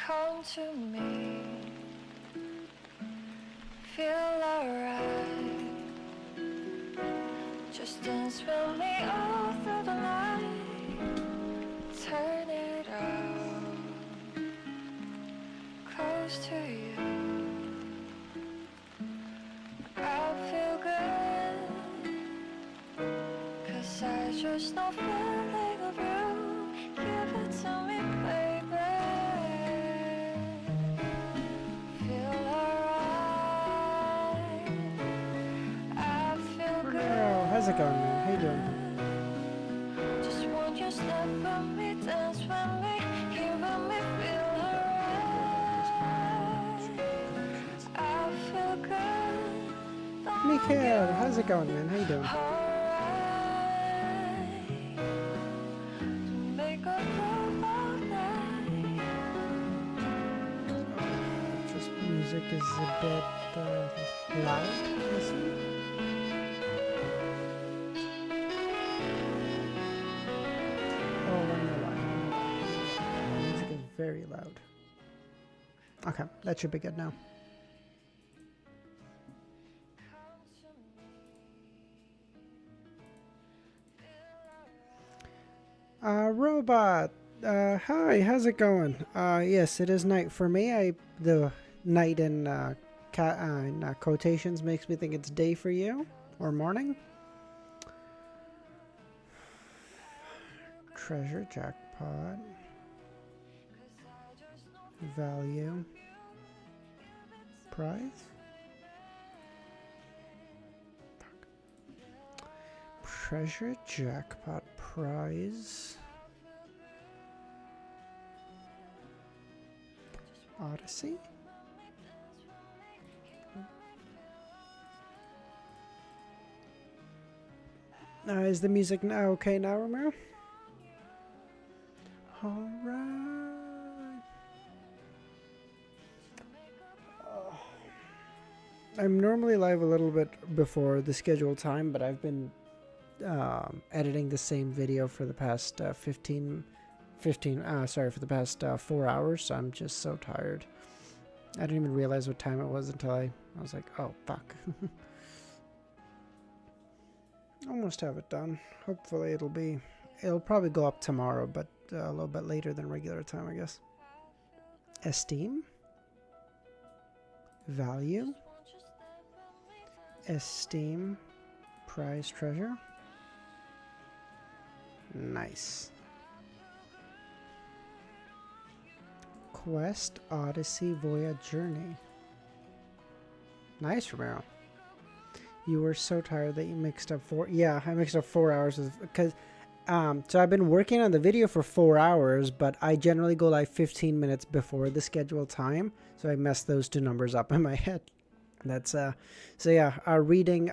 Come to me, feel alright. Just dance with me all through the night. Turn it out, close to you. I feel good, 'cause I just know feeling of you. Give it to me, baby. Feel alright. I feel good. Oh, how's it going, man? How you doing? Just want you step with me, dance with me, give me feel alright. I feel good. Mikhail, how's it going, man? How you doing? Make a move all night. This music is a bit loud, listen. Oh, I know why. The music is very loud. Okay, that should be good now. Robot, hi, how's it going? Yes, it is night for me. The night in quotations makes me think it's day for you, or morning. Treasure jackpot. Value. Prize. Treasure jackpot prize. Odyssey. Is the music now okay now, Romero? Alright. I'm normally live a little bit before the scheduled time, but I've been editing the same video for the past for the past 4 hours, so I'm just so tired. I didn't even realize what time it was until I was like, oh, fuck. Almost have it done. Hopefully it'll probably go up tomorrow, but a little bit later than regular time, I guess. Esteem. Value. Esteem. Prize treasure. Nice. Quest, Odyssey, Voyage, Journey. Nice, Romero. You were so tired that you mixed up I mixed up 4 hours because so I've been working on the video for 4 hours, but I generally go like 15 minutes before the scheduled time, so I messed those two numbers up in my head. That's so yeah, reading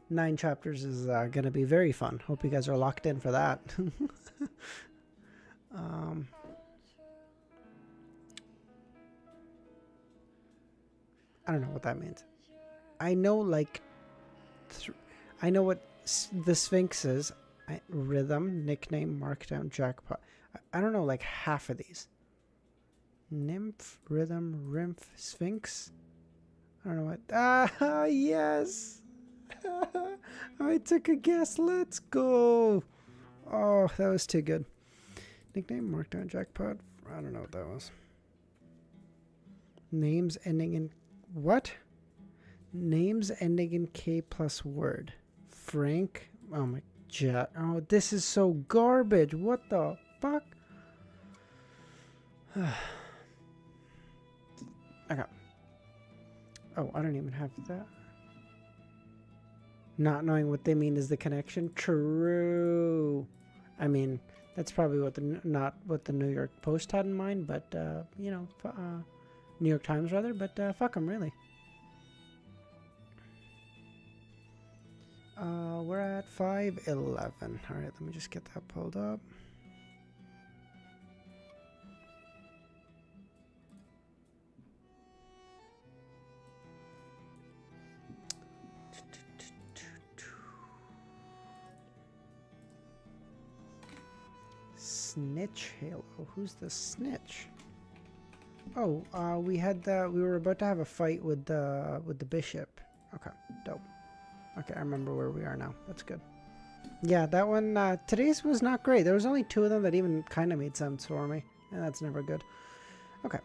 9 chapters is gonna be very fun. Hope you guys are locked in for that. I don't know what that means. I know like I know what the Sphinx is. Rhythm, nickname, markdown, jackpot. I don't know like half of these. Nymph, rhythm, rymph, Sphinx. I don't know what. Ah, yes. I took a guess. Let's go. Oh, that was too good. Nickname, markdown, jackpot. I don't know what that was. Names ending in what? Names ending in K plus word. Frank. Oh my god. Oh, this is so garbage. What the fuck? Okay. Oh, I don't even have that. Not knowing what they mean is the connection. True. I mean, that's probably what not what the New York Post had in mind, but you know, New York Times rather. But fuck them, really. We're at 5:11. All right, let me just get that pulled up. Snitch Halo. Who's the snitch? Oh, we were about to have a fight with the bishop. Okay, dope. Okay, I remember where we are now. That's good. Yeah, that one, today's was not great. There was only 2 of them that even kind of made sense for me. And that's never good. Okay.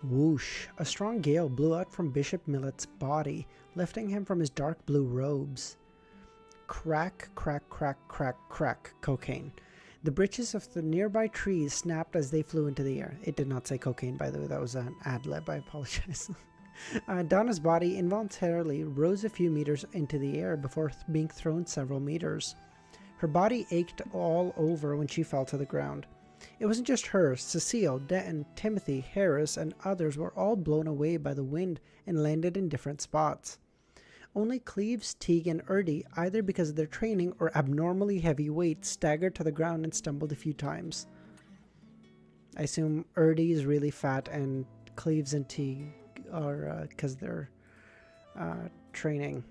Whoosh. A strong gale blew out from Bishop Millet's body, lifting him from his dark blue robes. Crack, crack, crack, crack, crack, cocaine. The branches of the nearby trees snapped as they flew into the air. It did not say cocaine, by the way. That was an ad-lib. I apologize. Donna's body involuntarily rose a few meters into the air before being thrown several meters. Her body ached all over when she fell to the ground. It wasn't just her. Cecile, Denton, Timothy, Harris, and others were all blown away by the wind and landed in different spots. Only Cleves, Teague, and Erdy, either because of their training or abnormally heavy weight, staggered to the ground and stumbled a few times. I assume Erdy is really fat and Cleves and Teague are because they're training.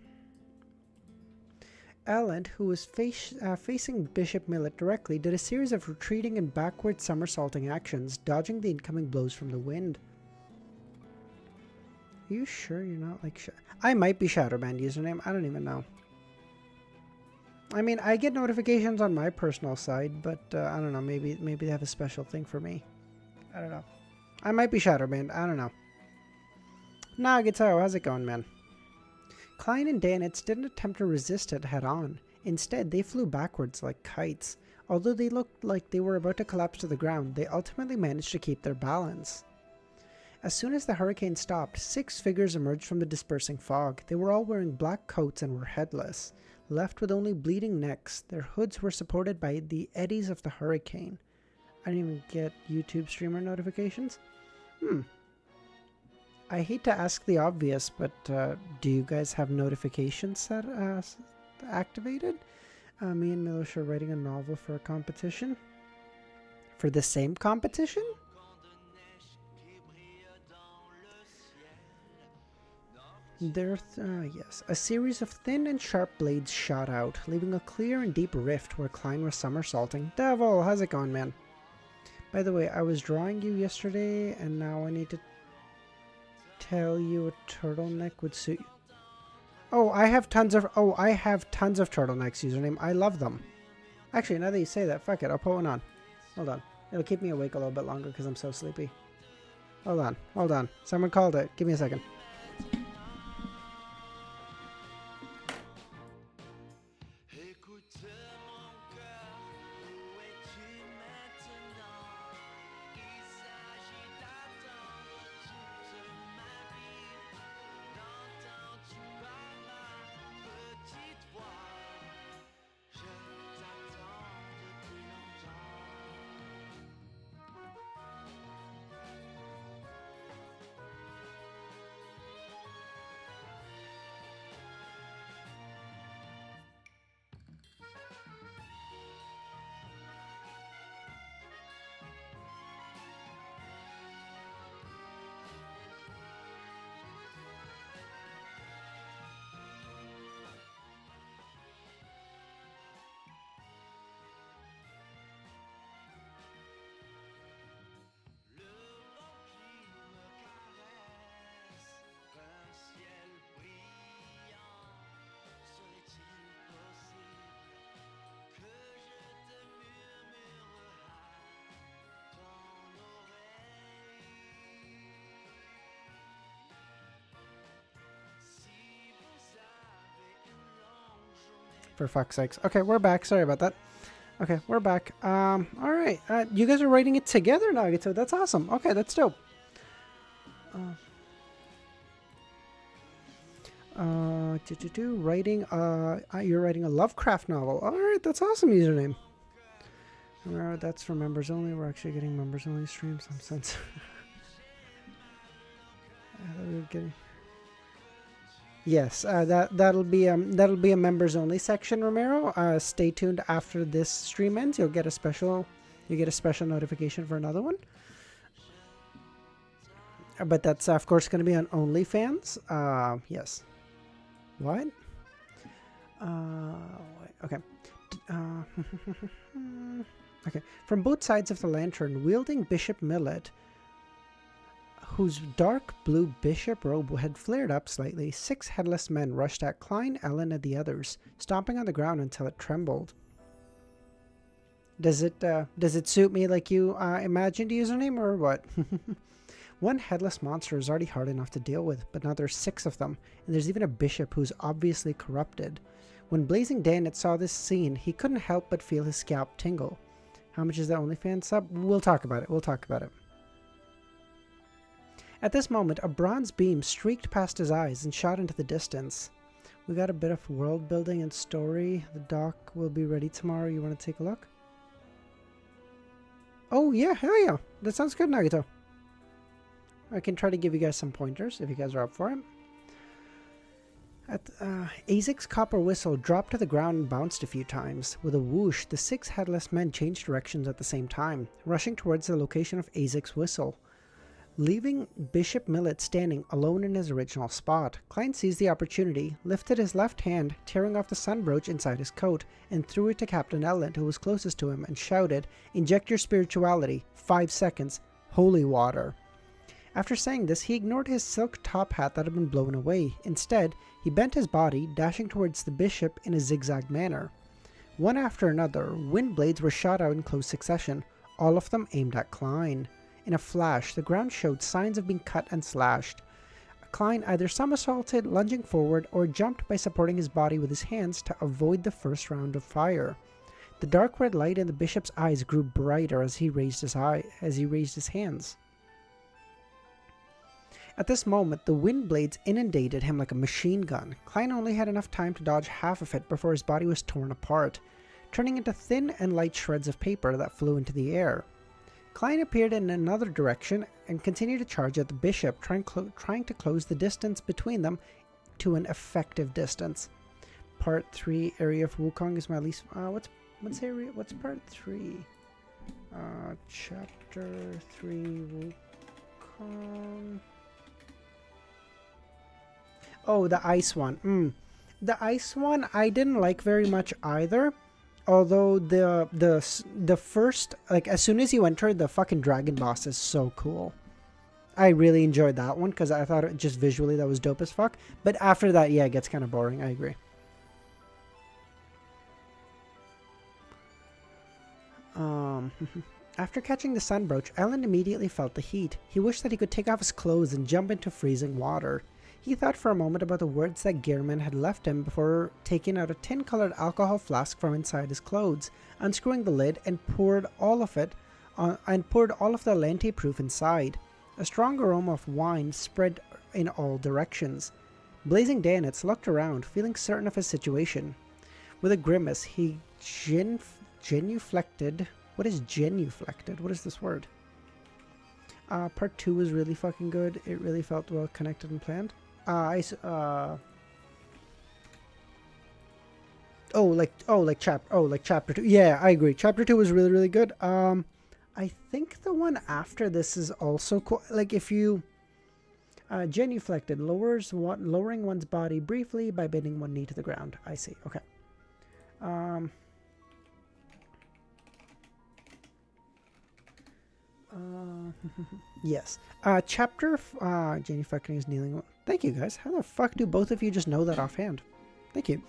Elland, who was facing Bishop Millet directly, did a series of retreating and backward somersaulting actions, dodging the incoming blows from the wind. Are you sure you're not like... I might be Shadowband username. I don't even know. I mean, I get notifications on my personal side, but I don't know. Maybe they have a special thing for me. I don't know. I might be Shadowband. I don't know. Nah, Guitar, how's it going, man? Klein and Danitz didn't attempt to resist it head-on. Instead, they flew backwards like kites. Although they looked like they were about to collapse to the ground, they ultimately managed to keep their balance. As soon as the hurricane stopped, 6 figures emerged from the dispersing fog. They were all wearing black coats and were headless. Left with only bleeding necks, their hoods were supported by the eddies of the hurricane. I didn't even get YouTube streamer notifications. I hate to ask the obvious, but do you guys have notifications set activated? Me and Milosh are writing a novel for a competition. For the same competition? Yes. A series of thin and sharp blades shot out, leaving a clear and deep rift where Klein was somersaulting. Devil, how's it going, man? By the way, I was drawing you yesterday, and now I need to tell you a turtleneck would suit you. Oh, I have tons of turtlenecks, username. I love them. Actually, now that you say that, fuck it, I'll put one on. Hold on. It'll keep me awake a little bit longer because I'm so sleepy. Hold on. Someone called it. Give me a second. For fuck's sakes. Okay, we're back. Sorry about that. Okay, we're back. All right. You guys are writing it together now. So that's awesome. Okay, that's dope. Writing. You're writing a Lovecraft novel. All right, that's awesome. Username. Remember, that's for members only. We're actually getting members only streams. Some sense. We're getting. Yes, that'll be a members only section, Romero. Stay tuned after this stream ends. You get a special notification for another one. But that's of course going to be on OnlyFans. Yes. What? Okay. Okay. From both sides of the lantern, wielding Bishop Millet, whose dark blue bishop robe had flared up slightly, 6 headless men rushed at Klein, Ellen, and the others, stomping on the ground until it trembled. Does it suit me like you imagined, username, or what? One headless monster is already hard enough to deal with, but now there's 6 of them, and there's even a bishop who's obviously corrupted. When Blazing Danet saw this scene, he couldn't help but feel his scalp tingle. How much is the OnlyFans sub? We'll talk about it. At this moment, a bronze beam streaked past his eyes and shot into the distance. We got a bit of world building and story. The doc will be ready tomorrow. You want to take a look? Oh, yeah, hell yeah. That sounds good, Nagito. I can try to give you guys some pointers if you guys are up for it. Azek's copper whistle dropped to the ground and bounced a few times. With a whoosh, the 6 headless men changed directions at the same time, rushing towards the location of Azek's whistle. Leaving Bishop Millet standing alone in his original spot, Klein seized the opportunity, lifted his left hand, tearing off the sun brooch inside his coat, and threw it to Captain Ellen, who was closest to him, and shouted, "Inject your spirituality. 5 seconds. Holy water." After saying this, he ignored his silk top hat that had been blown away. Instead, he bent his body, dashing towards the bishop in a zigzag manner. One after another, wind blades were shot out in close succession, all of them aimed at Klein. In a flash, the ground showed signs of being cut and slashed. Klein either somersaulted, lunging forward, or jumped by supporting his body with his hands to avoid the first round of fire. The dark red light in the bishop's eyes grew brighter as he raised his hands. At this moment, the wind blades inundated him like a machine gun. Klein only had enough time to dodge half of it before his body was torn apart, turning into thin and light shreds of paper that flew into the air. Klein appeared in another direction and continued to charge at the bishop, trying to close the distance between them to an effective distance. Part 3 area of Wukong is my least... What's part 3? Chapter 3 Wukong... Oh, the ice one. The ice one I didn't like very much either. Although the first, like, as soon as you enter, the fucking dragon boss is so cool. I really enjoyed that one because I thought it just visually that was dope as fuck. But after that, yeah, it gets kind of boring. I agree. After catching the sun brooch, Ellen immediately felt the heat. He wished that he could take off his clothes and jump into freezing water. He thought for a moment about the words that Gearman had left him before taking out a tin-colored alcohol flask from inside his clothes, unscrewing the lid, and poured all of the Lente proof inside. A strong aroma of wine spread in all directions. Blazing Danet looked around, feeling certain of his situation. With a grimace, he genuflected. What is genuflected? What is this word? Part 2 was really fucking good. It really felt well connected and planned. Chapter 2. Yeah, I agree. Chapter 2 was really, really good. I think the one after this is also cool. Like, if you genuflected, lowering one's body briefly by bending one knee to the ground. I see. Okay. Yes. Chapter genuflecting is kneeling. Thank you, guys. How the fuck do both of you just know that offhand? Thank you.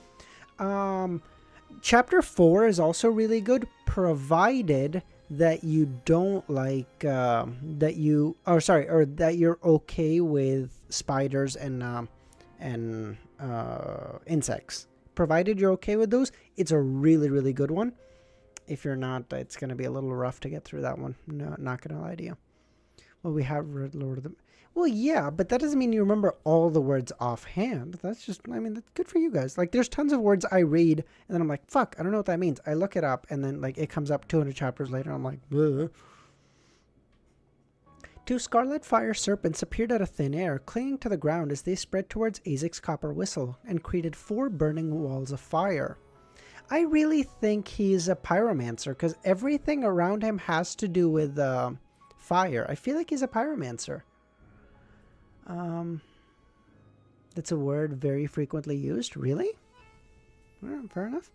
Chapter 4 is also really good, provided that you don't like that you're okay with spiders and insects. Provided you're okay with those, it's a really, really good one. If you're not, it's going to be a little rough to get through that one. No, not going to lie to you. Well, we have read Lord of the... Well, yeah, but that doesn't mean you remember all the words offhand. That's just, I mean, that's good for you guys. Like, there's tons of words I read, and then I'm like, fuck, I don't know what that means. I look it up, and then, like, it comes up 200 chapters later, and I'm like, bleh. 2 scarlet fire serpents appeared out of thin air, clinging to the ground as they spread towards Azek's copper whistle, and created 4 burning walls of fire. I really think he's a pyromancer, because everything around him has to do with fire. I feel like he's a pyromancer. That's a word very frequently used. Really? Fair enough.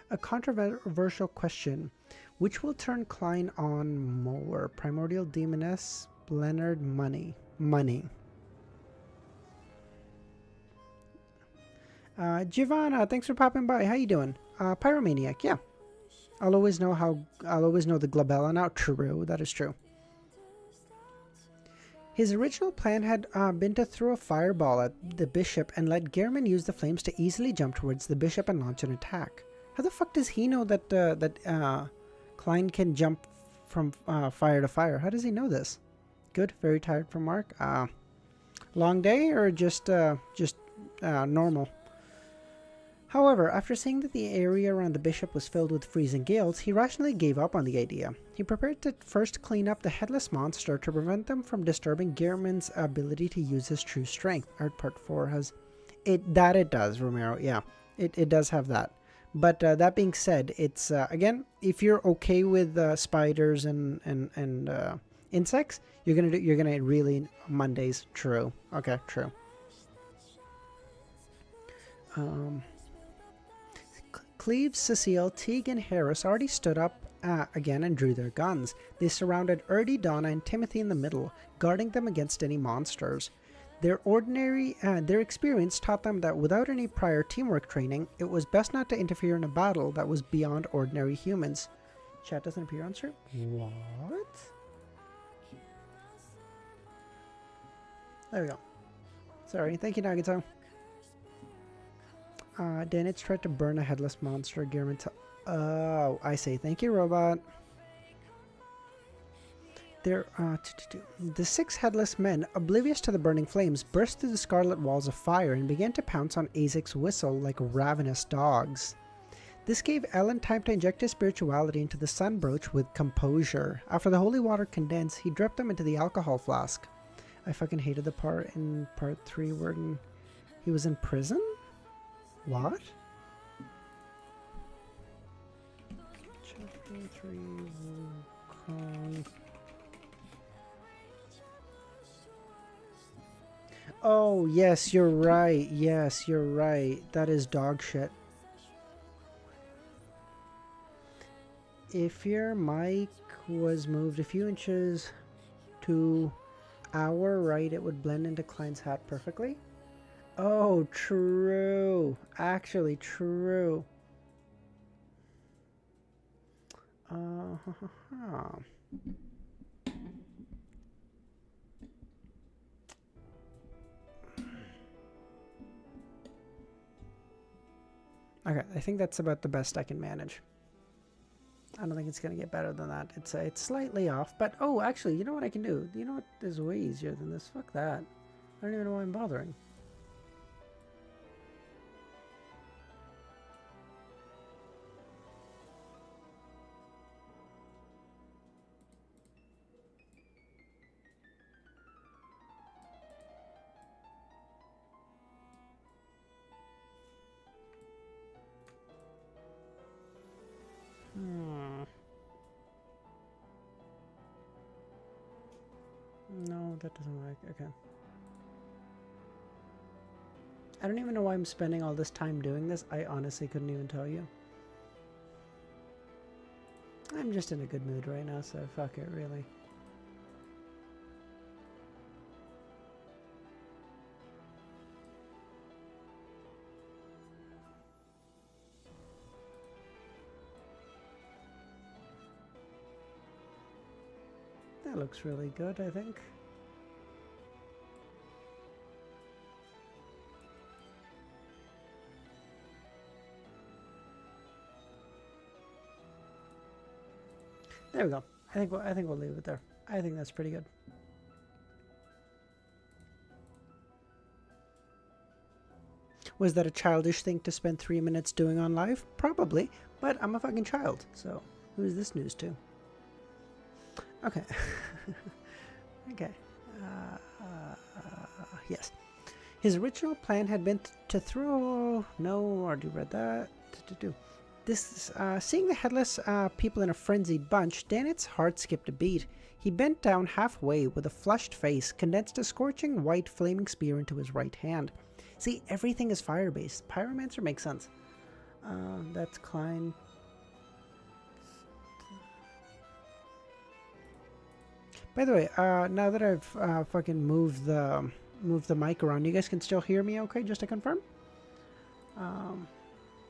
A controversial question. Which will turn Klein on more? Primordial Demoness Leonard Money. Money. Giovanna, thanks for popping by. How you doing? Pyromaniac, yeah. I'll always know the glabella now. True, that is true. His original plan had been to throw a fireball at the bishop and let Gehrman use the flames to easily jump towards the bishop and launch an attack. How the fuck does he know that Klein can jump from fire to fire? How does he know this? Good. Very tired from work. Long day or just normal? However, after seeing that the area around the bishop was filled with freezing gales, he rationally gave up on the idea. He prepared to first clean up the headless monster to prevent them from disturbing Gehrman's ability to use his true strength. Art Part 4 has... It does, Romero, yeah. It does have that. But that being said, it's, again, if you're okay with spiders and insects, you're gonna really... Mondays, true. Okay, true. Cleves, Cecile, Teague, and Harris already stood up again and drew their guns. They surrounded Erdy, Donna, and Timothy in the middle, guarding them against any monsters. Their experience taught them that without any prior teamwork training, it was best not to interfere in a battle that was beyond ordinary humans. Chat doesn't appear on stream? What? There we go. Sorry. Thank you, Nagato. Danitz tried to burn a headless monster. Gehrman oh, I see. Thank you, robot. The 6 headless men, oblivious to the burning flames, burst through the scarlet walls of fire and began to pounce on Azek's whistle like ravenous dogs. This gave Ellen time to inject his spirituality into the sun brooch with composure. After the holy water condensed, he dripped them into the alcohol flask. I fucking hated the part in part 3 where he was in prison? What? Chapter 3, Wukong. Oh, yes, you're right. Yes, you're right. That is dog shit. If your mic was moved a few inches to our right, it would blend into Klein's hat perfectly. Oh, true. Actually, true. Okay, I think that's about the best I can manage. I don't think it's going to get better than that. It's slightly off, but oh, actually, you know what I can do? You know what is way easier than this? Fuck that. I don't even know why I'm bothering. No, that doesn't work. Okay. I don't even know why I'm spending all this time doing this. I honestly couldn't even tell you. I'm just in a good mood right now, so fuck it, really. That looks really good, I think. There we go. I think we'll leave it there. I think that's pretty good. Was that a childish thing to spend 3 minutes doing on live? Probably, but I'm a fucking child, so who is this news to? Okay. Okay. Yes. His original plan had been to throw... No, already read that. Seeing the headless people in a frenzied bunch, Danitz's heart skipped a beat. He bent down halfway with a flushed face, condensed a scorching white flaming spear into his right hand. See, everything is fire-based. Pyromancer makes sense. That's Klein. By the way, now that I've fucking moved the mic around, you guys can still hear me okay, just to confirm?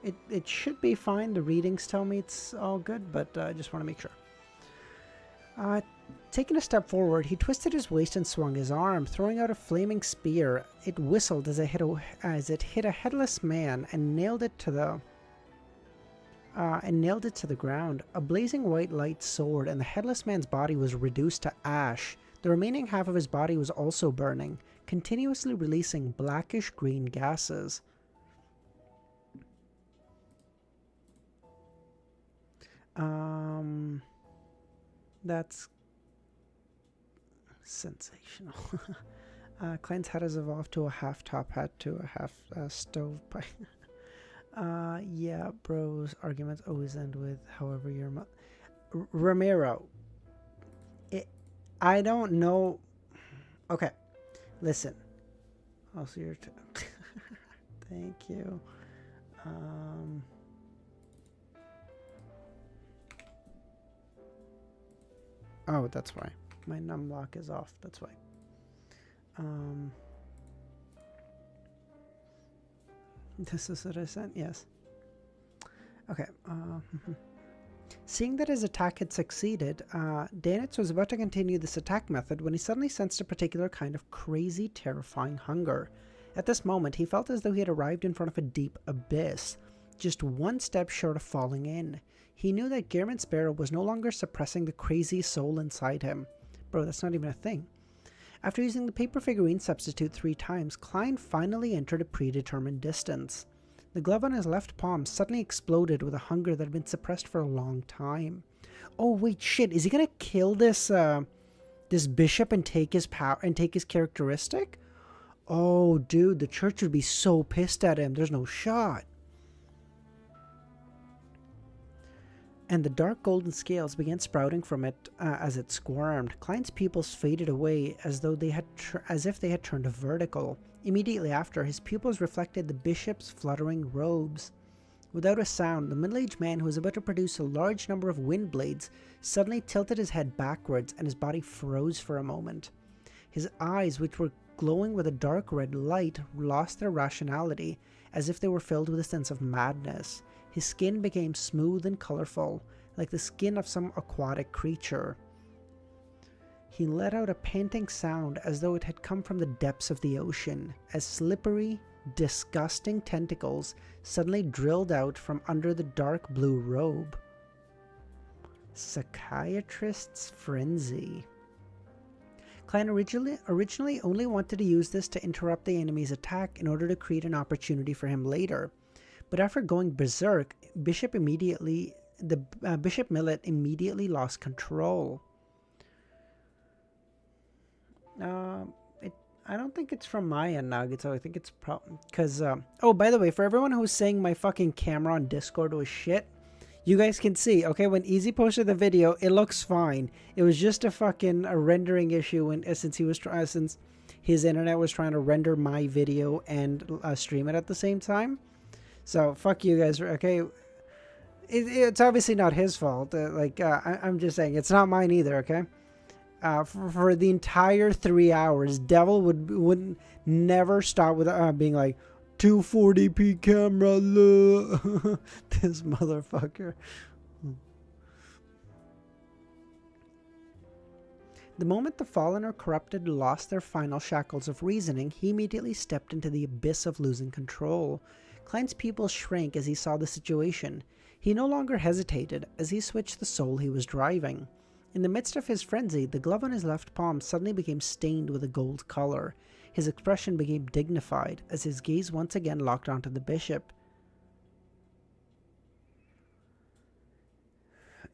It should be fine. The readings tell me it's all good, but I just want to make sure. Taking a step forward, he twisted his waist and swung his arm, throwing out a flaming spear. It whistled as it hit a headless man and nailed it to the ground. A blazing white light soared, and the headless man's body was reduced to ash. The remaining half of his body was also burning, continuously releasing blackish green gases. That's sensational. Klein's hat has evolved to a half-top hat to a half stovepipe. Yeah, bros. Arguments always end with, however, your Ramiro. I don't know. Okay, listen. I'll see your. Thank you. Oh, that's why. My num lock is off. That's why. This is what I sent? Yes. Okay. Seeing that his attack had succeeded, Danitz was about to continue this attack method when he suddenly sensed a particular kind of crazy, terrifying hunger. At this moment, he felt as though he had arrived in front of a deep abyss, just one step short of falling in. He knew that Gehrman Sparrow was no longer suppressing the crazy soul inside him. Bro, that's not even a thing. After using the paper figurine substitute 3 times, Klein finally entered a predetermined distance. The glove on his left palm suddenly exploded with a hunger that had been suppressed for a long time. Oh wait, shit! Is he gonna kill this this bishop and take his power and take his characteristic? Oh, dude, the church would be so pissed at him. There's no shot. And the dark golden scales began sprouting from it as it squirmed. Klein's pupils faded away as if they had turned vertical. Immediately after, his pupils reflected the bishop's fluttering robes. Without a sound, the middle-aged man who was about to produce a large number of wind blades suddenly tilted his head backwards, and his body froze for a moment. His eyes, which were glowing with a dark red light, lost their rationality, as if they were filled with a sense of madness. His skin became smooth and colorful, like the skin of some aquatic creature. He let out a panting sound as though it had come from the depths of the ocean, as slippery, disgusting tentacles suddenly drilled out from under the dark blue robe. Psychiatrist's frenzy. Klein originally only wanted to use this to interrupt the enemy's attack in order to create an opportunity for him later. But after going berserk, Bishop Millet immediately lost control. I don't think it's from my end, Nuggets. I think it's because oh, by the way, for everyone who's saying my fucking camera on Discord was shit, you guys can see. Okay, when Easy posted the video, it looks fine. It was just a fucking rendering issue, since his internet was trying to render my video and stream it at the same time. So, fuck you guys, okay? It's obviously not his fault. I'm just saying, it's not mine either, okay? For the entire 3 hours, Devil would never stop with being like, 240p camera, look. This motherfucker. The moment the fallen or corrupted lost their final shackles of reasoning, he immediately stepped into the abyss of losing control. Klein's pupils shrank as he saw the situation. He no longer hesitated as he switched the soul he was driving. In the midst of his frenzy, the glove on his left palm suddenly became stained with a gold color. His expression became dignified as his gaze once again locked onto the bishop.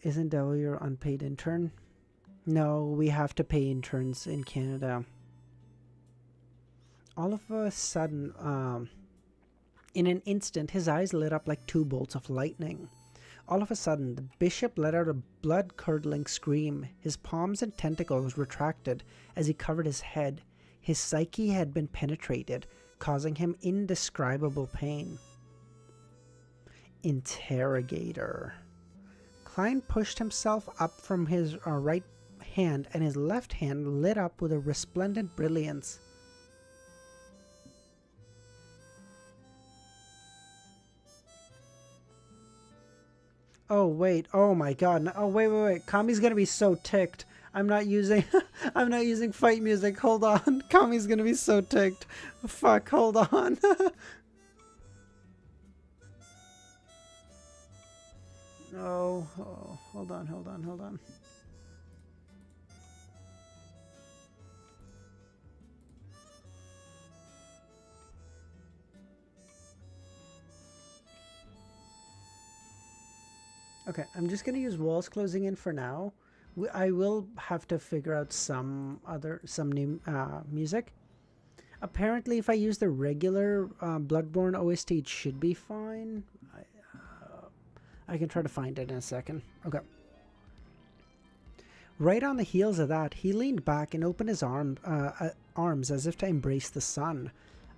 Isn't Devil your unpaid intern? No, we have to pay interns in Canada. All of a sudden, in an instant, his eyes lit up like 2 bolts of lightning. All of a sudden, the bishop let out a blood-curdling scream. His palms and tentacles retracted as he covered his head. His psyche had been penetrated, causing him indescribable pain. Interrogator. Klein pushed himself up from his right hand, and his left hand lit up with a resplendent brilliance. Oh wait, oh my god. No, oh wait. Kami's gonna be so ticked. I'm not using I'm not using fight music. Hold on. Kami's gonna be so ticked. Fuck, hold on. No. Oh, hold on. Okay, I'm just gonna use walls closing in for now. I will have to figure out some new music. Apparently, if I use the regular Bloodborne OST, it should be fine. I can try to find it in a second. Okay. Right on the heels of that, he leaned back and opened his arms as if to embrace the sun.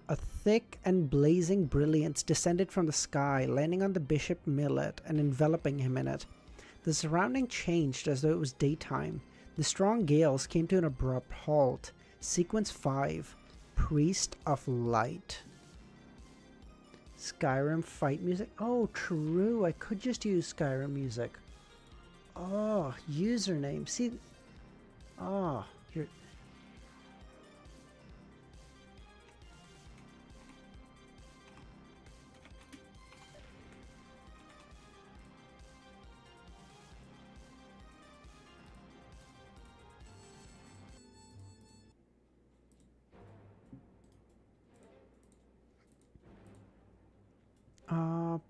A thick and blazing brilliance descended from the sky, landing on the Bishop Millet and enveloping him in it. The surrounding changed as though it was daytime. The strong gales came to an abrupt halt. Sequence 5. Priest of Light. Skyrim fight music. Oh, true. I could just use Skyrim music. Oh, username. See. Oh, you're...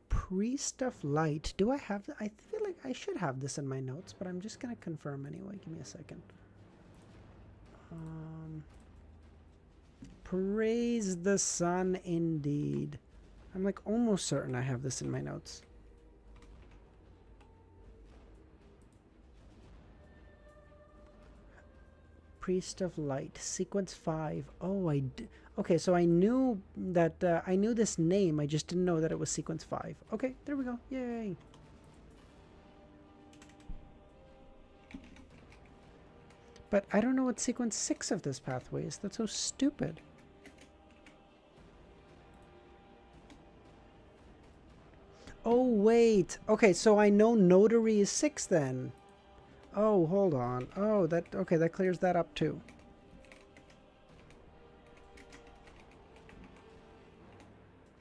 Priest of Light. Do I have... I feel like I should have this in my notes, but I'm just going to confirm anyway. Give me a second. Praise the sun indeed. I'm like almost certain I have this in my notes. Priest of Light. Sequence 5. Oh, okay, so I knew that I knew this name. I just didn't know that it was sequence 5. Okay, there we go. Yay. But I don't know what sequence 6 of this pathway is. That's so stupid. Oh, wait. Okay, so I know Notary is 6 then. Oh, hold on. Oh, okay, that clears that up too.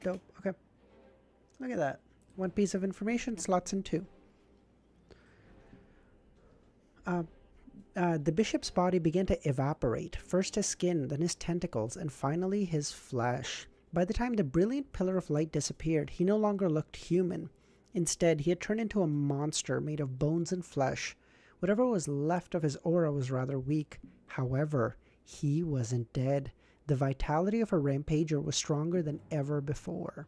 Dope. Okay. Look at that. One piece of information slots in 2. The bishop's body began to evaporate, first his skin, then his tentacles, and finally his flesh. By the time the brilliant pillar of light disappeared, he no longer looked human. Instead, he had turned into a monster made of bones and flesh. Whatever was left of his aura was rather weak. However, he wasn't dead. The vitality of a rampager was stronger than ever before.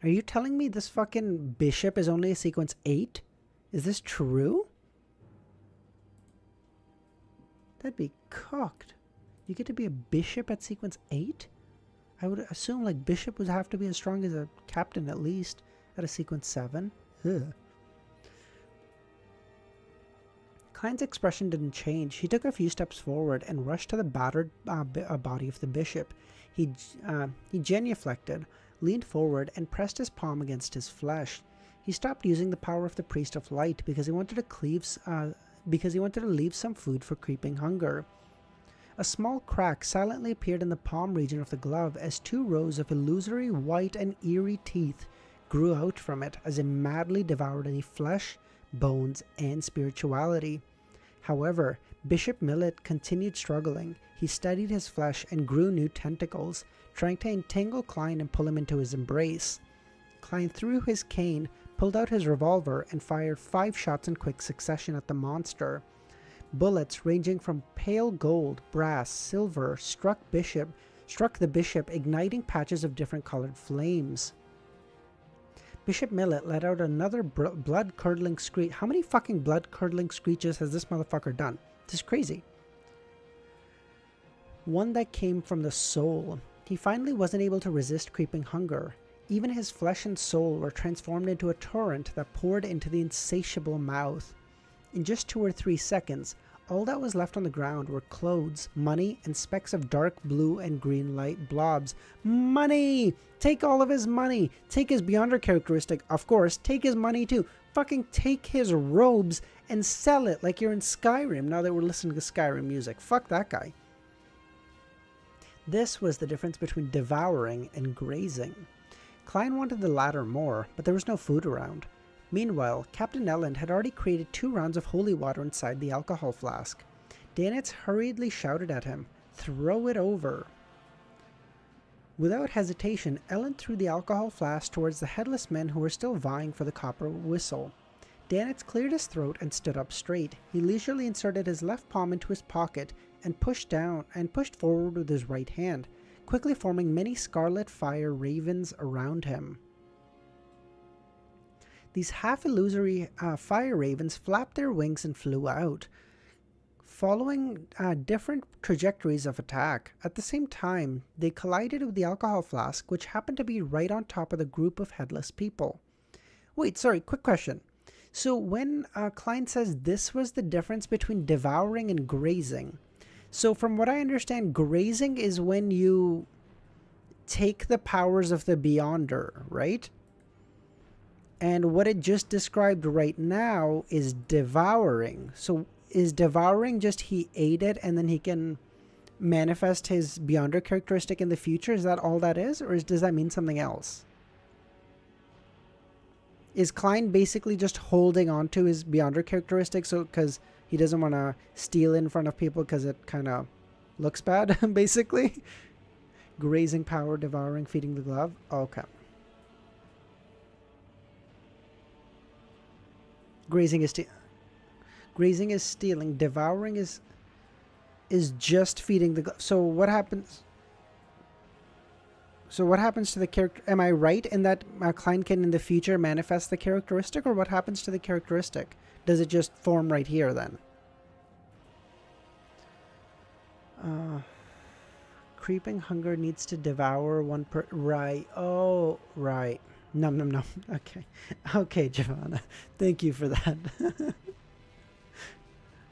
Are you telling me this fucking bishop is only a sequence 8? Is this true? That'd be cocked. You get to be a bishop at sequence 8? I would assume like bishop would have to be as strong as a captain at least at a sequence 7. Ugh. Klein's expression didn't change. He took a few steps forward and rushed to the battered body of the bishop. He genuflected, leaned forward, and pressed his palm against his flesh. He stopped using the power of the Priest of Light because he wanted to leave some food for creeping hunger. A small crack silently appeared in the palm region of the glove as 2 rows of illusory white and eerie teeth grew out from it as it madly devoured any flesh, bones, and spirituality. However, Bishop Millet continued struggling. He steadied his flesh and grew new tentacles, trying to entangle Klein and pull him into his embrace. Klein threw his cane, pulled out his revolver, and fired 5 shots in quick succession at the monster. Bullets ranging from pale gold, brass, silver struck the bishop, igniting patches of different colored flames. Bishop Millet let out another blood-curdling screech. How many fucking blood-curdling screeches has this motherfucker done? This is crazy. One that came from the soul. He finally wasn't able to resist creeping hunger. Even his flesh and soul were transformed into a torrent that poured into the insatiable mouth. In just 2 or 3 seconds, all that was left on the ground were clothes, money, and specks of dark blue and green light blobs. Money! Take all of his money! Take his Beyonder characteristic, of course. Take his money too. Fucking take his robes and sell it like you're in Skyrim now that we're listening to Skyrim music. Fuck that guy. This was the difference between devouring and grazing. Klein wanted the latter more, but there was no food around. Meanwhile, Captain Elland had already created 2 rounds of holy water inside the alcohol flask. Danitz hurriedly shouted at him, "Throw it over." Without hesitation, Elland threw the alcohol flask towards the headless men who were still vying for the copper whistle. Danitz cleared his throat and stood up straight. He leisurely inserted his left palm into his pocket and pushed forward with his right hand, quickly forming many scarlet fire ravens around him. These half-illusory fire ravens flapped their wings and flew out, following different trajectories of attack. At the same time, they collided with the alcohol flask, which happened to be right on top of the group of headless people. Wait, sorry, quick question. So when Klein says this was the difference between devouring and grazing, so from what I understand, grazing is when you take the powers of the Beyonder, right? And what it just described right now is devouring. So is devouring just he ate it and then he can manifest his Beyonder characteristic in the future? Is that all that is? Or does that mean something else? Is Klein basically just holding on to his Beyonder characteristic so because he doesn't want to steal in front of people because it kind of looks bad, basically? Grazing power, devouring, feeding the glove. Okay. Grazing is stealing. Devouring is just feeding the glove. So what happens? So what happens to the character? Am I right in that Klein can in the future manifest the characteristic, or what happens to the characteristic? Does it just form right here then? Creeping hunger needs to devour one per... Right. Oh, right. Nom nom nom. Okay. Okay, Giovanna. Thank you for that.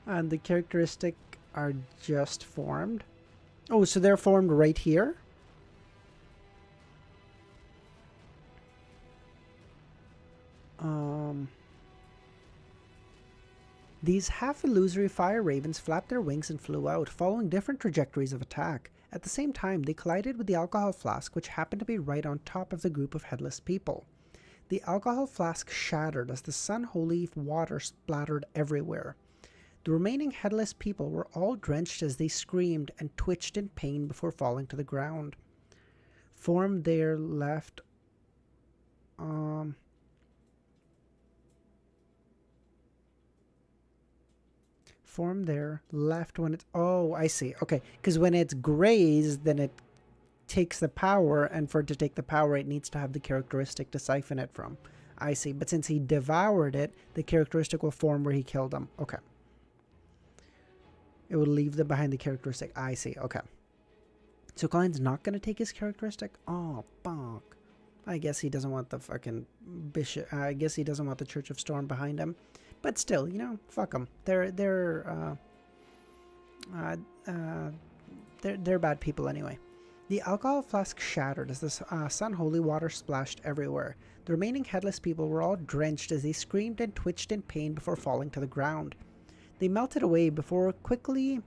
And the characteristic are just formed. Oh, so they're formed right here? These half-illusory fire ravens flapped their wings and flew out, following different trajectories of attack. At the same time, they collided with the alcohol flask, which happened to be right on top of the group of headless people. The alcohol flask shattered as the sun-holy water splattered everywhere. The remaining headless people were all drenched as they screamed and twitched in pain before falling to the ground. Form there left... Form there left when it's... Oh, I see. Okay, because when it's grazed, then it takes the power, and for it to take the power, it needs to have the characteristic to siphon it from. I see. But since he devoured it, the characteristic will form where he killed him. Okay. It will leave them behind the characteristic. I see. Okay. So Klein's not going to take his characteristic? Oh, bonk. I guess he doesn't want the fucking bishop... I guess he doesn't want the Church of Storm behind him. But still, you know, fuck them. They're bad people anyway. The alcohol flask shattered as the sun-holy water splashed everywhere. The remaining headless people were all drenched as they screamed and twitched in pain before falling to the ground. They melted away quickly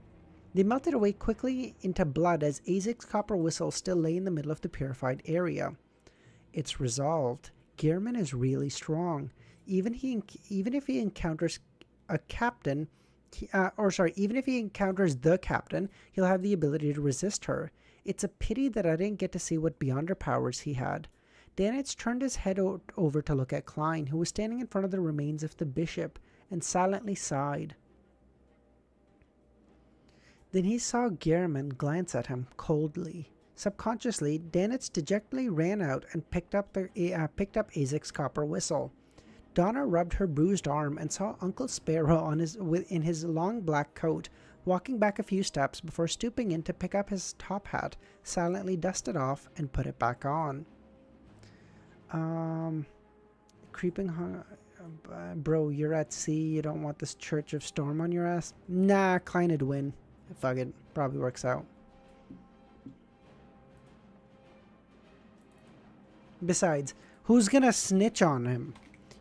into blood as Azek's copper whistle still lay in the middle of the purified area. It's resolved. Gehrman is really strong. Even if he encounters a captain, even if he encounters the captain, he'll have the ability to resist her. It's a pity that I didn't get to see what Beyonder powers he had. Danitz turned his head over to look at Klein, who was standing in front of the remains of the bishop, and silently sighed. Then he saw Gehrman glance at him coldly. Subconsciously, Danitz dejectedly ran out and picked up Azek's copper whistle. Donna rubbed her bruised arm and saw Uncle Sparrow in his long black coat, walking back a few steps before stooping in to pick up his top hat, silently dust it off, and put it back on. Creeping hunger... Bro, you're at sea. You don't want this Church of Storm on your ass? Nah, Klein'd win. Fuck it. Probably works out. Besides, who's gonna snitch on him?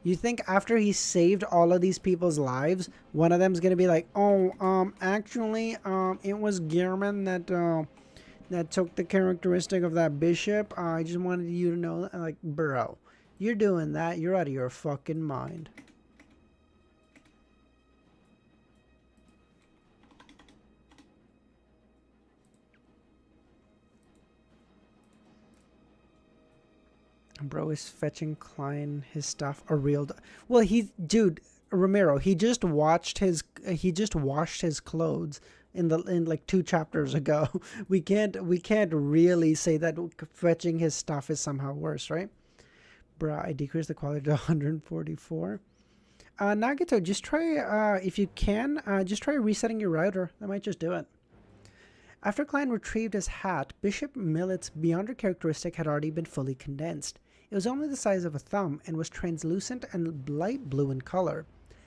You think after he saved all of these people's lives, one of them's gonna be like, "Oh, actually, it was Gehrman that took the characteristic of that bishop. I just wanted you to know that." Like, bro, you're doing that. You're out of your fucking mind. Bro is fetching Klein his stuff. A real... Well, dude, Romero, he just washed his clothes in like 2 chapters ago. We can't really say that fetching his stuff is somehow worse, right? Bruh, I decreased the quality to 144. Nagato, just try, if you can, just try resetting your router. That might just do it. After Klein retrieved his hat, Bishop Millet's Beyonder characteristic had already been fully condensed. It was only the size of a thumb and was translucent and light blue in color.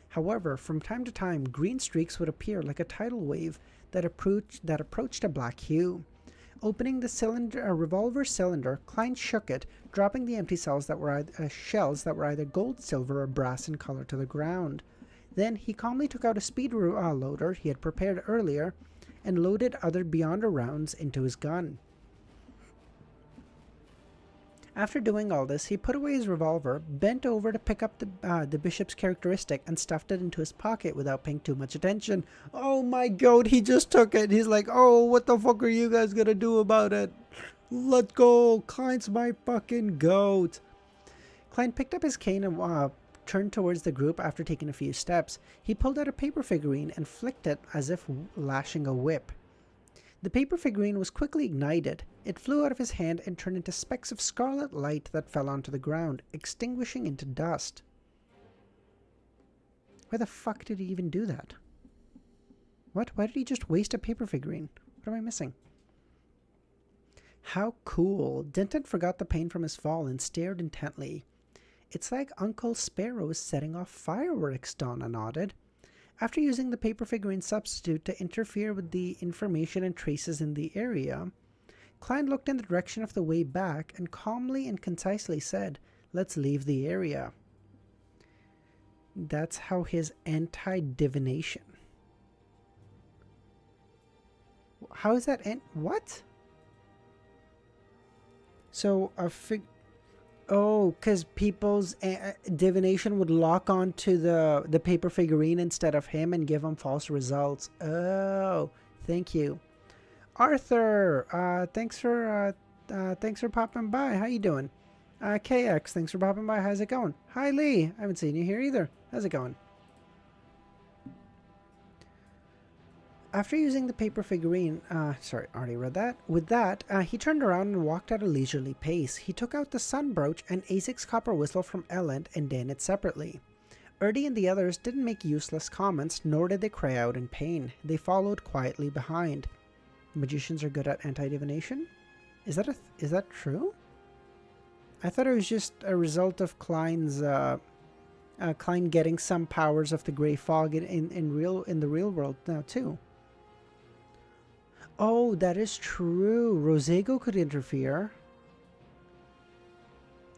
However, from time to time, green streaks would appear like a tidal wave that approached a black hue. Opening the revolver cylinder, Klein shook it, dropping the empty shells that were either gold, silver, or brass in color to the ground. Then he calmly took out a speed loader he had prepared earlier and loaded other Beyonder rounds into his gun. After doing all this, he put away his revolver, bent over to pick up the bishop's characteristic, and stuffed it into his pocket without paying too much attention. Oh my god, he just took it. He's like, "Oh, what the fuck are you guys gonna do about it? Let's go. Klein's my fucking goat." Klein picked up his cane and turned towards the group after taking a few steps. He pulled out a paper figurine and flicked it as if lashing a whip. The paper figurine was quickly ignited. It flew out of his hand and turned into specks of scarlet light that fell onto the ground, extinguishing into dust. Why the fuck did he even do that? What? Why did he just waste a paper figurine? What am I missing? How cool. Denton forgot the pain from his fall and stared intently. "It's like Uncle Sparrow is setting off fireworks," Donna nodded. After using the paper figurine substitute to interfere with the information and traces in the area, Klein looked in the direction of the way back and calmly and concisely said, "Let's leave the area." That's how his anti-divination. How is that what? So because people's divination would lock onto the paper figurine instead of him and give him false results. Oh, thank you, Arthur. Thanks for popping by. How you doing? KX, thanks for popping by. How's it going? Hi, Lee. I haven't seen you here either. How's it going? After using the paper figurine, sorry, already read that. With that, he turned around and walked at a leisurely pace. He took out the sun brooch and Asics copper whistle from Elend and Dan it separately. Erdy and the others didn't make useless comments, nor did they cry out in pain. They followed quietly behind. Magicians are good at anti-divination? Is that true? I thought it was just a result of Klein's Klein getting some powers of the gray fog in the real world now too. Oh, that is true. Rosego could interfere.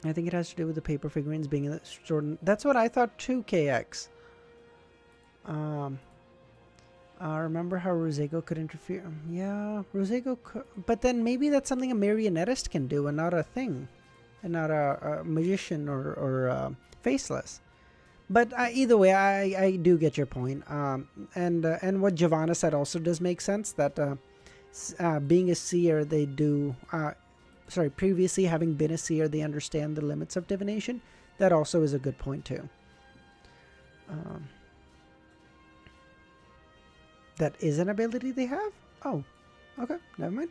I think it has to do with the paper figurines being in the store. That's what I thought too, KX. Remember how Rosego could interfere? Yeah, Rosego could. But then maybe that's something a marionettist can do and not a thing. And not a magician or faceless. But either way, I do get your point. And what Giovanna said also does make sense, that being a seer, they do... previously having been a seer, they understand the limits of divination. That also is a good point too. That is an ability they have? Oh, okay, never mind.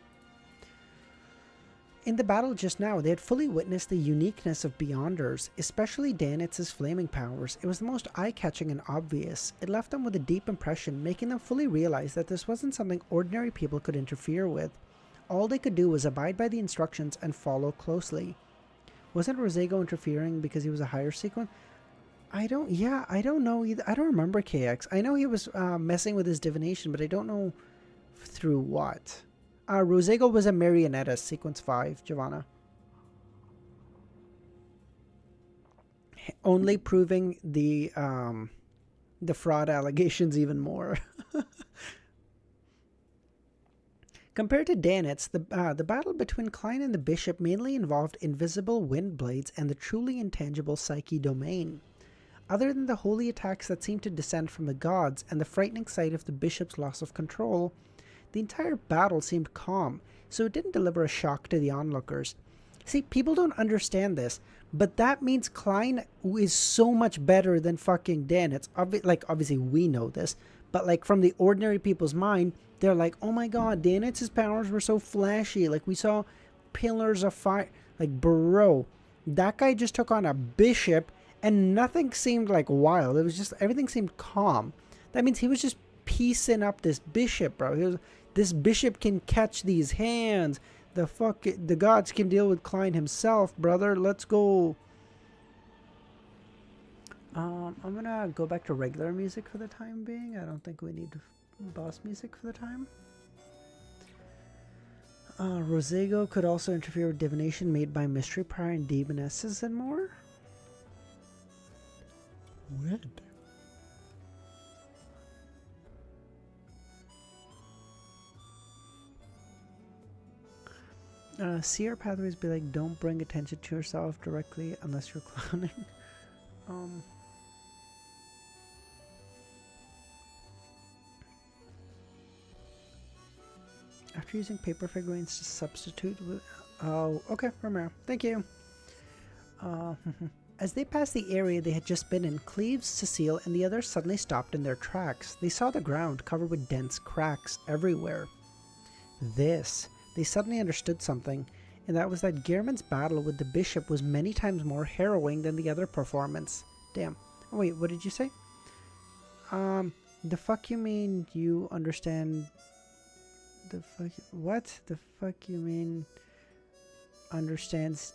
In the battle just now, they had fully witnessed the uniqueness of Beyonders, especially Danitz's flaming powers. It was the most eye-catching and obvious. It left them with a deep impression, making them fully realize that this wasn't something ordinary people could interfere with. All they could do was abide by the instructions and follow closely. Wasn't Rosego interfering because he was a higher sequence? I don't. Yeah, I don't know either. I don't remember KX. I know he was messing with his divination, but I don't know through what. Rosego was a marionetta. Sequence 5, Giovanna. Only proving the fraud allegations even more. Compared to Danitz, the battle between Klein and the bishop mainly involved invisible wind blades and the truly intangible psyche domain. Other than the holy attacks that seemed to descend from the gods and the frightening sight of the bishop's loss of control, the entire battle seemed calm, so it didn't deliver a shock to the onlookers. See, people don't understand this, but that means Klein is so much better than fucking Danitz. Obviously we know this, but like from the ordinary people's mind, they're like, oh my god, Danitz's powers were so flashy. Like we saw pillars of fire. Like, bro, that guy just took on a bishop and nothing seemed like wild. It was just, everything seemed calm. That means he was just piecing up this bishop, bro. This bishop can catch these hands. The gods can deal with Klein himself, brother. Let's go. I'm gonna go back to regular music for the time being. I don't think we need boss music for the time. Rosego could also interfere with divination made by mystery prior and demonesses and more. When? Seer pathways be like, don't bring attention to yourself directly unless you're clowning. After using paper figurines to substitute with... Oh, okay, Romero. Thank you. As they passed the area they had just been in, Cleves, Cecile, and the others suddenly stopped in their tracks. They saw the ground covered with dense cracks everywhere. They suddenly understood something, and that was that Gehrman's battle with the bishop was many times more harrowing than the other performance. Damn. Oh, wait, what did you say? The fuck you mean you understand... The fuck... What? The fuck you mean... Understands...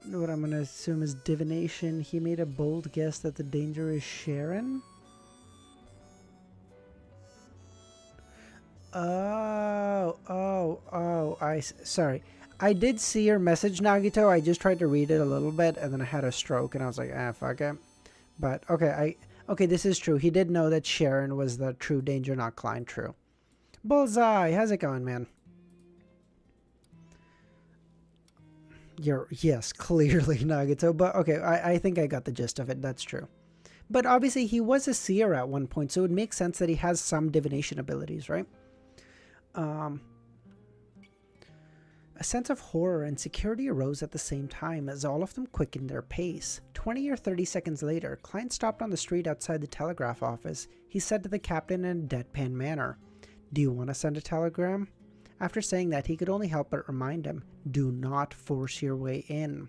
What I'm gonna assume is divination. He made a bold guess that the danger is Sharon? Sorry. I did see your message, Nagito. I just tried to read it a little bit, and then I had a stroke, and I was like, fuck it. But, okay, this is true. He did know that Sharon was the true danger, not Klein. True. Bullseye! How's it going, man? Yes, clearly, Nagito. But, okay, I think I got the gist of it. That's true. But, obviously, he was a seer at one point, so it makes sense that he has some divination abilities, right? A sense of horror and security arose at the same time as all of them quickened their pace. 20 or 30 seconds later, Klein stopped on the street outside the telegraph office. He said to the captain in a deadpan manner, "Do you want to send a telegram?" After saying that, he could only help but remind him, "Do not force your way in."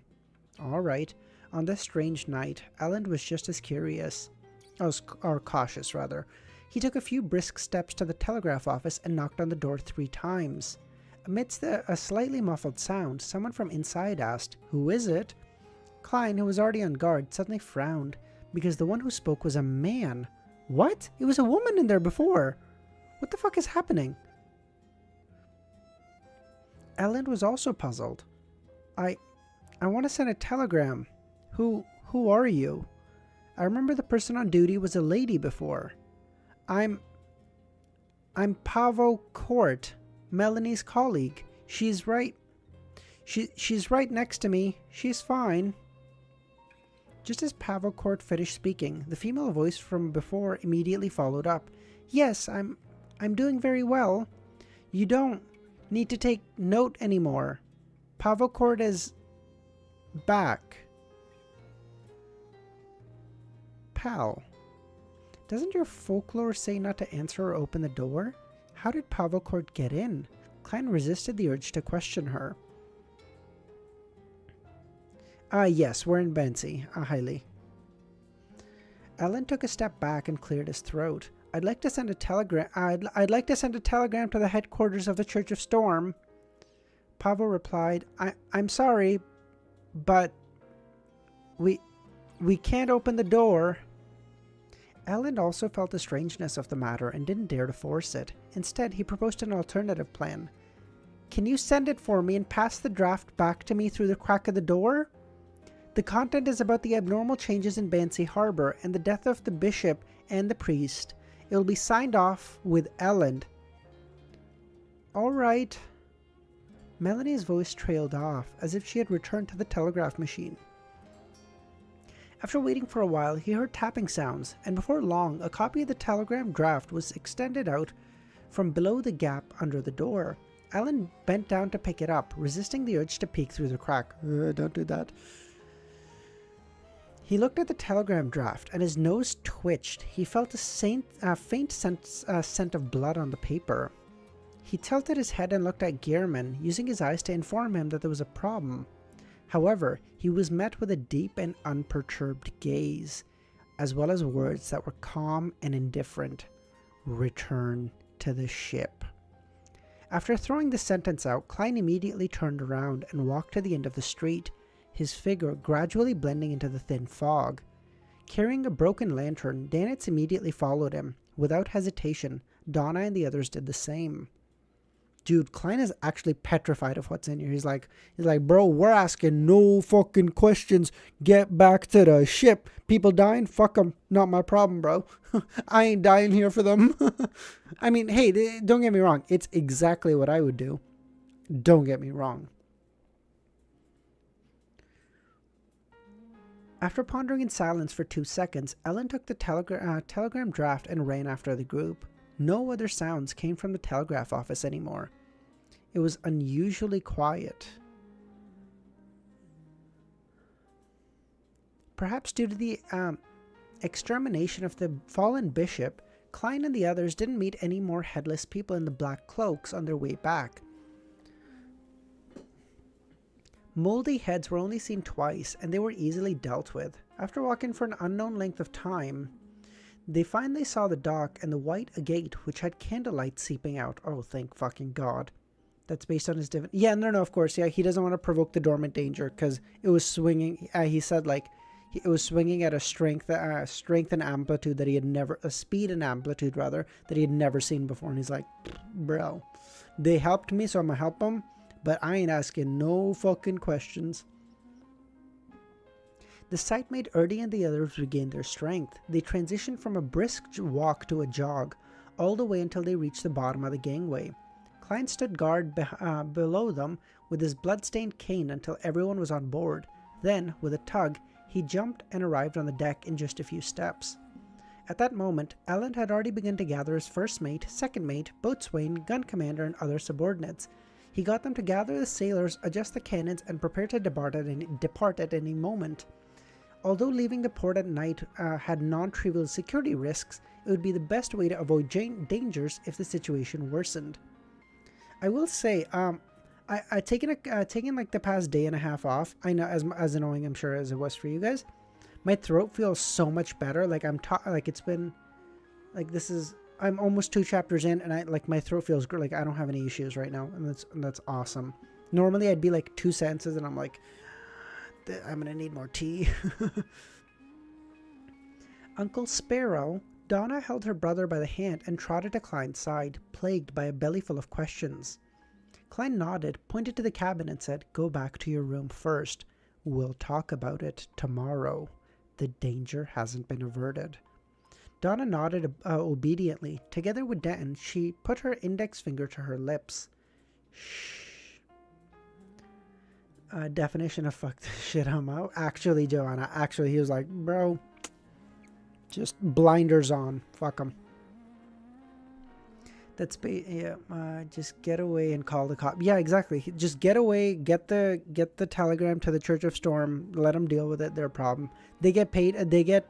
All right. On this strange night, Elland was just as curious. Or cautious, rather. He took a few brisk steps to the telegraph office and knocked on the door 3 times. Amidst a slightly muffled sound, someone from inside asked, "Who is it?" Klein, who was already on guard, suddenly frowned, because the one who spoke was a man. What? It was a woman in there before. What the fuck is happening? Elland was also puzzled. I want to send a telegram. Who are you? I remember the person on duty was a lady before. I'm Pavo Court, Melanie's colleague. She's right next to me. She's fine. Just as Pavo Court finished speaking, the female voice from before immediately followed up. Yes, I'm doing very well. You don't need to take note anymore. Pavo Court is back. Pal, doesn't your folklore say not to answer or open the door? How did Pavo Court get in? Klein resisted the urge to question her. Yes, we're in Bensi. Highly. Ellen took a step back and cleared his throat. I'd like to send a telegram. I'd like to send a telegram to the headquarters of the Church of Storm. Pavo replied, I'm sorry, but We can't open the door. Ellen also felt the strangeness of the matter and didn't dare to force it. Instead, he proposed an alternative plan. Can you send it for me and pass the draft back to me through the crack of the door? The content is about the abnormal changes in Banksy Harbor and the death of the bishop and the priest. It will be signed off with Ellen. All right. Melanie's voice trailed off, as if she had returned to the telegraph machine. After waiting for a while, he heard tapping sounds, and before long, a copy of the telegram draft was extended out from below the gap under the door. Alan bent down to pick it up, resisting the urge to peek through the crack. Don't do that. He looked at the telegram draft, and his nose twitched. He felt a faint scent of blood on the paper. He tilted his head and looked at Gehrman, using his eyes to inform him that there was a problem. However, he was met with a deep and unperturbed gaze, as well as words that were calm and indifferent. Return to the ship. After throwing the sentence out, Klein immediately turned around and walked to the end of the street, his figure gradually blending into the thin fog. Carrying a broken lantern, Danitz immediately followed him. Without hesitation, Donna and the others did the same. Dude, Klein is actually petrified of what's in here. He's like, bro, we're asking no fucking questions. Get back to the ship. People dying? Fuck them. Not my problem, bro. I ain't dying here for them. I mean, hey, don't get me wrong. It's exactly what I would do. Don't get me wrong. After pondering in silence for 2 seconds, Ellen took the telegram draft and ran after the group. No other sounds came from the telegraph office anymore. It was unusually quiet. Perhaps due to the extermination of the fallen bishop, Klein and the others didn't meet any more headless people in the black cloaks on their way back. Moldy heads were only seen twice, and they were easily dealt with. After walking for an unknown length of time, they finally saw the dock and the white gate, which had candlelight seeping out. Oh, thank fucking God. That's based on his Yeah, no, of course. Yeah, he doesn't want to provoke the dormant danger because it was swinging. He said, like, it was swinging at a strength and amplitude that he had never, a speed and amplitude, rather, that he had never seen before. And he's like, bro, they helped me, so I'm going to help them, but I ain't asking no fucking questions. The sight made Erdy and the others regain their strength. They transitioned from a brisk walk to a jog, all the way until they reached the bottom of the gangway. Klein stood guard below them with his blood-stained cane until everyone was on board. Then, with a tug, he jumped and arrived on the deck in just a few steps. At that moment, Allen had already begun to gather his first mate, second mate, boatswain, gun commander, and other subordinates. He got them to gather the sailors, adjust the cannons, and prepare to depart at any moment. Although leaving the port at night had non-trivial security risks, it would be the best way to avoid dangers if the situation worsened. I will say, I taken like the past day and a half off. I know, as annoying I'm sure as it was for you guys, my throat feels so much better. Like it's been, like I'm almost 2 chapters in, and my throat feels good. Like I don't have any issues right now, and that's awesome. Normally I'd be like 2 sentences, and I'm like, I'm gonna need more tea. Uncle Sparrow. Donna held her brother by the hand and trotted to Klein's side, plagued by a bellyful of questions. Klein nodded, pointed to the cabin, and said, "Go back to your room first. We'll talk about it tomorrow. The danger hasn't been averted." Donna nodded obediently. Together with Denton, she put her index finger to her lips. Shh. Definition of fuck this shit, I'm out. Actually, Joanna, he was like, bro, just blinders on. Fuck him. Just get away and call the cop. Yeah, exactly. Just get away, get the telegram to the Church of Storm, let them deal with it, their problem. They get paid, they get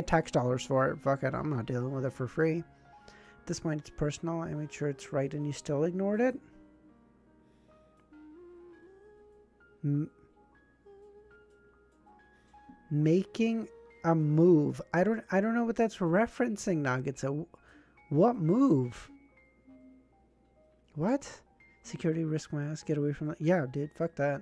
tax dollars for it. Fuck it, I'm not dealing with it for free. At this point, it's personal. I made sure it's right and you still ignored it. Making a move. I don't know what that's referencing, Nuggets. What move? What? Security risk my ass. Get away from that. Yeah, dude. Fuck that.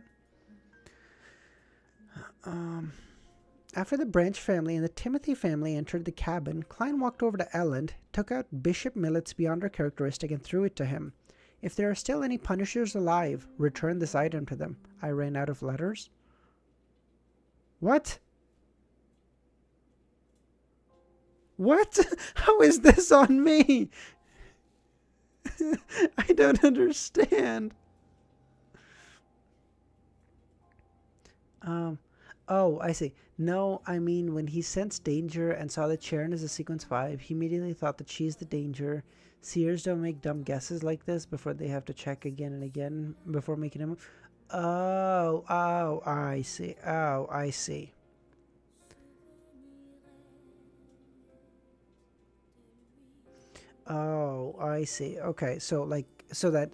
After the Branch family and the Timothy family entered the cabin, Klein walked over to Elend, took out Bishop Millet's Beyonder characteristic, and threw it to him. If there are still any Punishers alive, return this item to them. I ran out of letters. What? What? How is this on me? I don't understand. Oh, I see. No, I mean, when he sensed danger and saw that Sharon is a sequence 5, he immediately thought that she's the danger. Seers don't make dumb guesses like this before they have to check again and again before making a move. Oh, I see. Oh, I see. Oh, I see. Okay, so like, so that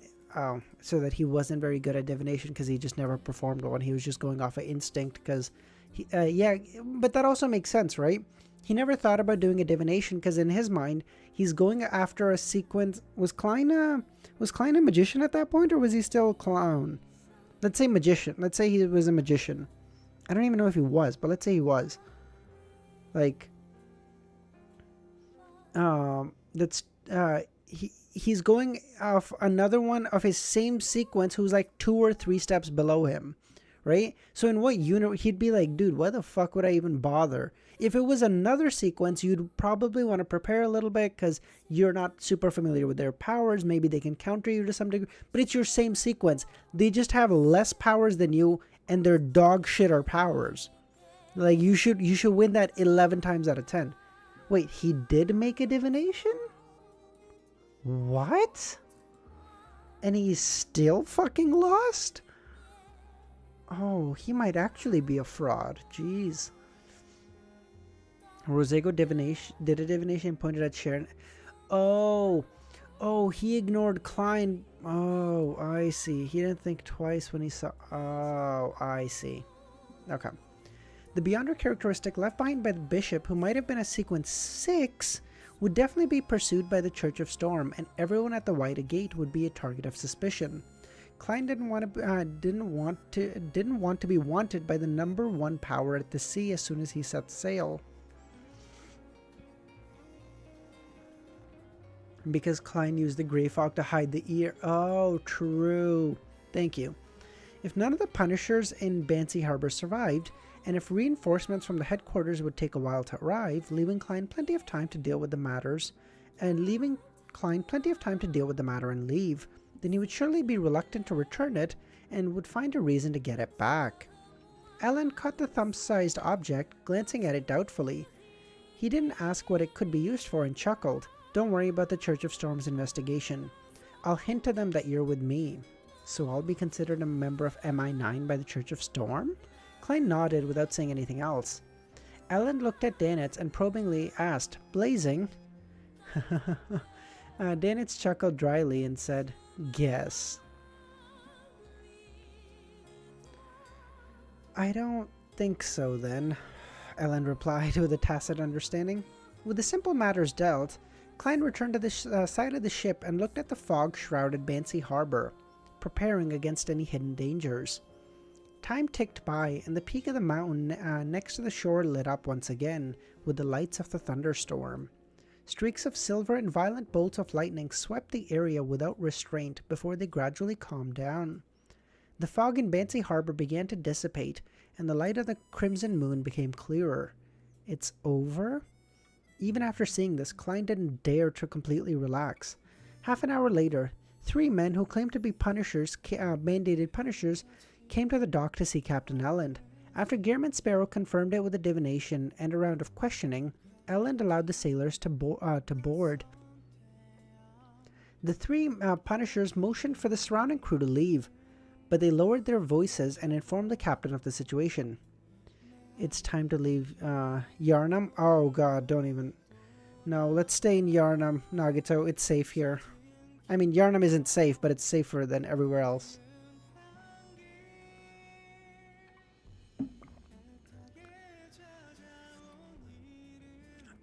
he wasn't very good at divination because he just never performed one. He was just going off of instinct because yeah, but that also makes sense, right? He never thought about doing a divination because in his mind, he's going after a sequence. Was Klein a magician at that point, or was he still a clown? Let's say magician. Let's say he was a magician. I don't even know if he was, but let's say he was. Like, that's he's going off another one of his same sequence who's like 2 or 3 steps below him, right? So in what unit he'd be like, dude, why the fuck would I even bother? If it was another sequence, you'd probably want to prepare a little bit because you're not super familiar with their powers. Maybe they can counter you to some degree, but it's your same sequence. They just have less powers than you, and they're dog shit or powers. Like you should win that 11 times out of 10. Wait, he did make a divination? What? And he's still fucking lost? Oh, he might actually be a fraud. Jeez. Rosego divination did a divination and pointed at Sharon. Oh, he ignored Klein. Oh, I see. He didn't think twice when he saw. Oh, I see. Okay. The Beyonder characteristic left behind by the bishop, who might have been a sequence 6, would definitely be pursued by the Church of Storm, and everyone at the White Gate would be a target of suspicion. Klein didn't want to be wanted by the number 1 power at the sea as soon as he set sail. Because Klein used the Grey Fog to hide the ear. Oh, true. Thank you. If none of the Punishers in Banshee Harbor survived, and if reinforcements from the headquarters would take a while to arrive, leaving Klein plenty of time to deal with the matter and leave, then he would surely be reluctant to return it and would find a reason to get it back. Ellen caught the thumb-sized object, glancing at it doubtfully. He didn't ask what it could be used for and chuckled. Don't worry about the Church of Storm's investigation. I'll hint to them that you're with me. So I'll be considered a member of MI9 by the Church of Storm? Klein nodded without saying anything else. Ellen looked at Danitz and probingly asked, blazing. Danitz chuckled dryly and said, guess. I don't think so then, Ellen replied with a tacit understanding. With the simple matters dealt, Klein returned to the side of the ship and looked at the fog-shrouded Banshee Harbor, preparing against any hidden dangers. Time ticked by, and the peak of the mountain next to the shore lit up once again with the lights of the thunderstorm. Streaks of silver and violent bolts of lightning swept the area without restraint before they gradually calmed down. The fog in Banshee Harbor began to dissipate, and the light of the crimson moon became clearer. It's over? Even after seeing this, Klein didn't dare to completely relax. Half an hour later, 3 men who claimed to be mandated Punishers came to the dock to see Captain Elland. After Gearman Sparrow confirmed it with a divination and a round of questioning, Elland allowed the sailors to board. The 3 Punishers motioned for the surrounding crew to leave, but they lowered their voices and informed the captain of the situation. It's time to leave Yarnum. Oh god, don't even. No, let's stay in Yarnum, Nagato. It's safe here. I mean, Yarnum isn't safe, but it's safer than everywhere else.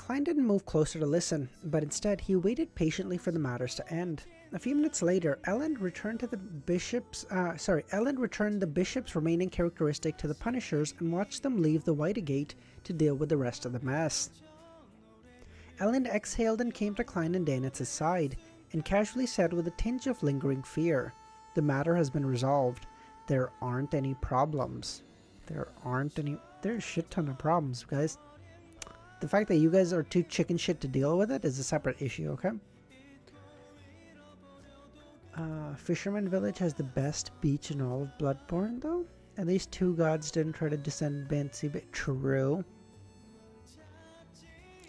Klein didn't move closer to listen, but instead he waited patiently for the matters to end. A few minutes later, Ellen returned the bishop's remaining characteristic to the Punishers and watched them leave the White Gate to deal with the rest of the mess. Ellen exhaled and came to Klein and Danitz's side, and casually said with a tinge of lingering fear, "The matter has been resolved. There aren't any problems." There's a shit ton of problems, guys. The fact that you guys are too chicken shit to deal with it is a separate issue, okay? Fisherman Village has the best beach in all of Bloodborne, though. At least 2 gods didn't try to descend Bansi, but true.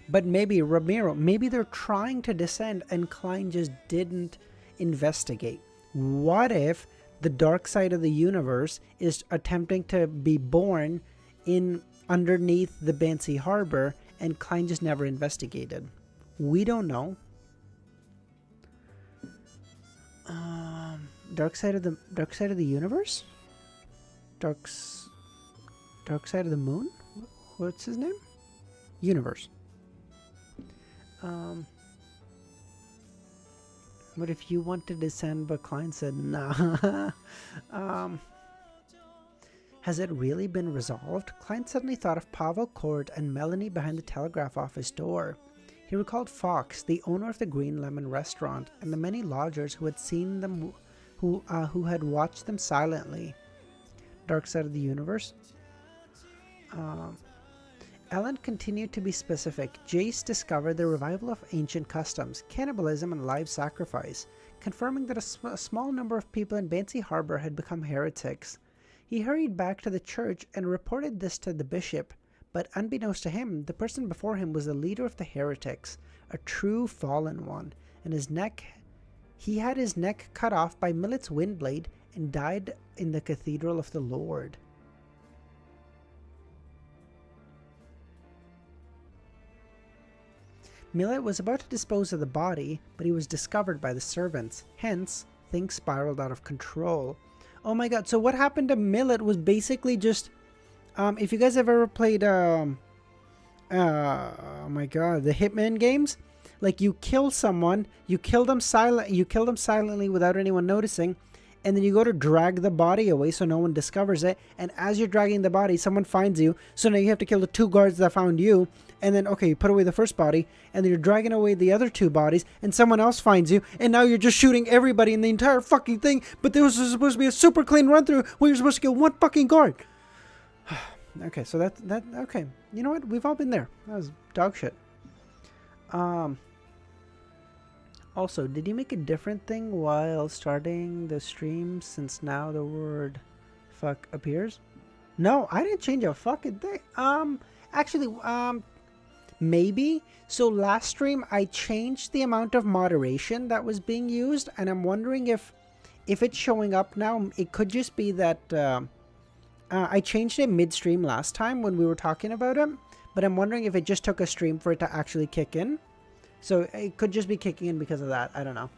But maybe, Ramiro, maybe they're trying to descend and Klein just didn't investigate. What if the dark side of the universe is attempting to be born in underneath the Bansi Harbor and Klein just never investigated? We don't know. Dark side of the universe? Dark side of the moon? What's his name? Universe. What if you want to descend, but Klein said nah? Has it really been resolved? Klein suddenly thought of Pavel Kord and Melanie behind the telegraph office door. He recalled Fox, the owner of the Green Lemon restaurant, and the many lodgers who had seen them, who had watched them silently. Dark side of the universe? Ellen continued to be specific. Jace discovered the revival of ancient customs, cannibalism and live sacrifice, confirming that a small number of people in Bansi Harbor had become heretics. He hurried back to the church and reported this to the bishop, but unbeknownst to him, the person before him was the leader of the heretics, a true fallen one, and he had his neck cut off by Millet's windblade and died in the cathedral of the Lord. Millet was about to dispose of the body, but he was discovered by the servants. Hence, things spiraled out of control. Oh my god, so what happened to Millet was basically just... if you guys have ever played... oh my god, the Hitman games? Like, you kill someone, you kill them silently without anyone noticing, and then you go to drag the body away so no one discovers it, and as you're dragging the body, someone finds you, so now you have to kill the 2 guards that found you, and then, okay, you put away the first body, and then you're dragging away the other 2 bodies, and someone else finds you, and now you're just shooting everybody in the entire fucking thing, but there was supposed to be a super clean run-through where you're supposed to kill 1 fucking guard. Okay, so okay. You know what? We've all been there. That was dog shit. Also, did you make a different thing while starting the stream since now the word fuck appears? No, I didn't change a fucking thing. Actually, maybe. So last stream I changed the amount of moderation that was being used, and I'm wondering if it's showing up now. It could just be that I changed it midstream last time when we were talking about it, but I'm wondering if it just took a stream for it to actually kick in. So it could just be kicking in because of that. I don't know.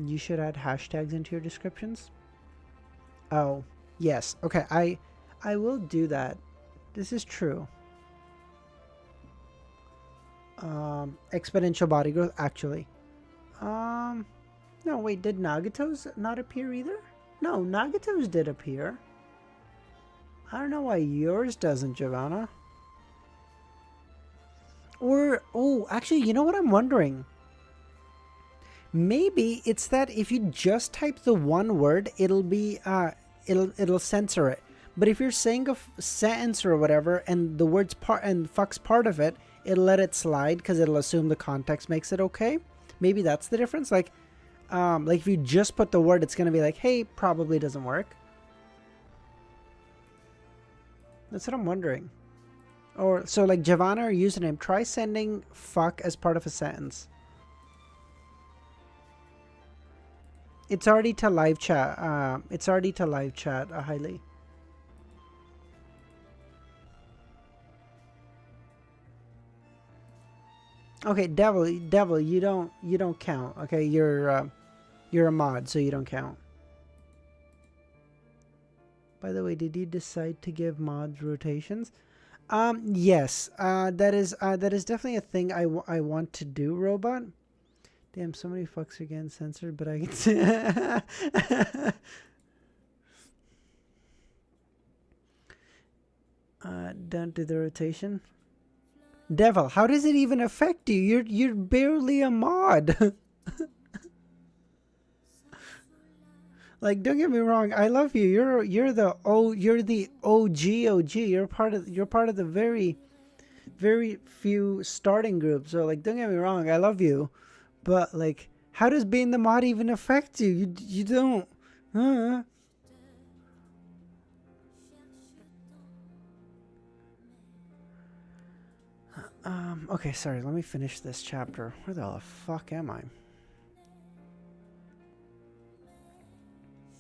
You should add hashtags into your descriptions. Oh, yes. Okay, I will do that. This is true. Exponential body growth, actually. No, wait, did Nagato's not appear either? No, Nagato's did appear. I don't know why yours doesn't, Giovanna. Or, oh, actually, you know what I'm wondering? Maybe it's that if you just type the one word, it'll be, it'll censor it. But if you're saying a sentence or whatever, and the word's part, and fuck's part of it, it'll let it slide because it'll assume the context makes it okay. Maybe that's the difference. Like if you just put the word, it's going to be like, hey, probably doesn't work. That's what I'm wondering. Or, so like Giovanna or username, try sending fuck as part of a sentence. It's already to live chat. Highly. Okay, devil, you don't count. Okay, you're a mod, so you don't count. By the way, did you decide to give mods rotations? Yes. That is definitely a thing I want to do, robot. Damn, so many fucks are getting censored, but I can see. Don't do the rotation. Devil, how does it even affect you? You're barely a mod. Like, don't get me wrong, I love you. You're the OG. You're part of the very few starting groups. So like, don't get me wrong, I love you, but like, how does being the mod even affect you? You don't. Okay, sorry. Let me finish this chapter. Where the fuck am I?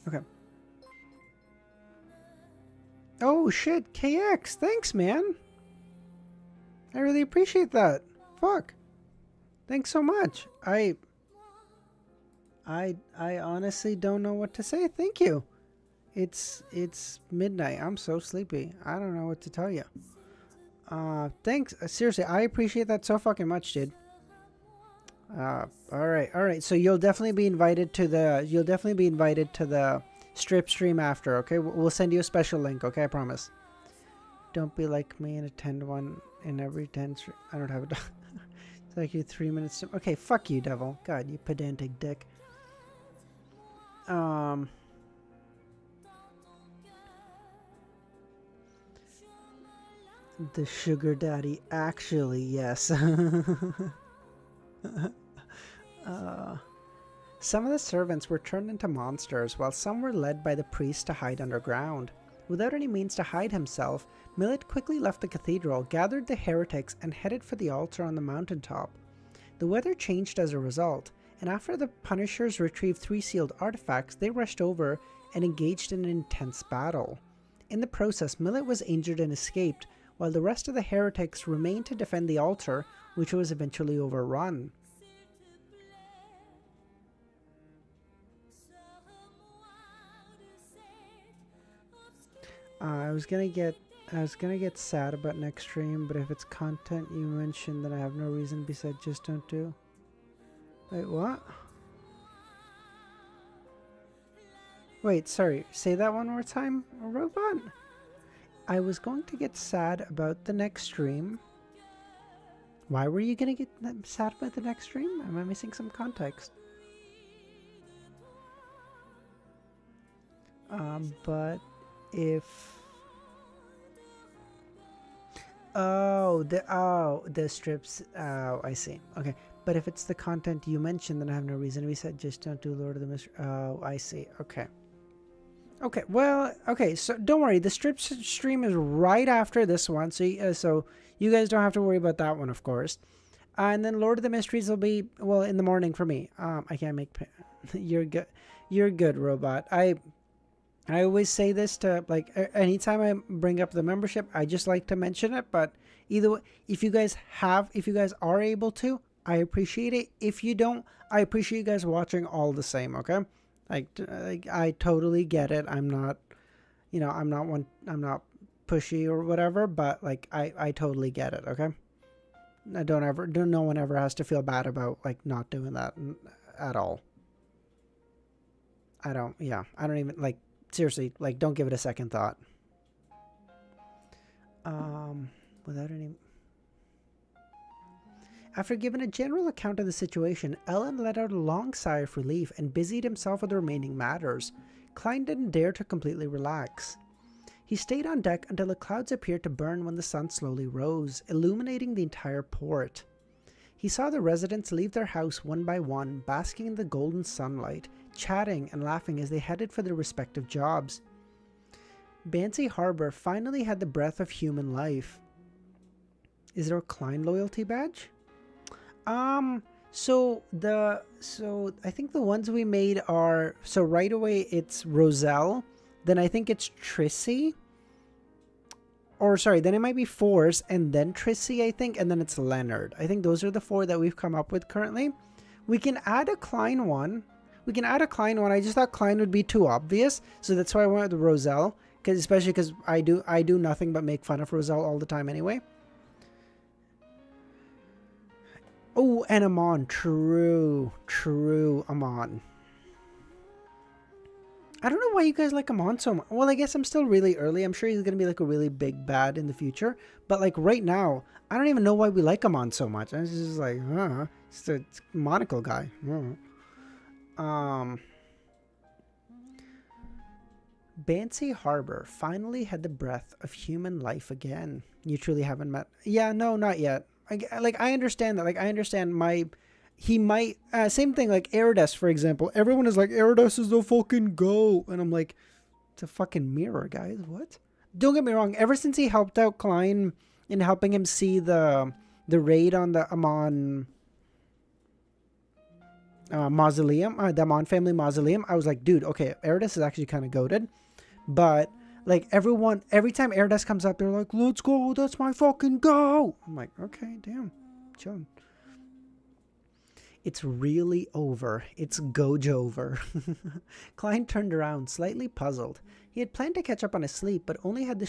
Okay. Oh shit, KX. Thanks, man. I really appreciate that. Fuck. Thanks so much. I honestly don't know what to say. Thank you. It's midnight. I'm so sleepy. I don't know what to tell you. Thanks. Seriously, I appreciate that so fucking much, dude. All right. So you'll definitely be invited to the strip stream after. Okay, we'll send you a special link. Okay, I promise. Don't be like me and attend one in every 10 stream. I don't have a. It's like you 3 minutes. Okay, fuck you, devil. God, you pedantic dick. The sugar daddy. Actually, yes. Some of the servants were turned into monsters, while some were led by the priest to hide underground. Without any means to hide himself, Millet quickly left the cathedral, gathered the heretics, and headed for the altar on the mountaintop. The weather changed as a result, and after the Punishers retrieved 3 sealed artifacts, they rushed over and engaged in an intense battle. In the process, Millet was injured and escaped, while the rest of the heretics remained to defend the altar, which was eventually overrun. I was gonna get sad about next stream, but if it's content you mentioned, then I have no reason besides just don't do. Wait, what? Wait, sorry. Say that one more time, robot. I was going to get sad about the next stream. Why were you gonna get sad about the next stream? Am I missing some context? But if the strips. Oh, I see. Okay, but if it's the content you mentioned, then I have no reason to be sad. Just don't do Lord of the Mystery. Oh, I see. Okay. Okay. Well. Okay. So don't worry. The strip stream is right after this one, so you guys don't have to worry about that one, of course. And then Lord of the Mysteries will be in the morning for me. I can't make. You're good. You're good, robot. I always say this to, like, anytime I bring up the membership, I just like to mention it. But either way, if you guys are able to, I appreciate it. If you don't, I appreciate you guys watching all the same. Okay, like I totally get it. I'm not pushy or whatever, but like I totally get it. Okay, no one ever has to feel bad about like not doing that at all. I don't even like. Seriously, like, don't give it a second thought. Without any... After giving a general account of the situation, Ellen let out a long sigh of relief and busied himself with the remaining matters. Klein didn't dare to completely relax. He stayed on deck until the clouds appeared to burn when the sun slowly rose, illuminating the entire port. He saw the residents leave their house one by one, basking in the golden sunlight, chatting and laughing as they headed for their respective jobs. Bansi Harbor finally had the breath of human life. Is there a Klein loyalty badge? So I think the ones we made are, so right away it's Roselle, then I think it's Trissy. or sorry, then it might be Force and then Trissy, I think, and then it's Leonard. I think those are the 4 that we've come up with currently. We can add a Klein one. I just thought Klein would be too obvious, so that's why I went with Roselle. Especially because I do nothing but make fun of Roselle all the time anyway. Oh, and Amon. True, Amon. I don't know why you guys like Amon so much. Well, I guess I'm still really early. I'm sure he's going to be like a really big bad in the future. But like right now, I don't even know why we like Amon so much. It's just like, it's a monocle guy. Bancy Harbor finally had the breath of human life again. You truly haven't met... Yeah, no, not yet. I understand that. Like, I understand he might... same thing, like Eridas, for example. Everyone is like, Eridas is the fucking go. And I'm like, it's a fucking mirror, guys. What? Don't get me wrong. Ever since he helped out Klein in helping him see the raid on the Amon... mausoleum, the Amon family mausoleum, I was like, dude, okay, Eridas is actually kind of goated. But like every time Eridas comes up, they're like, let's go, that's my fucking go. I'm like, okay, damn, chill. It's really over. It's Gojover. Klein turned around, slightly puzzled. He had planned to catch up on his sleep, but only after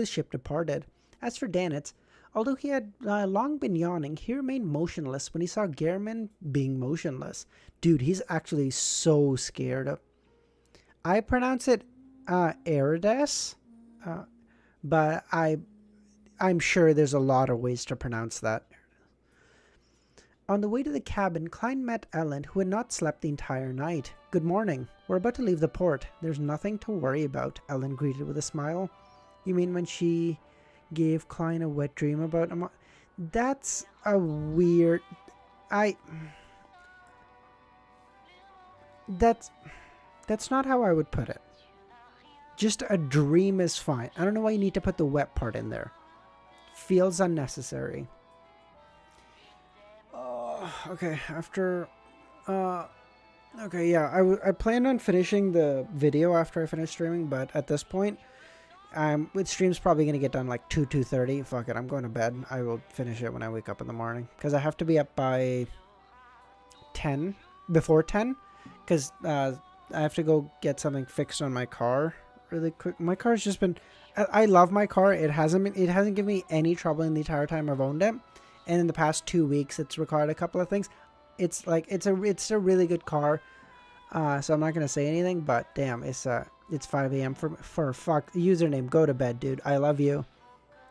the ship departed. As for Danitz, although he had long been yawning, he remained motionless when he saw Gehrman being motionless. Dude, he's actually so scared. I pronounce it Eridas, but I'm sure there's a lot of ways to pronounce that. On the way to the cabin, Klein met Ellen, who had not slept the entire night. Good morning. We're about to leave the port. There's nothing to worry about, Ellen greeted with a smile. You mean when she gave Klein a wet dream about him? That's a weird... That's not how I would put it. Just a dream is fine. I don't know why you need to put the wet part in there. Feels unnecessary. Okay, after... okay, yeah, I planned on finishing the video after I finish streaming, but at this point, with stream's probably going to get done like 2:30. Fuck it, I'm going to bed. I will finish it when I wake up in the morning. Because I have to be up by 10, before 10. Because I have to go get something fixed on my car really quick. My car's just been... I love my car. It hasn't given me any trouble in the entire time I've owned it. And in the past 2 weeks, it's required a couple of things. It's like, it's a really good car. So I'm not going to say anything, but damn, it's 5 a.m. for fuck username. Go to bed, dude. I love you.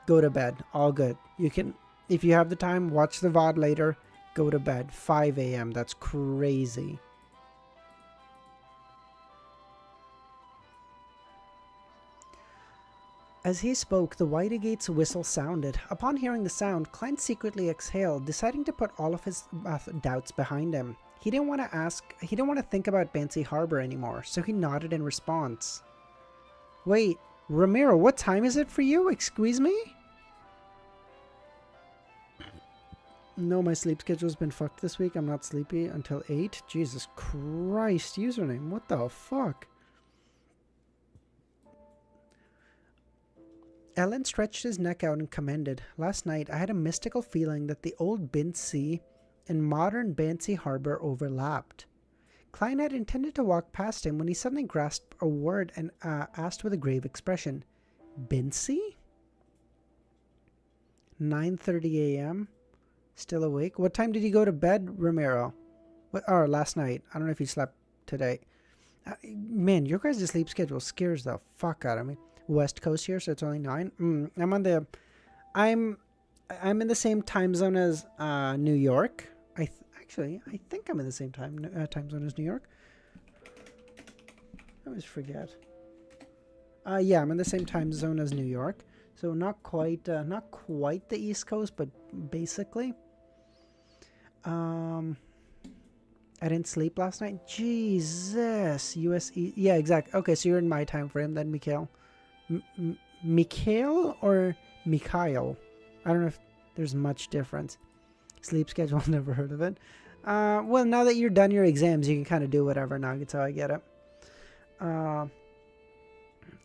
Go to bed. All good. You can, if you have the time, watch the VOD later. Go to bed. 5 a.m. That's crazy. As he spoke, the Whitegate's whistle sounded. Upon hearing the sound, Klein secretly exhaled, deciding to put all of his doubts behind him. He didn't want to think about Bancy Harbor anymore, so he nodded in response. Wait, Ramiro, what time is it for you? Excuse me? No, my sleep schedule's been fucked this week. I'm not sleepy until 8. Jesus Christ, username. What the fuck? Ellen stretched his neck out and commended. Last night, I had a mystical feeling that the old Bincy and modern Bancy Harbor overlapped. Klein had intended to walk past him when he suddenly grasped a word and asked with a grave expression, Bincy? 9:30 a.m.? Still awake? What time did you go to bed, Ramiro? Or last night. I don't know if you slept today. Man, your guys' sleep schedule scares the fuck out of me. West Coast here, so it's only 9. I'm in the same time zone as New York. I think I'm in the same time zone as New York. I always forget. Yeah, I'm in the same time zone as New York, so not quite the East Coast, but basically. I didn't sleep last night. Jesus, USE. Yeah, exactly. Okay, so you're in my time frame then, Mikhail. Mikhail or Mikhail? I don't know if there's much difference. Sleep schedule, never heard of it. Well, now that you're done your exams, you can kind of do whatever now. That's how I get it.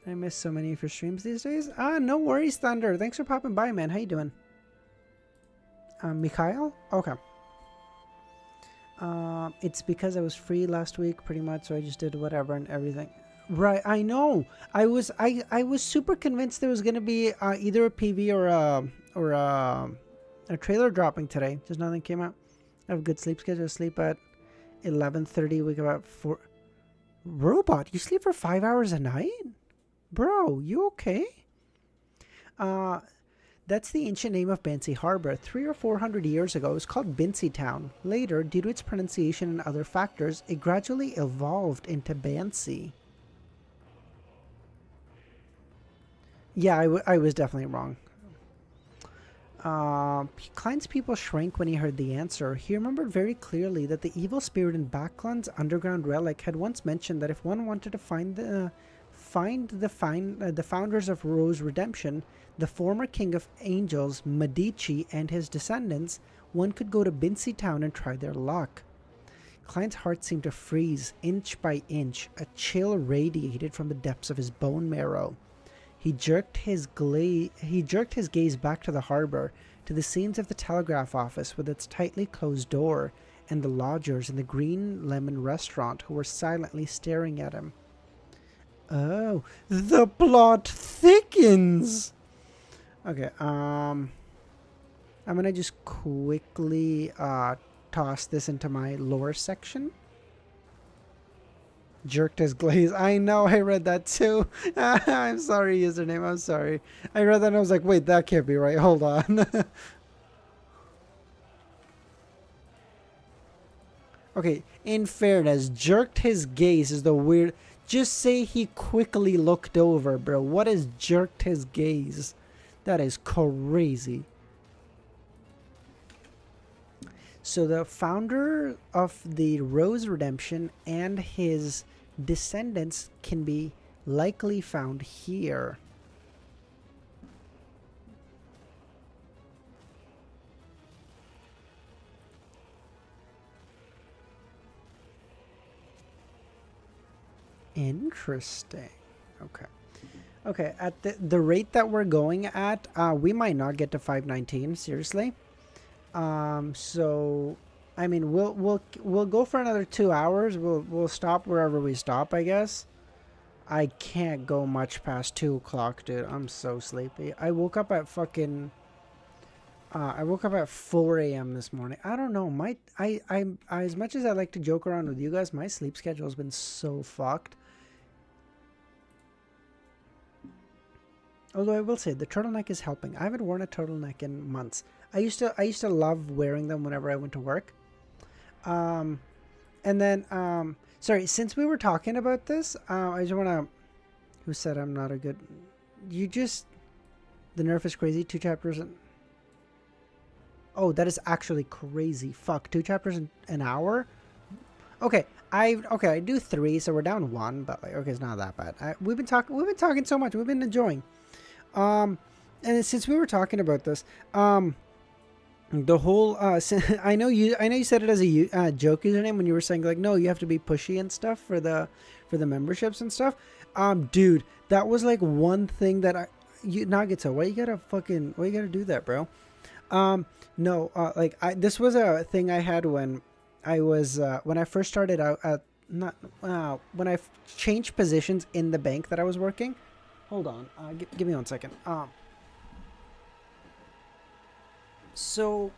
I miss so many of your streams these days. No worries, Thunder. Thanks for popping by, man. How you doing? Mikhail? Okay. It's because I was free last week, pretty much, so I just did whatever and everything. Right, I know. I was super convinced there was gonna be either a PV or a trailer dropping today. Just nothing came out. I have a good sleep schedule. I sleep at 11:30. Wake up at 4. Robot, you sleep for 5 hours a night, bro? You okay? That's the ancient name of Bansi Harbor. 300 or 400 years ago, it was called Binsi Town. Later, due to its pronunciation and other factors, it gradually evolved into Bansi. Yeah, I was definitely wrong. Klein's people shrank when he heard the answer. He remembered very clearly that the evil spirit in Backlund's underground relic had once mentioned that if one wanted to find the founders of Rose Redemption, the former king of angels, Medici, and his descendants, one could go to Binsi Town and try their luck. Klein's heart seemed to freeze, inch by inch. A chill radiated from the depths of his bone marrow. He jerked his gaze back to the harbor, to the scenes of the telegraph office with its tightly closed door, and the lodgers in the Green Lemon restaurant who were silently staring at him. Oh, the plot thickens! Okay, I'm gonna just quickly toss this into my lore section. Jerked his glaze. I know, I read that too. I'm sorry, username. I'm sorry. I read that and I was like, wait, that can't be right. Hold on. Okay, in fairness, jerked his gaze is the weird. Just say he quickly looked over, bro. What is jerked his gaze? That is crazy. So the founder of the Rose Redemption and his descendants can be likely found here. Interesting. Okay. Okay, at the rate that we're going at, we might not get to 519, seriously. So I mean, we'll go for another 2 hours. We'll stop wherever we stop, I guess. I can't go much past 2 o'clock, dude. I'm so sleepy. I woke up at fucking I woke up at 4 a.m. this morning. I don't know. I as much as I like to joke around with you guys, my sleep schedule has been so fucked. Although I will say the turtleneck is helping. I haven't worn a turtleneck in months. I used to love wearing them whenever I went to work. And then sorry, since we were talking about this, I just wanna. Who said I'm not a good? You just. The nerf is crazy. 2 chapters. Oh, that is actually crazy. Fuck, 2 chapters in an hour. Okay, I do 3, so we're down 1. But like, okay, it's not that bad. We've been talking so much. We've been enjoying. And since we were talking about this, the whole I know you said it as a joke username when you were saying like, no, you have to be pushy and stuff for the memberships and stuff. Dude, that was like one thing that Nagito, why you gotta do that, bro? No, this was a thing I had when I was when I first started out at when I changed positions in the bank that I was working. Hold on, give me 1 second. So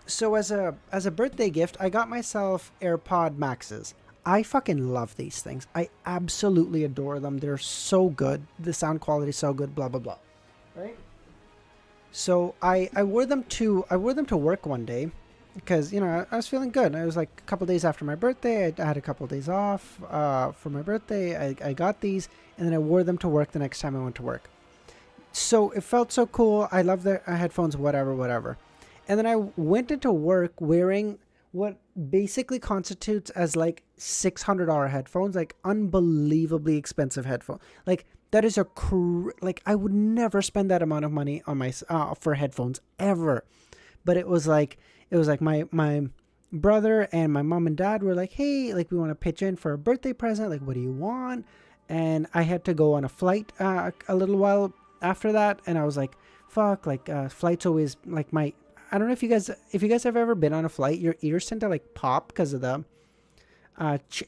as a birthday gift, I got myself AirPod Maxes. I fucking love these things. I absolutely adore them. They're so good. The sound quality is so good. Blah blah blah. Right. So I wore them to work one day because I was feeling good. It was like a couple days after my birthday. I had a couple of days off for my birthday. I got these and then I wore them to work the next time I went to work. So it felt so cool. I love the headphones. Whatever. And then I went into work wearing what basically constitutes as like $600 headphones, like unbelievably expensive headphones. Like that is I would never spend that amount of money on my for headphones ever. But it was like my brother and my mom and dad were like, hey, like we want to pitch in for a birthday present. Like, what do you want? and I had to go on a flight a little while after that, and I was like, fuck, like flights always like my. I don't know if you guys have ever been on a flight, your ears tend to like pop because of the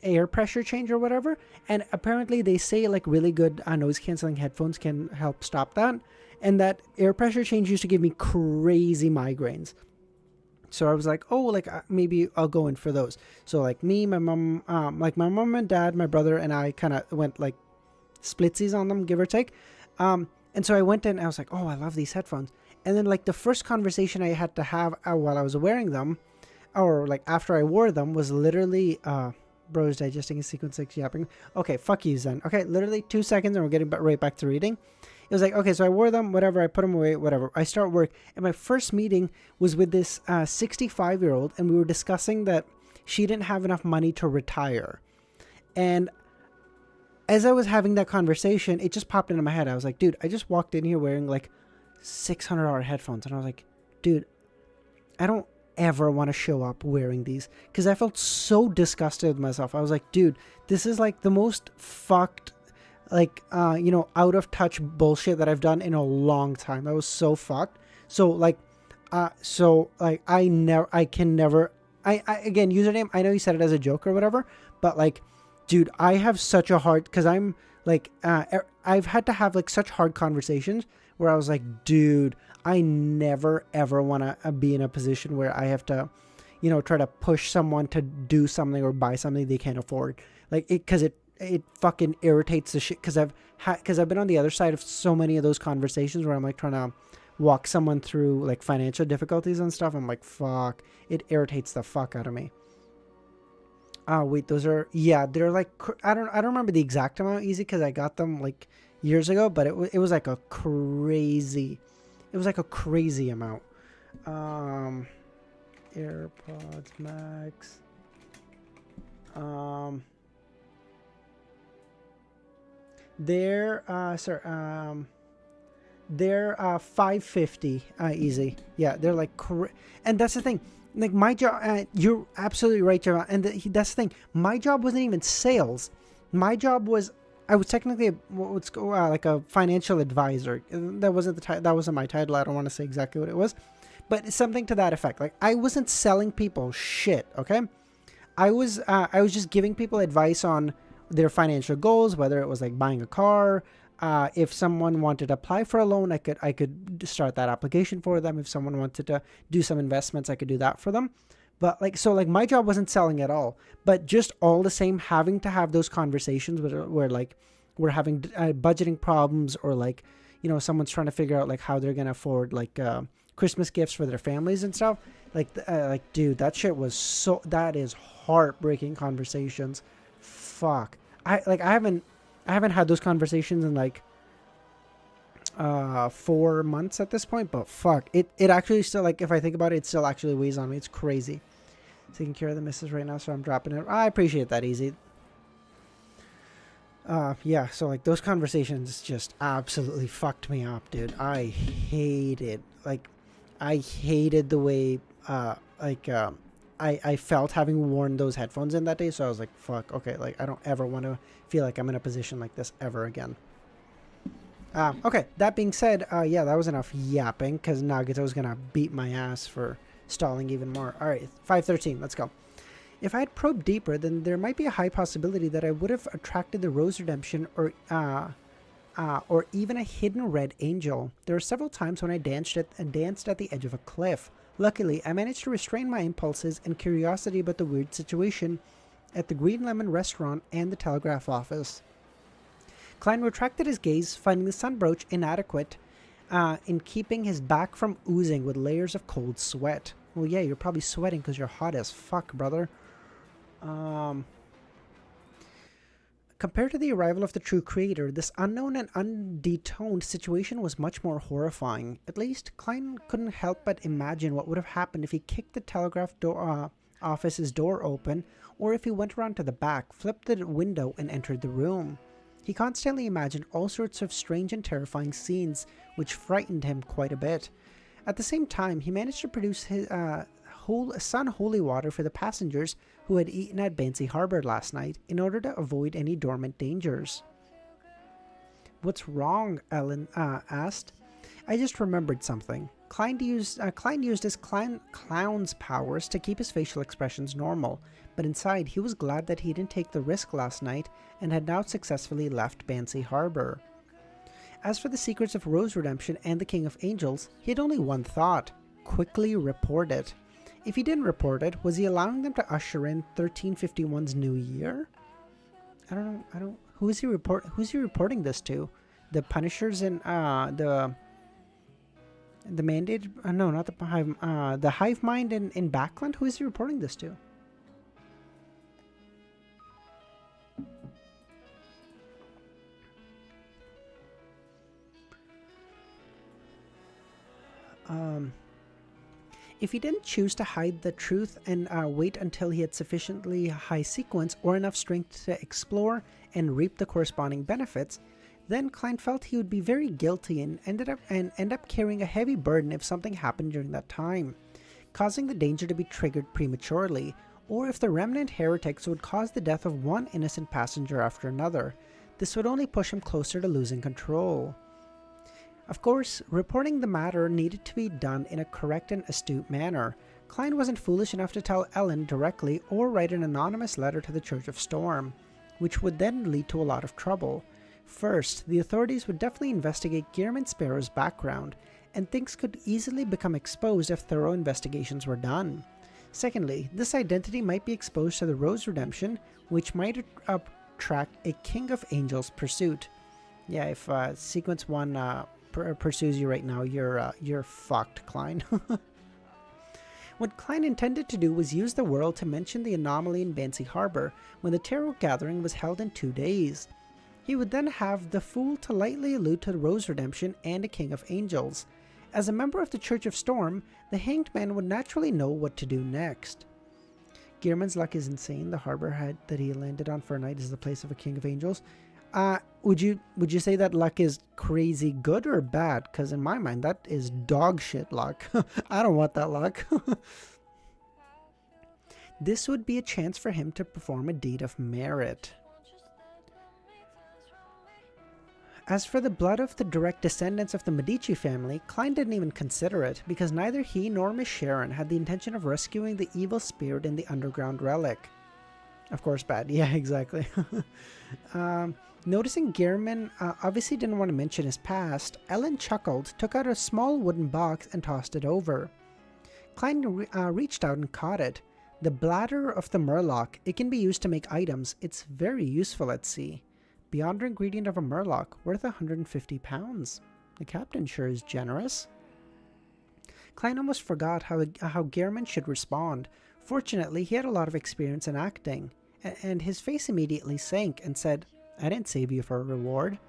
air pressure change or whatever, and apparently they say like really good noise canceling headphones can help stop that, and that air pressure change used to give me crazy migraines. So I was like, oh, like maybe I'll go in for those. So like me, my mom, like my mom and dad, my brother and I kind of went like splitsies on them, give or take. And so I went in and I was like, oh, I love these headphones. And then like the first conversation I had to have while I was wearing them, or like after I wore them, was literally, bro's digesting a sequence 6 yapping. Okay, fuck you, Zen. Okay, literally 2 seconds and we're getting right back to reading. It was like, okay, so I wore them, whatever, I put them away, whatever. I start work, and my first meeting was with this 65-year-old, and we were discussing that she didn't have enough money to retire. And as I was having that conversation, it just popped into my head. I was like, dude, I just walked in here wearing like $600 headphones, and I was like, dude, I don't ever want to show up wearing these, because I felt so disgusted with myself. I was like, dude, this is like the most fucked, like out of touch bullshit that I've done in a long time. That was so fucked. So like I can never again, username, I know you said it as a joke or whatever, but like, dude, I have such a hard, because I'm like I've had to have like such hard conversations where I was like, dude, I never ever want to be in a position where I have to, try to push someone to do something or buy something they can't afford. Like because it fucking irritates the shit, because I've been on the other side of so many of those conversations where I'm like trying to walk someone through like financial difficulties and stuff. I'm like, fuck, it irritates the fuck out of me. Wait, those are, yeah, they're like, I don't remember the exact amount, easy, because I got them like years ago, but it was like a crazy amount. AirPods Max. They're $550 easy. Yeah, they're like and that's the thing. Like my job, you're absolutely right, Javon. And that's the thing. My job wasn't even sales. My job was, I was technically like a financial advisor. That wasn't that wasn't my title. I don't want to say exactly what it was, but it's something to that effect. Like I wasn't selling people shit. Okay, I was just giving people advice on their financial goals, whether it was like buying a car. If someone wanted to apply for a loan, I could start that application for them. If someone wanted to do some investments, I could do that for them. But like, so like my job wasn't selling at all, but just all the same, having to have those conversations where like we're having budgeting problems, or like, someone's trying to figure out like how they're going to afford like Christmas gifts for their families and stuff. Like dude, that shit was that is heartbreaking conversations. Fuck. I haven't had those conversations in like 4 months at this point, but fuck, it actually still, like, if I think about it, it still actually weighs on me. It's crazy. Taking care of the missus right now, so I'm dropping it. I appreciate that, easy. Yeah, so like those conversations just absolutely fucked me up, dude. I hated the way I felt having worn those headphones in that day. So I was like, fuck, okay, like I don't ever want to feel like I'm in a position like this ever again. Okay, that being said, yeah, that was enough yapping, because Nagato was going to beat my ass for stalling even more. All right, 513, let's go. If I had probed deeper, then there might be a high possibility that I would have attracted the Rose Redemption or even a hidden red angel. There were several times when I danced at the edge of a cliff. Luckily, I managed to restrain my impulses and curiosity about the weird situation at the Green Lemon restaurant and the telegraph office. Klein retracted his gaze, finding the sun brooch inadequate in keeping his back from oozing with layers of cold sweat. Well, yeah, you're probably sweating because you're hot as fuck, brother. Compared to the arrival of the true creator, this unknown and undetoned situation was much more horrifying. At least, Klein couldn't help but imagine what would have happened if he kicked the telegraph office's door open, or if he went around to the back, flipped the window, and entered the room. He constantly imagined all sorts of strange and terrifying scenes, which frightened him quite a bit. At the same time, he managed to produce his sun holy water for the passengers who had eaten at Banksy Harbor last night in order to avoid any dormant dangers. What's wrong? Ellen asked. I just remembered something. Klein used his clown's powers to keep his facial expressions normal, but inside he was glad that he didn't take the risk last night and had now successfully left Banshee Harbor. As for the secrets of Rose Redemption and the King of Angels, he had only one thought: quickly report it. If he didn't report it, was he allowing them to usher in 1351's new year? I don't know. Who's he reporting this to? The Punishers in the Mandate? No, not the Hive. The Hive Mind in Backland. Who is he reporting this to? If he didn't choose to hide the truth and wait until he had sufficiently high sequence or enough strength to explore and reap the corresponding benefits, then Klein felt he would be very guilty and end up carrying a heavy burden if something happened during that time, causing the danger to be triggered prematurely, or if the remnant heretics would cause the death of one innocent passenger after another. This would only push him closer to losing control. Of course, reporting the matter needed to be done in a correct and astute manner. Klein wasn't foolish enough to tell Ellen directly or write an anonymous letter to the Church of Storm, which would then lead to a lot of trouble. First, the authorities would definitely investigate Gearman Sparrow's background, and things could easily become exposed if thorough investigations were done. Secondly, this identity might be exposed to the Rose Redemption, which might attract a King of Angels pursuit. Yeah, if Sequence 1 pursues you right now, you're fucked, Klein. What Klein intended to do was use the world to mention the anomaly in Banshee Harbor when the Tarot Gathering was held in 2 days. He would then have the Fool to lightly allude to the Rose Redemption and a King of Angels. As a member of the Church of Storm, the Hanged Man would naturally know what to do next. Gearman's luck is insane. The harbor head that he landed on for a night is the place of a King of Angels. Would you say that luck is crazy good or bad? Because in my mind, that is dog shit luck. I don't want that luck. This would be a chance for him to perform a deed of merit. As for the blood of the direct descendants of the Medici family, Klein didn't even consider it, because neither he nor Miss Sharon had the intention of rescuing the evil spirit in the underground relic. Of course, bad. Yeah, exactly. Noticing Gearman obviously didn't want to mention his past, Ellen chuckled, took out a small wooden box, and tossed it over. Klein reached out and caught it. The bladder of the murloc. It can be used to make items. It's very useful at sea. Beyond ingredient of a murloc, worth 150 pounds. The captain sure is generous. Klein almost forgot how Gearman should respond. Fortunately, he had a lot of experience in acting, and his face immediately sank and said, "I didn't save you for a reward."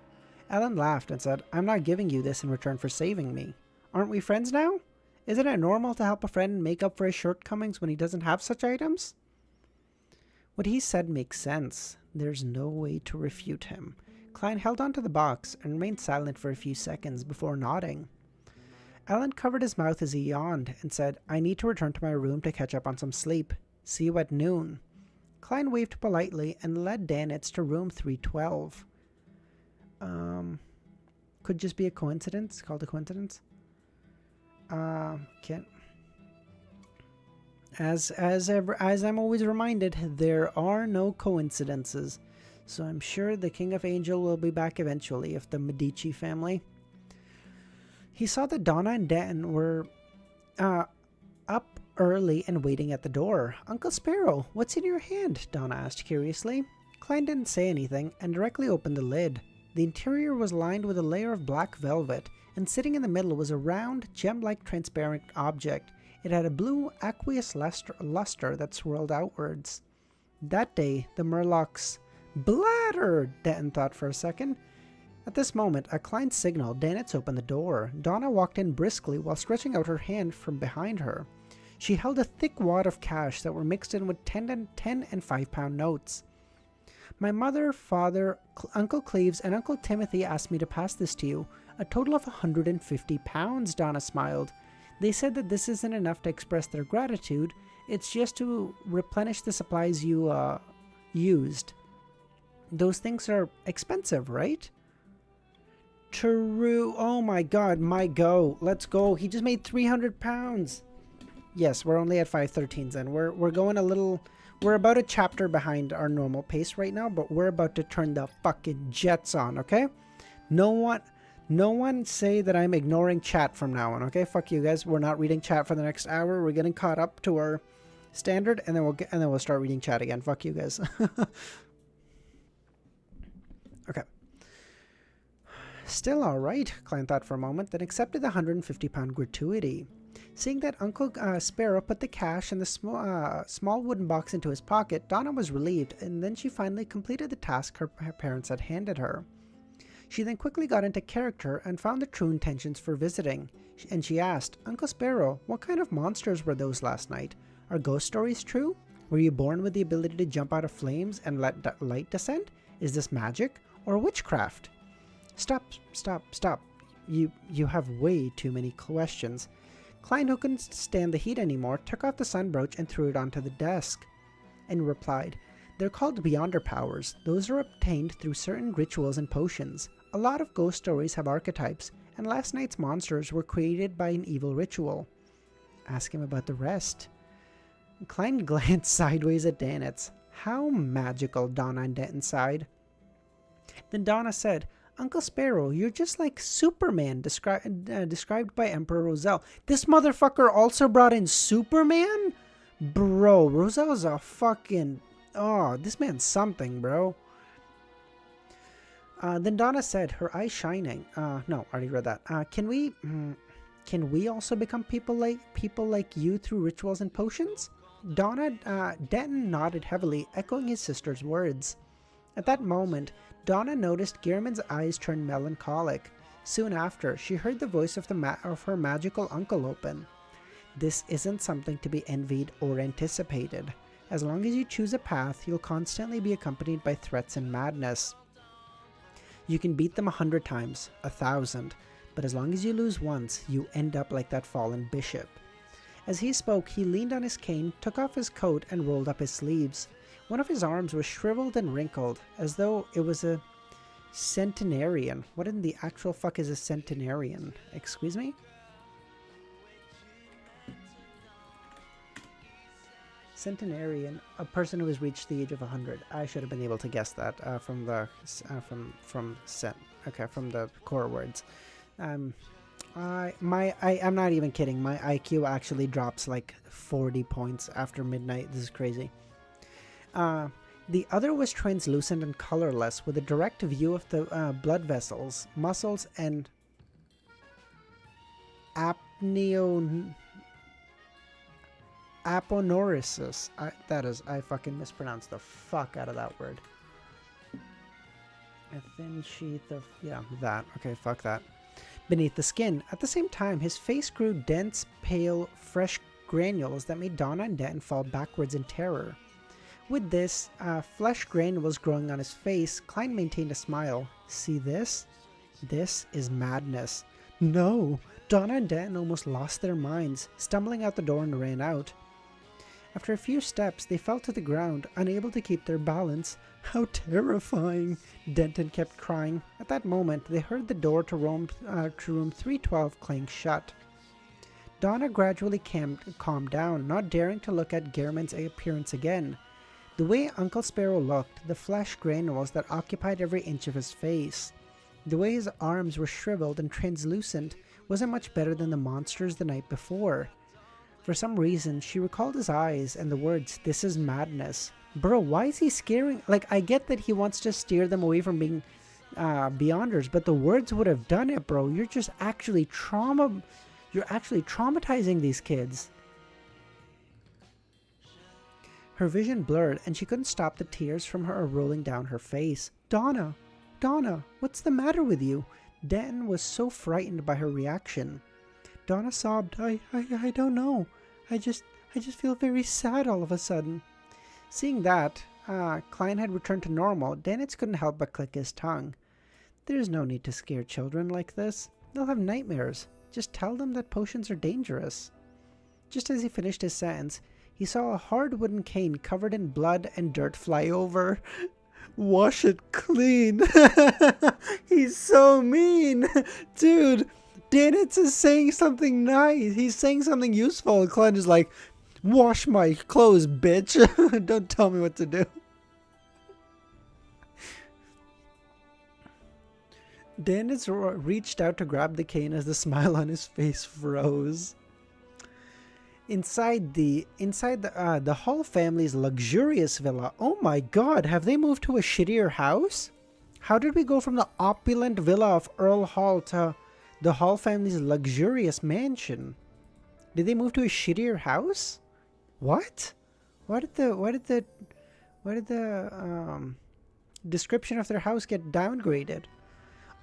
Ellen laughed and said, "I'm not giving you this in return for saving me. Aren't we friends now? Isn't it normal to help a friend make up for his shortcomings when he doesn't have such items?" What he said makes sense. There's no way to refute him. Klein held onto the box and remained silent for a few seconds before nodding. Ellen covered his mouth as he yawned and said, "I need to return to my room to catch up on some sleep. See you at noon." Klein waved politely and led Danitz to room 312. Could just be a coincidence. Called a coincidence. Can't. As I'm always reminded, there are no coincidences. So I'm sure the King of Angel will be back eventually, if the Medici family. He saw that Donna and Dan were up early and waiting at the door. "Uncle Sparrow, what's in your hand?" Donna asked curiously. Klein didn't say anything and directly opened the lid. The interior was lined with a layer of black velvet, and sitting in the middle was a round, gem-like transparent object. It had a blue aqueous luster that swirled outwards. That day, the Murloc's bladder, Denton thought for a second. At this moment, at Klein's signal, Danitz opened the door. Donna walked in briskly while stretching out her hand from behind her. She held a thick wad of cash that were mixed in with 10 and 5-pound notes. "My mother, father, Uncle Cleves, and Uncle Timothy asked me to pass this to you. A total of 150 pounds, Donna smiled. They said that this isn't enough to express their gratitude. It's just to replenish the supplies you used. Those things are expensive, right?" True. Oh my god, my go. Let's go. He just made 300 pounds. Yes, we're only at 513s and we're going a little... We're about a chapter behind our normal pace right now, but we're about to turn the fucking jets on, okay? No one say that I'm ignoring chat from now on, okay? Fuck you guys. We're not reading chat for the next hour. We're getting caught up to our standard, and then we'll start reading chat again. Fuck you guys. Okay. Still all right, Klein thought for a moment, then accepted the 150-pound gratuity. Seeing that Uncle Sparrow put the cash and the small wooden box into his pocket, Donna was relieved, and then she finally completed the task her parents had handed her. She then quickly got into character and found the true intentions for visiting, and she asked, Uncle Sparrow, what kind of monsters were those last night? Are ghost stories true? Were you born with the ability to jump out of flames and let light descend? Is this magic or witchcraft? Stop. You have way too many questions. Klein, who couldn't stand the heat anymore, took off the sun brooch and threw it onto the desk, and replied, They're called Beyonder powers. Those are obtained through certain rituals and potions. A lot of ghost stories have archetypes, and last night's monsters were created by an evil ritual. Ask him about the rest. Klein glanced sideways at Danitz. How magical, Donna and Denton sighed. Then Donna said, Uncle Sparrow, you're just like Superman described by Emperor Roselle. This motherfucker also brought in Superman? Bro, Roselle's a fucking... Oh, this man's something, bro. Then Donna said, her eyes shining. No, I already read that. Can we also become people like you through rituals and potions? Denton nodded heavily, echoing his sister's words. At that moment, Donna noticed Gehrman's eyes turn melancholic. Soon after, she heard the voice of her magical uncle open. This isn't something to be envied or anticipated. As long as you choose a path, you'll constantly be accompanied by threats and madness. You can beat them 100 times, 1,000, but as long as you lose once, you end up like that fallen bishop. As he spoke, he leaned on his cane, took off his coat, and rolled up his sleeves. One of his arms was shriveled and wrinkled, as though it was a centenarian. What in the actual fuck is a centenarian? Excuse me? Centenarian, a person who has reached the age of 100. I should have been able to guess that from the core words. I'm not even kidding. My IQ actually drops like 40 points after midnight. This is crazy. The other was translucent and colorless, with a direct view of the blood vessels, muscles, and aponeurosis. I fucking mispronounced the fuck out of that word. A thin sheath of... yeah, that. Okay, fuck that. Beneath the skin. At the same time, his face grew dense, pale, fresh granules that made Donna and Denton fall backwards in terror. With this, flesh granules growing on his face, Klein maintained a smile. See this? This is madness. No! Donna and Denton almost lost their minds, stumbling out the door and ran out. After a few steps, they fell to the ground, unable to keep their balance. How terrifying! Denton kept crying. At that moment, they heard the door to room 312 clang shut. Donna gradually calmed down, not daring to look at Gehrman's appearance again. The way Uncle Sparrow looked, the flesh granules that occupied every inch of his face, the way his arms were shriveled and translucent, wasn't much better than the monsters the night before. For some reason, she recalled his eyes and the words, "This is madness." Bro, why is he scaring? Like, I get that he wants to steer them away from being Beyonders, but the words would have done it, bro. You're just actually traumatizing these kids. Her vision blurred, and she couldn't stop the tears from her rolling down her face. Donna, what's the matter with you? Denton was so frightened by her reaction. Donna sobbed, I don't know. I just feel very sad all of a sudden. Seeing that, Klein had returned to normal, Danitz couldn't help but click his tongue. There's no need to scare children like this. They'll have nightmares. Just tell them that potions are dangerous. Just as he finished his sentence, he saw a hard wooden cane covered in blood and dirt fly over. Wash it clean. He's so mean. Dude, Danitz is saying something nice. He's saying something useful. And Clem is like, wash my clothes, bitch. Don't tell me what to do. Danitz reached out to grab the cane as the smile on his face froze. Inside the Hall family's luxurious villa. Oh my god, have they moved to a shittier house? How did we go from the opulent villa of Earl Hall to the Hall family's luxurious mansion? Did they move to a shittier house? What? Why did the description of their house get downgraded?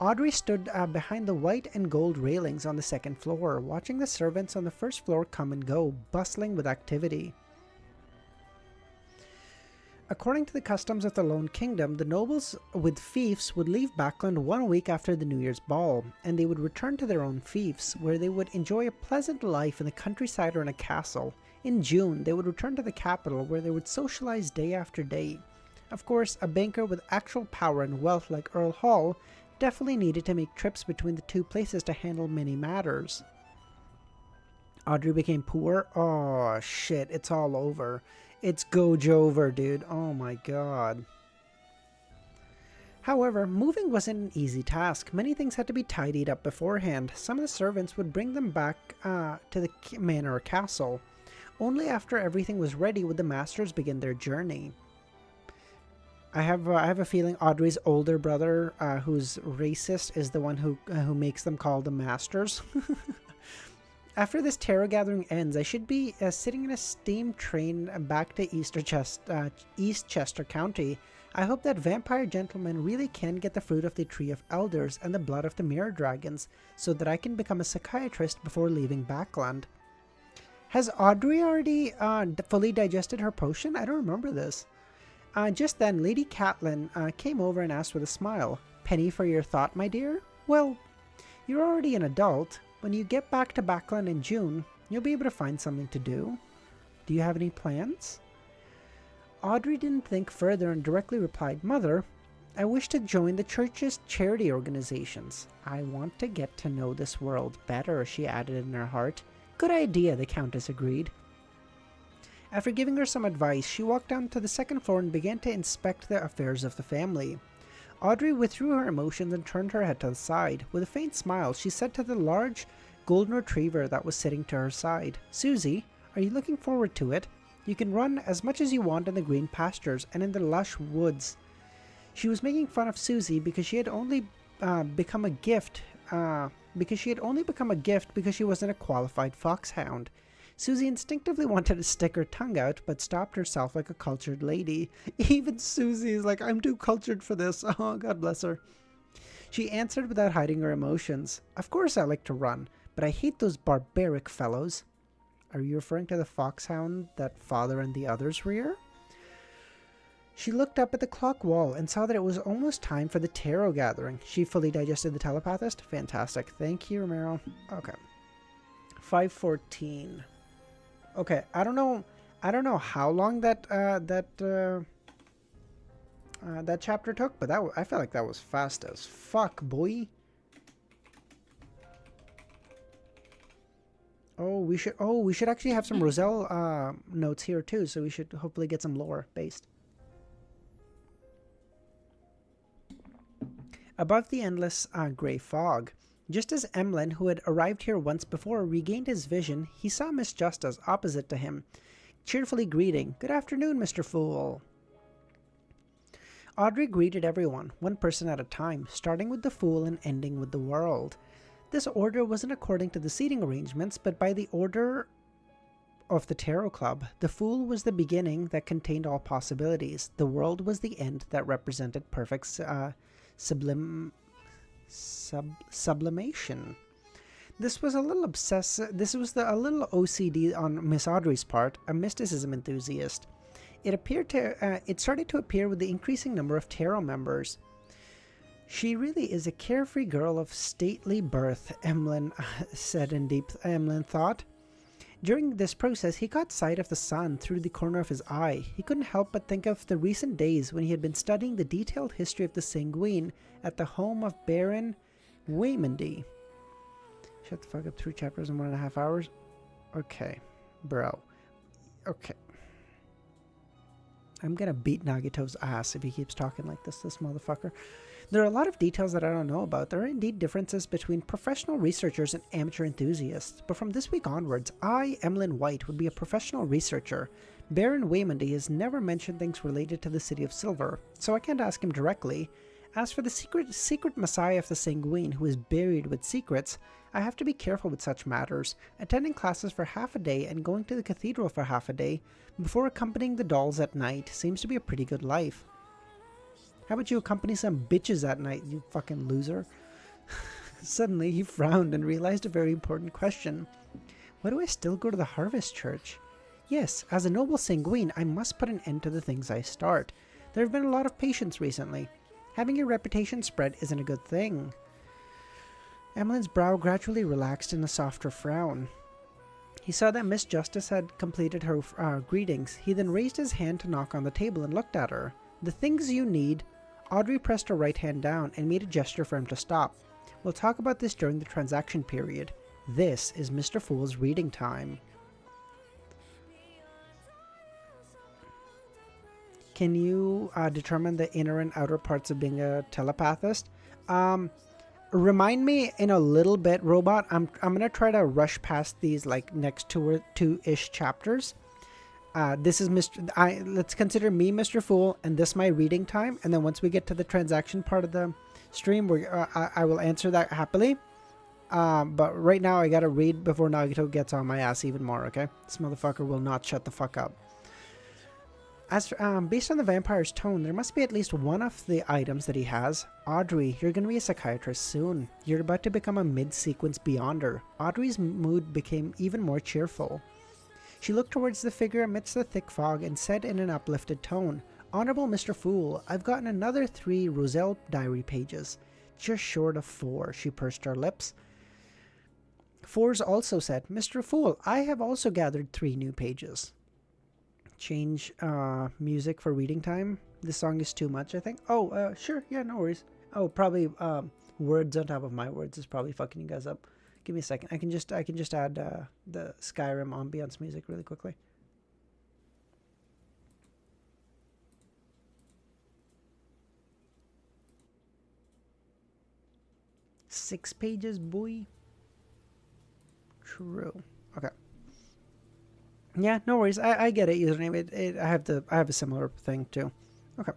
Audrey stood behind the white and gold railings on the second floor, watching the servants on the first floor come and go, bustling with activity. According to the customs of the Lone Kingdom, the nobles with fiefs would leave Backland 1 week after the New Year's ball, and they would return to their own fiefs, where they would enjoy a pleasant life in the countryside or in a castle. In June, they would return to the capital, where they would socialize day after day. Of course, a banker with actual power and wealth like Earl Hall definitely needed to make trips between the two places to handle many matters. Audrey became poor. Oh shit, it's all over. It's Gojo-over, dude. Oh my god. However, moving wasn't an easy task. Many things had to be tidied up beforehand. Some of the servants would bring them back to the manor or castle. Only after everything was ready would the masters begin their journey. I have a feeling Audrey's older brother, who's racist, is the one who makes them call them masters. After this tarot gathering ends, I should be sitting in a steam train back to East Chester County. I hope that vampire gentlemen really can get the fruit of the Tree of Elders and the blood of the Mirror Dragons, so that I can become a psychiatrist before leaving Backland. Has Audrey already fully digested her potion? I don't remember this. Just then, Lady Catelyn came over and asked with a smile, "Penny for your thought, my dear? Well, you're already an adult. When you get back to Backland in June, you'll be able to find something to do. Do you have any plans?" Audrey didn't think further and directly replied, "Mother, I wish to join the church's charity organizations. I want to get to know this world better," she added in her heart. "Good idea," the Countess agreed. After giving her some advice, she walked down to the second floor and began to inspect the affairs of the family. Audrey withdrew her emotions and turned her head to the side. With a faint smile, she said to the large golden retriever that was sitting to her side, "Susie, are you looking forward to it? You can run as much as you want in the green pastures and in the lush woods." She was making fun of Susie because she had only become a gift because she wasn't a qualified foxhound. Susie instinctively wanted to stick her tongue out, but stopped herself like a cultured lady. Even Susie is like, "I'm too cultured for this." Oh, God bless her. She answered without hiding her emotions. "Of course I like to run, but I hate those barbaric fellows." "Are you referring to the foxhound that father and the others rear?" She looked up at the clock wall and saw that it was almost time for the tarot gathering. She fully digested the telepathist. Fantastic. Thank you, Romero. Okay. 5:14. Okay, I don't know how long that chapter took, but I felt like that was fast as fuck, boy. We should actually have some Roselle notes here too, so we should hopefully get some lore based. Above the endless gray fog, just as Emlyn, who had arrived here once before, regained his vision, he saw Miss Justice opposite to him, cheerfully greeting, "Good afternoon, Mr. Fool." Audrey greeted everyone, one person at a time, starting with the Fool and ending with the world. This order wasn't according to the seating arrangements, but by the order of the Tarot Club. The Fool was the beginning that contained all possibilities. The world was the end that represented perfect sublimation. This was a little a little OCD on Miss Audrey's part, a mysticism enthusiast. It started to appear with the increasing number of tarot members. "She really is a carefree girl of stately birth," Emlyn said in deep. Emlyn thought. During this process, he caught sight of the sun through the corner of his eye. He couldn't help but think of the recent days when he had been studying the detailed history of the Sanguine at the home of Baron Waymondy. Shut the fuck up, 3 chapters in 1.5 hours? Okay, bro. Okay. I'm gonna beat Nagito's ass if he keeps talking like this motherfucker. There are a lot of details that I don't know about. There are indeed differences between professional researchers and amateur enthusiasts, but from this week onwards, I, Emlyn White, would be a professional researcher. Baron Waymondy has never mentioned things related to the City of Silver, so I can't ask him directly. As for the secret messiah of the Sanguine who is buried with secrets, I have to be careful with such matters. Attending classes for half a day and going to the cathedral for half a day before accompanying the dolls at night seems to be a pretty good life. How about you accompany some bitches at night, you fucking loser? Suddenly he frowned and realized a very important question. Why do I still go to the Harvest Church? Yes, as a noble Sanguine, I must put an end to the things I start. There have been a lot of patients recently. Having your reputation spread isn't a good thing. Emlyn's brow gradually relaxed in a softer frown. He saw that Miss Justice had completed her greetings. He then raised his hand to knock on the table and looked at her. The things you need. Audrey pressed her right hand down and made a gesture for him to stop. We'll talk about this during the transaction period. This is Mr. Fool's reading time. Can you determine the inner and outer parts of being a telepathist? Remind me in a little bit, Robot. I'm gonna try to rush past these like next two-ish chapters. This is let's consider me Mr. Fool and this my reading time, and then once we get to the transaction part of the stream, I will answer that happily. But right now I gotta read before Nagito gets on my ass even more. Okay, this motherfucker will not shut the fuck up. As based on the vampire's tone, there must be at least one of the items that he has. Audrey, you're going to be a psychiatrist soon. You're about to become a mid-sequence beyonder. Audrey's mood became even more cheerful. She looked towards the figure amidst the thick fog and said in an uplifted tone, Honorable Mr. Fool, I've gotten another 3 Roselle diary pages. Just short of 4, she pursed her lips. Fours also said, Mr. Fool, I have also gathered 3 new pages. Change music for reading time. This song is too much, I think. Oh, sure. Yeah, no worries. Oh, probably words on top of my words is probably fucking you guys up. Give me a second. I can just add the Skyrim ambience music really quickly. Six pages, boy. True. Okay. Yeah, no worries. I get it, username. I have a similar thing too. Okay.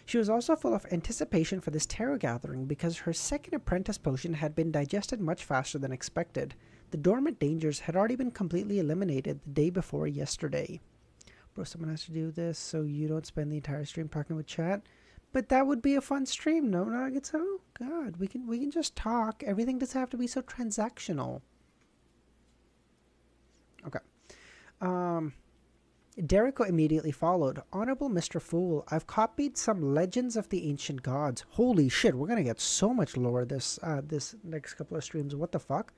She was also full of anticipation for this tarot gathering because her second apprentice potion had been digested much faster than expected. The dormant dangers had already been completely eliminated the day before yesterday. Bro, someone has to do this so you don't spend the entire stream talking with chat. But that would be a fun stream, no Nuggets? Oh god, we can just talk. Everything doesn't have to be so transactional. Okay. Derrico immediately followed. Honorable Mr. Fool, I've copied some Legends of the Ancient Gods. Holy shit, we're gonna get so much lore this next couple of streams. What the fuck?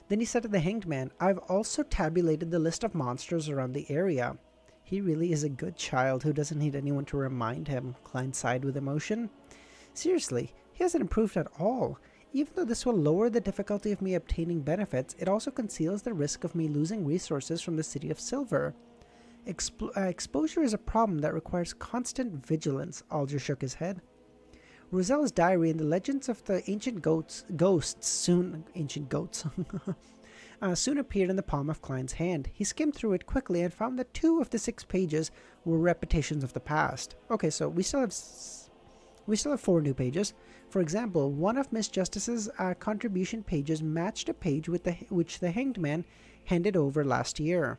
Then he said to the Hanged Man, I've also tabulated the list of monsters around the area. He really is a good child who doesn't need anyone to remind him, Klein sighed with emotion. Seriously, he hasn't improved at all. Even though this will lower the difficulty of me obtaining benefits, it also conceals the risk of me losing resources from the City of Silver. Exposure is a problem that requires constant vigilance, Alger shook his head. Roselle's diary and the legends of the ancient ghosts soon appeared in the palm of Klein's hand. He skimmed through it quickly and found that 2 of the 6 pages were repetitions of the past. Okay, so we still have 4 new pages. For example, one of Miss Justice's contribution pages matched a page which the Hanged Man handed over last year.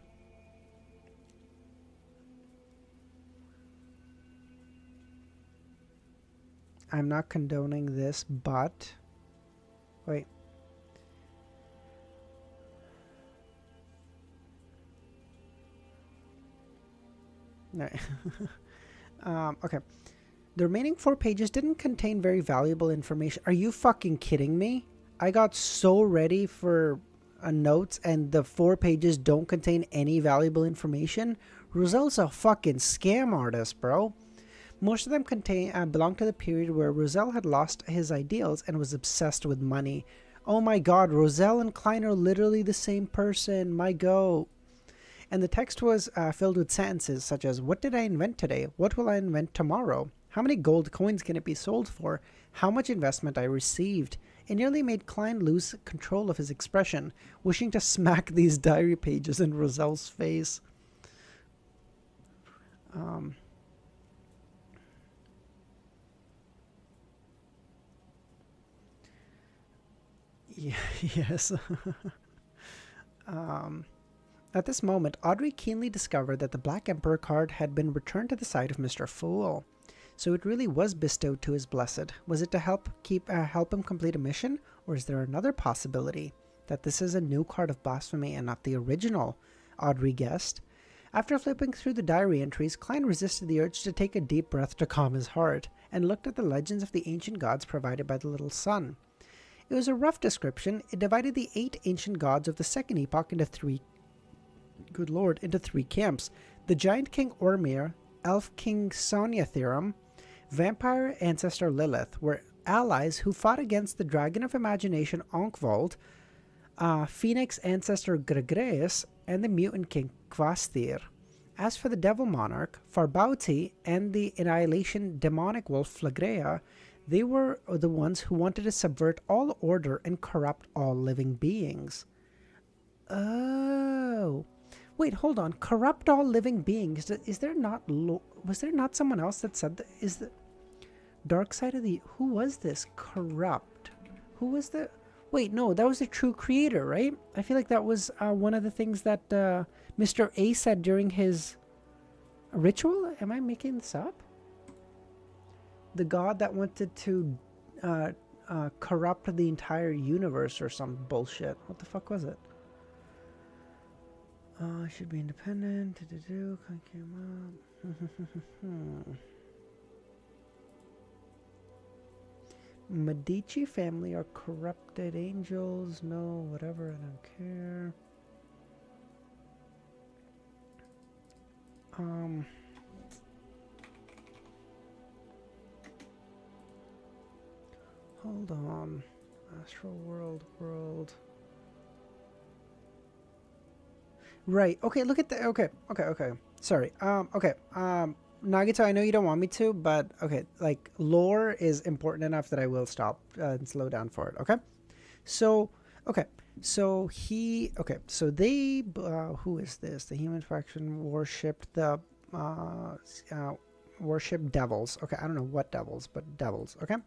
I'm not condoning this, but... Wait. No. Okay. The remaining 4 pages didn't contain very valuable information. Are you fucking kidding me? I got so ready for notes and the 4 pages don't contain any valuable information, Roselle's a fucking scam artist, bro. Most of them belong to the period where Roselle had lost his ideals and was obsessed with money. Oh my god, Roselle and Klein are literally the same person. My go. And the text was filled with sentences such as, what did I invent today? What will I invent tomorrow? How many gold coins can it be sold for? How much investment I received? It nearly made Klein lose control of his expression, wishing to smack these diary pages in Roselle's face. Yeah, yes. At this moment, Audrey keenly discovered that the Black Emperor card had been returned to the side of Mr. Fool. So it really was bestowed to his blessed. Was it to help him complete a mission, or is there another possibility that this is a new card of blasphemy and not the original? Audrey guessed. After flipping through the diary entries, Klein resisted the urge to take a deep breath to calm his heart, and looked at the legends of the ancient gods provided by the little son. It was a rough description. It divided the 8 ancient gods of the second epoch into three camps. The giant king Ormir, elf king Sonyathiram, vampire ancestor Lilith were allies who fought against the dragon of imagination Onkvold, phoenix ancestor Gregreus, and the mutant king Kvastir. As for the devil monarch, Farbauti, and the annihilation demonic wolf Flagrea, they were the ones who wanted to subvert all order and corrupt all living beings. Oh. Wait, hold on. Corrupt all living beings. Was there not someone else that said that? Is the dark side of the... Who was this? Corrupt. Who was the... Wait, no, that was the true creator, right? I feel like that was one of the things that Mr. A said during his ritual. Am I making this up? The god that wanted to corrupt the entire universe or some bullshit. What the fuck was it? Should be independent. Medici family are corrupted angels. No, whatever. I don't care. Hold on. Astral world. Right. Okay, look at the... Okay. Sorry. Okay. Nagito, I know you don't want me to, but okay, like, lore is important enough that I will stop and slow down for it, okay? So, okay. So they... who is this? The human faction worshipped the... worship devils. Okay, I don't know what devils, but devils, okay?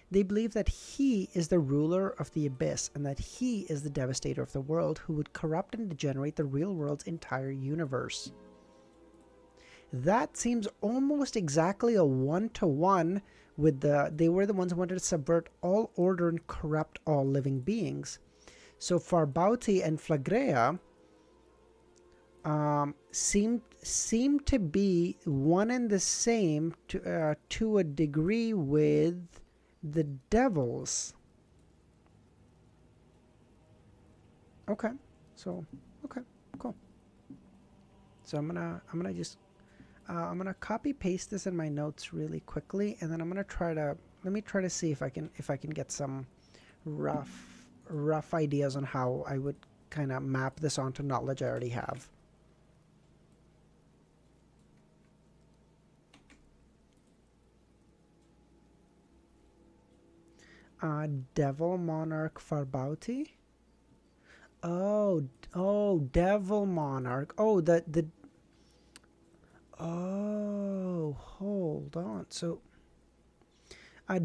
They believe that he is the ruler of the abyss and that he is the devastator of the world who would corrupt and degenerate the real world's entire universe. That seems almost exactly a one-to-one with they were the ones who wanted to subvert all order and corrupt all living beings. So Farbauti and Flagrea seem to be one and the same to a degree with the devils. Okay, so okay, cool. So I'm gonna just I'm gonna copy paste this in my notes really quickly, and then I'm gonna let me try to see if I can get some rough ideas on how I would kind of map this onto knowledge I already have. Devil Monarch Farbauti. Oh, Devil Monarch. Oh, oh, hold on. So,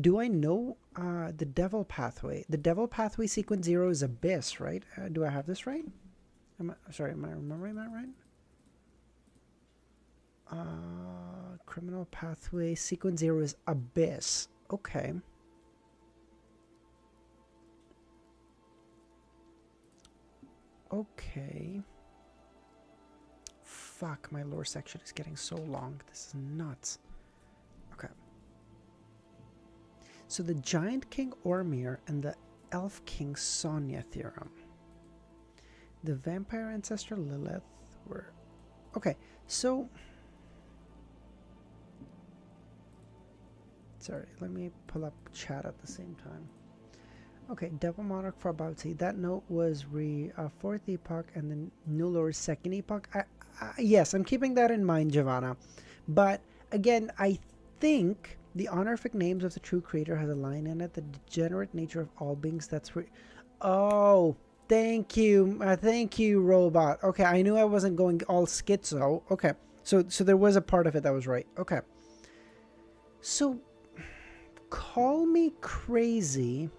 do I know the Devil Pathway? The Devil Pathway sequence 0 is Abyss, right? Do I have this right? Am I remembering that right? Criminal Pathway sequence 0 is Abyss. Okay. Okay. Fuck, my lore section is getting so long. This is nuts. Okay. So the Giant King Ormir and the Elf King Sonyathiram. The vampire ancestor Lilith were... Okay, so... Sorry, let me pull up chat at the same time. Okay, Devil Monarch for Bauti. That note was fourth epoch and then Nullor's second epoch. Yes, I'm keeping that in mind, Giovanna. But again, I think the honorific names of the true creator has a line in it. The degenerate nature of all beings. That's where... Oh, thank you. Thank you, robot. Okay, I knew I wasn't going all schizo. Okay, so there was a part of it that was right. Okay. So, call me crazy,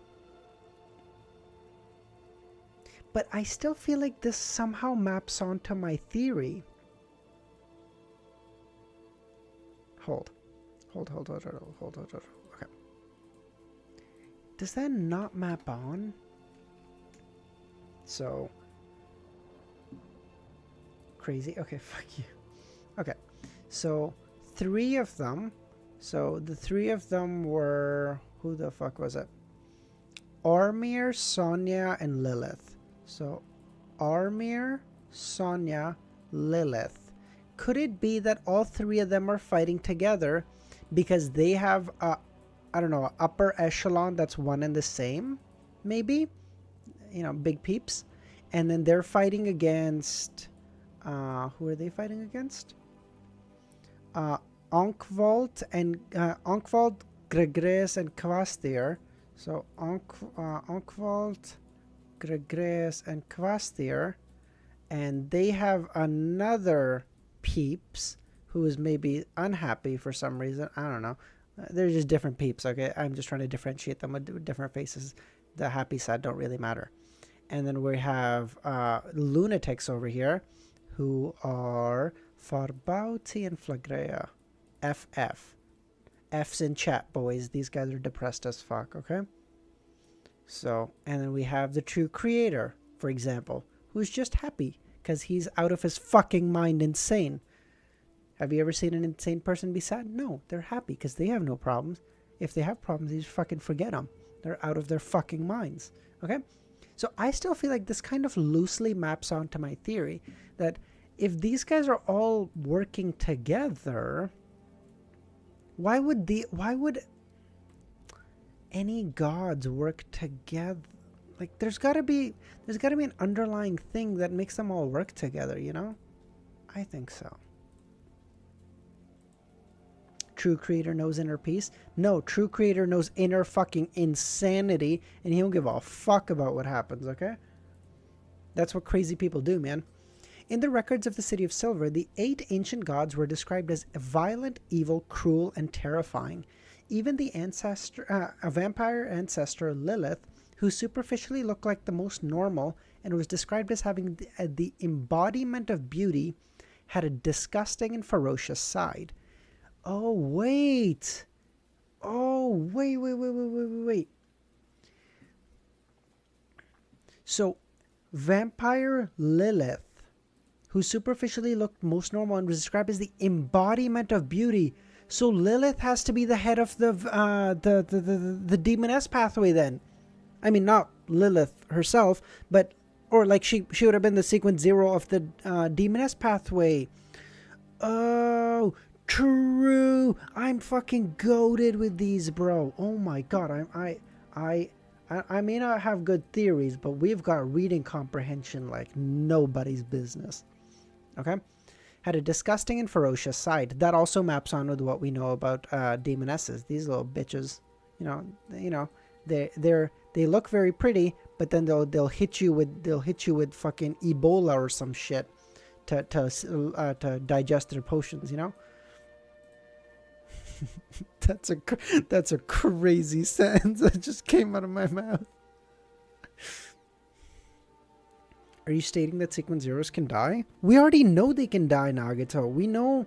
but I still feel like this somehow maps onto my theory. Hold. Okay. Does that not map on? So, crazy. Okay, fuck you. Okay, so 3 of them. So the 3 of them were... Who the fuck was it? Armir, Sonia, and Lilith. So, Armir, Sonia, Lilith. Could it be that all 3 of them are fighting together because they have a, I don't know, upper echelon that's one and the same? Maybe? You know, big peeps. And then they're fighting against... who are they fighting against? Onkvold and Onkvold, Gregres, and Kvastir. So Onkvold, Gregres, and Kvastir, and they have another peeps who is maybe unhappy for some reason. I don't know. They're just different peeps. Okay, I'm just trying to differentiate them with different faces. The happy side don't really matter. And then we have lunatics over here, who are Farbauti and Flagrea. FF. F's in chat, boys. These guys are depressed as fuck, okay? So, and then we have the true creator, for example, who's just happy because he's out of his fucking mind insane. Have you ever seen an insane person be sad? No, they're happy because they have no problems. If they have problems, they just fucking forget them. They're out of their fucking minds, okay? So I still feel like this kind of loosely maps onto my theory that if these guys are all working together... Why would any gods work together? Like, there's gotta be an underlying thing that makes them all work together, you know? I think so. True creator knows inner peace? No, true creator knows inner fucking insanity, and he don't give a fuck about what happens, okay? That's what crazy people do, man. In the records of the City of Silver, the 8 ancient gods were described as violent, evil, cruel, and terrifying. Even the vampire ancestor Lilith, who superficially looked like the most normal and was described as having the embodiment of beauty, had a disgusting and ferocious side. Oh, wait. Oh, wait. So, vampire Lilith, who superficially looked most normal and was described as the embodiment of beauty. So Lilith has to be the head of the demoness pathway then. I mean, not Lilith herself, but, or like she would have been the sequence 0 of the demoness pathway. Oh, true. I'm fucking goated with these, bro. Oh my god. I may not have good theories, but we've got reading comprehension like nobody's business. Okay? Had a disgusting and ferocious side. That also maps on with what we know about demonesses. These little bitches, you know, they look very pretty, but then they'll hit you with fucking Ebola or some shit to digest their potions, you know? That's a crazy sentence that just came out of my mouth. Are you stating that sequence zeros can die? We already know they can die, Nagato. We know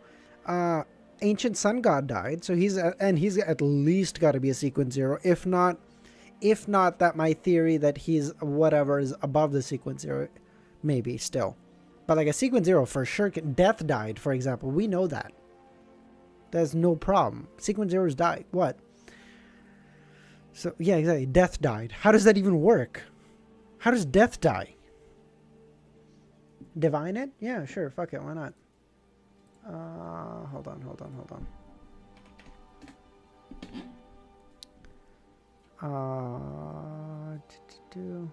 ancient sun god died, so he's at least got to be a sequence 0. If not that my theory that he's whatever is above the sequence 0, maybe still. But like a sequence 0 for sure can. Death died, for example. We know that. There's no problem. Sequence 0's died. What? So yeah, exactly. Death died. How does that even work? How does death die? Divine it? Yeah, sure. Fuck it. Why not? Hold on. Do.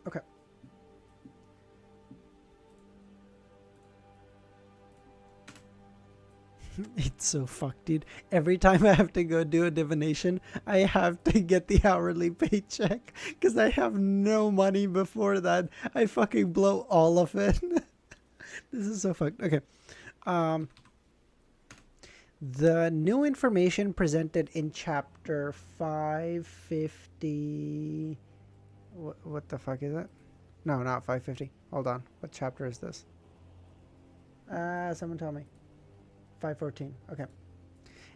Okay. It's so fucked, dude. Every time I have to go do a divination, I have to get the hourly paycheck because I have no money before that. I fucking blow all of it. This is so fucked. Okay. The new information presented in chapter 550. What the fuck is it? No, not 550. Hold on. What chapter is this? Someone tell me. 514. Okay.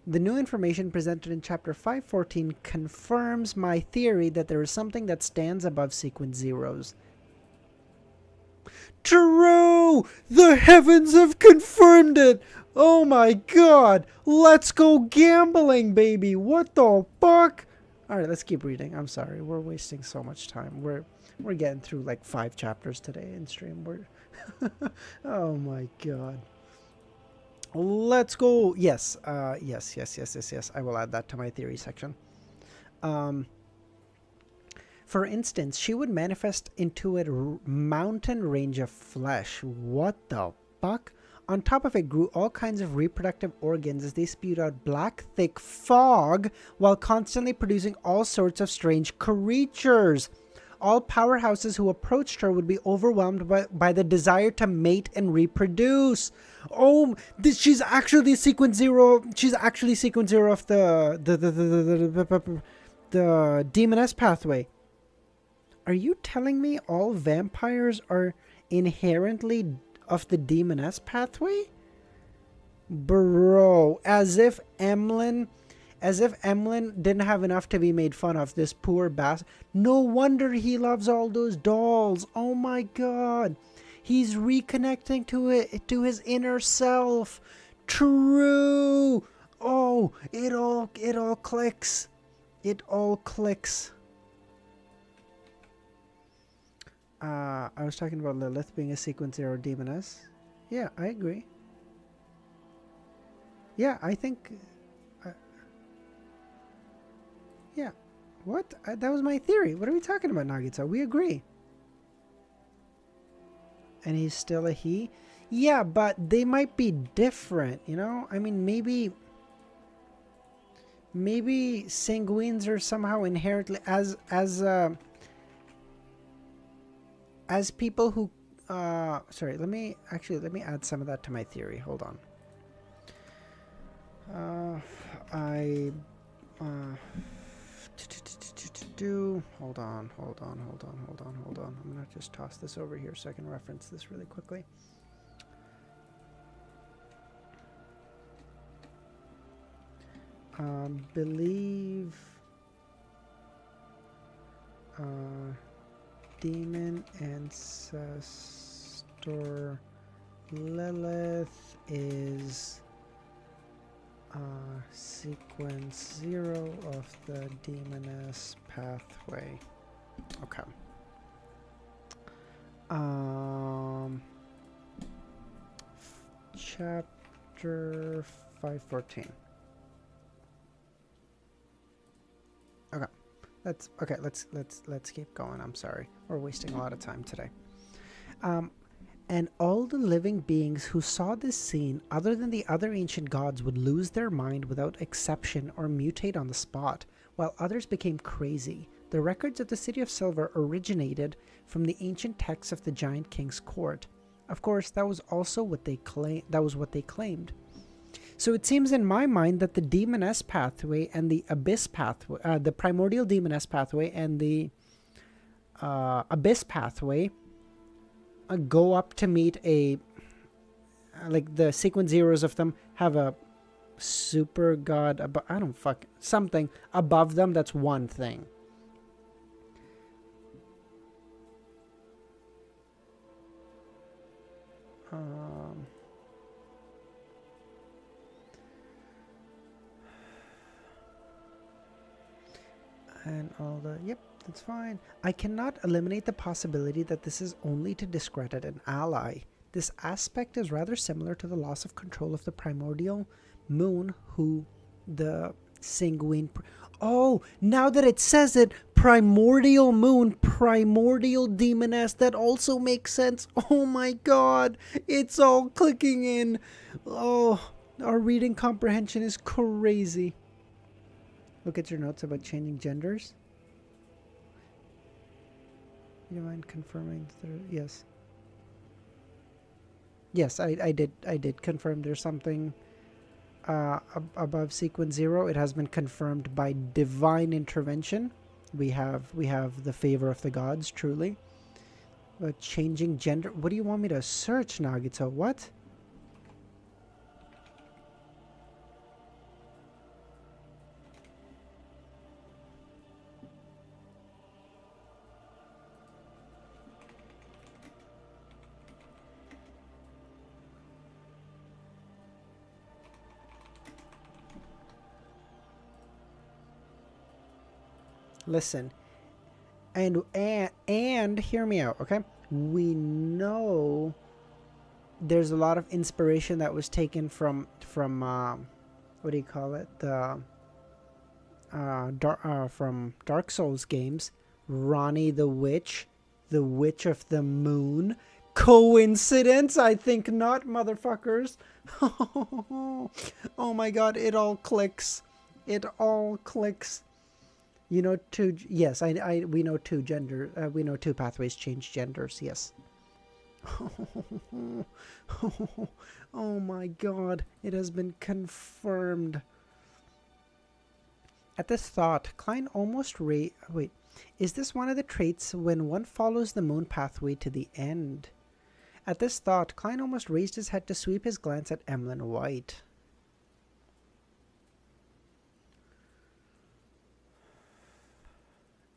The new information presented in chapter 514 confirms my theory that there is something that stands above sequence zeros. True! The heavens have confirmed it! Oh my god! Let's go gambling, baby! What the fuck? Alright, let's keep reading. I'm sorry. We're wasting so much time. We're getting through like 5 chapters today in stream. Oh my god. Let's go. Yes. Yes. I will add that to my theory section. For instance, she would manifest into a mountain range of flesh. What the fuck? On top of it grew all kinds of reproductive organs as they spewed out black, thick fog while constantly producing all sorts of strange creatures. All powerhouses who approached her would be overwhelmed by the desire to mate and reproduce. Oh, she's actually sequence zero. She's actually sequence zero of the demoness pathway. Are you telling me all vampires are inherently of the demoness pathway? Bro, as if Emlyn didn't have enough to be made fun of, this poor bastard. No wonder he loves all those dolls. Oh my god. He's reconnecting to his inner self. True. Oh, it all clicks. It all clicks. I was talking about Lilith being a sequence zero demoness. Yeah, I agree. Yeah, I think... yeah. What? That was my theory. What are we talking about, Nagitsa? We agree. And he's still a he? Yeah, but they might be different, you know? I mean, maybe sanguines are somehow inherently... As people who... sorry, let me add some of that to my theory. Hold on. Hold on. I'm gonna just toss this over here so I can reference this really quickly. Believe demon ancestor Lilith is sequence 0 of the demoness pathway. Okay. Chapter 514. Okay. Let's keep going. I'm sorry. We're wasting a lot of time today. And all the living beings who saw this scene, other than the other ancient gods, would lose their mind without exception or mutate on the spot, while others became crazy. The records of the City of Silver originated from the ancient texts of the Giant King's court. Of course, that was also what they claimed. So it seems in my mind that the Demoness pathway and the Abyss pathway, the Primordial Demoness pathway and the Abyss pathway go up to meet a... like the sequence zeros of them have a super god... something above them that's one thing. And all the, yep, that's fine. I cannot eliminate the possibility that this is only to discredit an ally. This aspect is rather similar to the loss of control of the primordial moon, who the sanguine... Oh, now that it says it, primordial moon, primordial demoness, that also makes sense. Oh my god, it's all clicking in. Oh, our reading comprehension is crazy. Look at your notes about changing genders. You mind confirming? Yes. Yes, I did confirm there's something above sequence 0. It has been confirmed by divine intervention. We have the favor of the gods, truly. But changing gender. What do you want me to search, Nagito? What? Listen, and hear me out, okay? We know there's a lot of inspiration that was taken from what do you call it? The from Dark Souls games. Ronnie the Witch of the Moon. Coincidence? I think not, motherfuckers. Oh my god, it all clicks. It all clicks. You know, yes, we know we know two pathways change genders, yes. Oh my god, it has been confirmed. At this thought, Klein almost wait, is this one of the traits when one follows the moon pathway to the end? At this thought, Klein almost raised his head to sweep his glance at Emlyn White.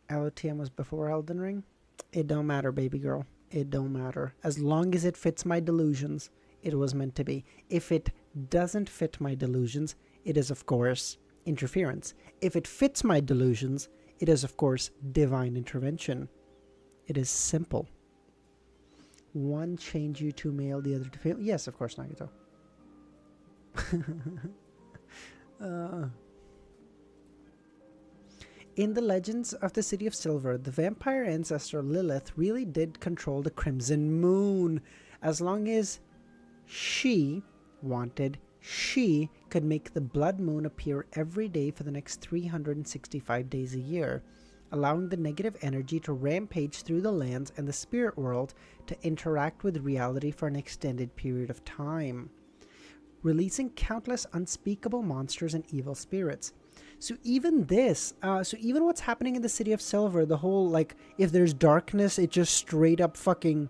LOTM was before Elden Ring? It don't matter, baby girl. It don't matter. As long as it fits my delusions, it was meant to be. If it doesn't fit my delusions, it is, of course, interference. If it fits my delusions, it is, of course, divine intervention. It is simple. One change you to male, the other to female. Yes, of course, Nagito. In the legends of the City of Silver, the vampire ancestor Lilith really did control the Crimson Moon. As long as she wanted, she could make the blood moon appear every day for the next 365 days a year, allowing the negative energy to rampage through the lands and the spirit world to interact with reality for an extended period of time, releasing countless unspeakable monsters and evil spirits. So even this, so even what's happening in the City of Silver, the whole, like, if there's darkness, it just straight up fucking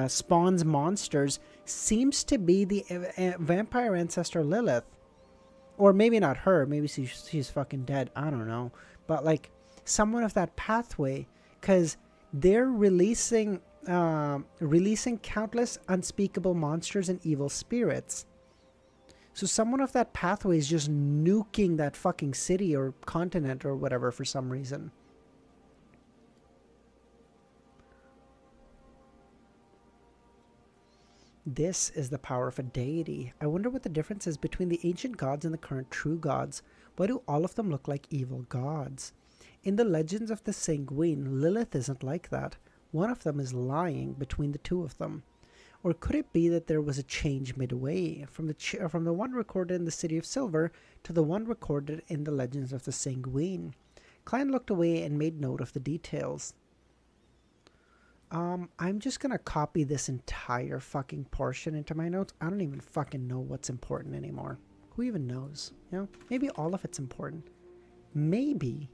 spawns monsters, seems to be the vampire ancestor Lilith. Or maybe not her, maybe she's fucking dead, I don't know. But, like, someone of that pathway, because they're releasing countless unspeakable monsters and evil spirits. So someone of that pathway is just nuking that fucking city or continent or whatever for some reason. This is the power of a deity. I wonder what the difference is between the ancient gods and the current true gods. Why do all of them look like evil gods? In the legends of the Sanguine, Lilith isn't like that. One of them is lying between the two of them. Or could it be that there was a change midway, from the one recorded in the City of Silver to the one recorded in the Legends of the Sanguine? Klein looked away and made note of the details. I'm just gonna copy this entire fucking portion into my notes. I don't even fucking know what's important anymore. Who even knows? You know, maybe all of it's important. Maybe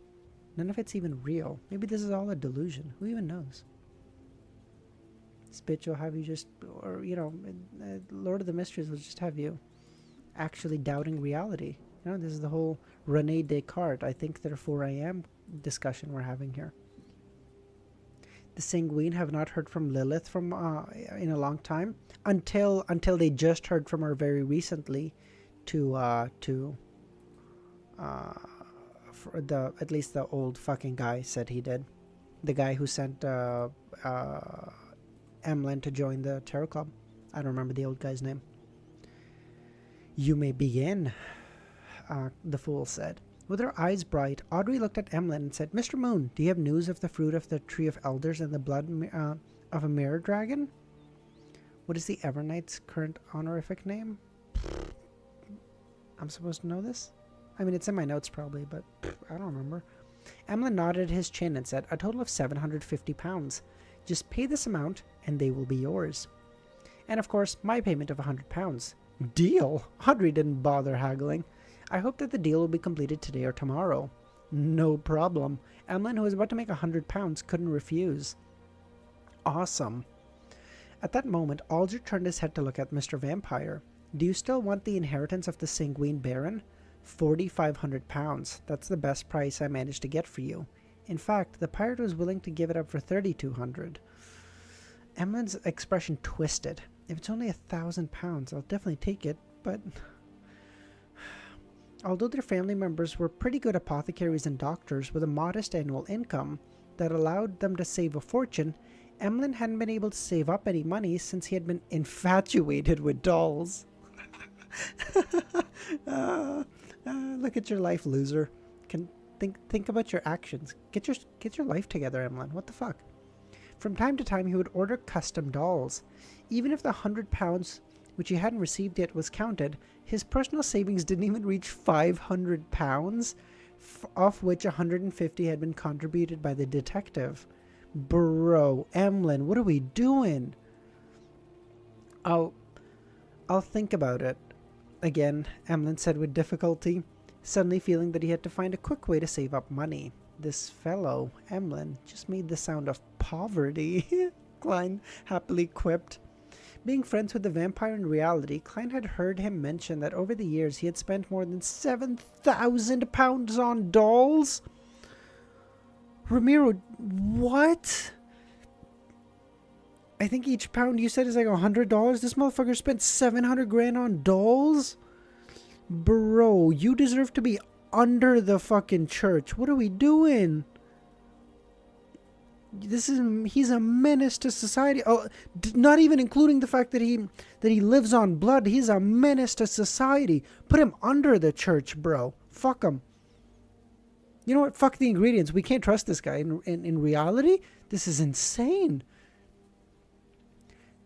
none of it's even real. Maybe this is all a delusion. Who even knows? This bitch will have you just, or, you know, Lord of the Mysteries will just have you actually doubting reality. You know, this is the whole Rene Descartes, I think therefore I am discussion we're having here. The Sanguine have not heard from Lilith from in a long time, until they just heard from her very recently to at least the old fucking guy said he did. The guy who sent Emlyn to join the tarot club. I don't remember the old guy's name. You may begin, the fool said. With her eyes bright, Audrey looked at Emlyn and said, Mr. Moon, do you have news of the fruit of the Tree of Elders and the blood of a mirror dragon? What is the Everknight's current honorific name? I'm supposed to know this? I mean, it's in my notes probably, but I don't remember. Emlyn nodded his chin and said, a total of 750 pounds. Just pay this amount and they will be yours. And of course, my payment of 100 pounds. Deal? Audrey didn't bother haggling. I hope that the deal will be completed today or tomorrow. No problem. Emlyn, who was about to make 100 pounds, couldn't refuse. Awesome. At that moment, Alger turned his head to look at Mr. Vampire. Do you still want the inheritance of the Sanguine Baron? 4,500 pounds. That's the best price I managed to get for you. In fact, the pirate was willing to give it up for 3,200. Emlyn's expression twisted. If it's only 1,000 pounds, I'll definitely take it, but... Although their family members were pretty good apothecaries and doctors with a modest annual income that allowed them to save a fortune, Emlyn hadn't been able to save up any money since he had been infatuated with dolls. Look at your life, loser. Think about your actions. Get your life together, Emlyn. What the fuck? From time to time, he would order custom dolls. Even if the 100 pounds, which he hadn't received yet, was counted, his personal savings didn't even reach 500 pounds, of which 150 had been contributed by the detective. Bro, Emlyn, what are we doing? I'll think about it. Again, Emlyn said with difficulty, suddenly feeling that he had to find a quick way to save up money. This fellow, Emlyn, just made the sound of poverty, Klein happily quipped. Being friends with the vampire in reality, Klein had heard him mention that over the years he had spent more than 7,000 pounds on dolls. Ramiro, what? I think each pound you said is like $100. This motherfucker spent 700 grand on dolls? Bro, you deserve to be under the fucking church. What are we doing? He's a menace to society. Oh, not even including the fact that he lives on blood. He's a menace to society. Put him under the church, bro. Fuck him. You know what? Fuck the ingredients. We can't trust this guy. In reality, this is insane.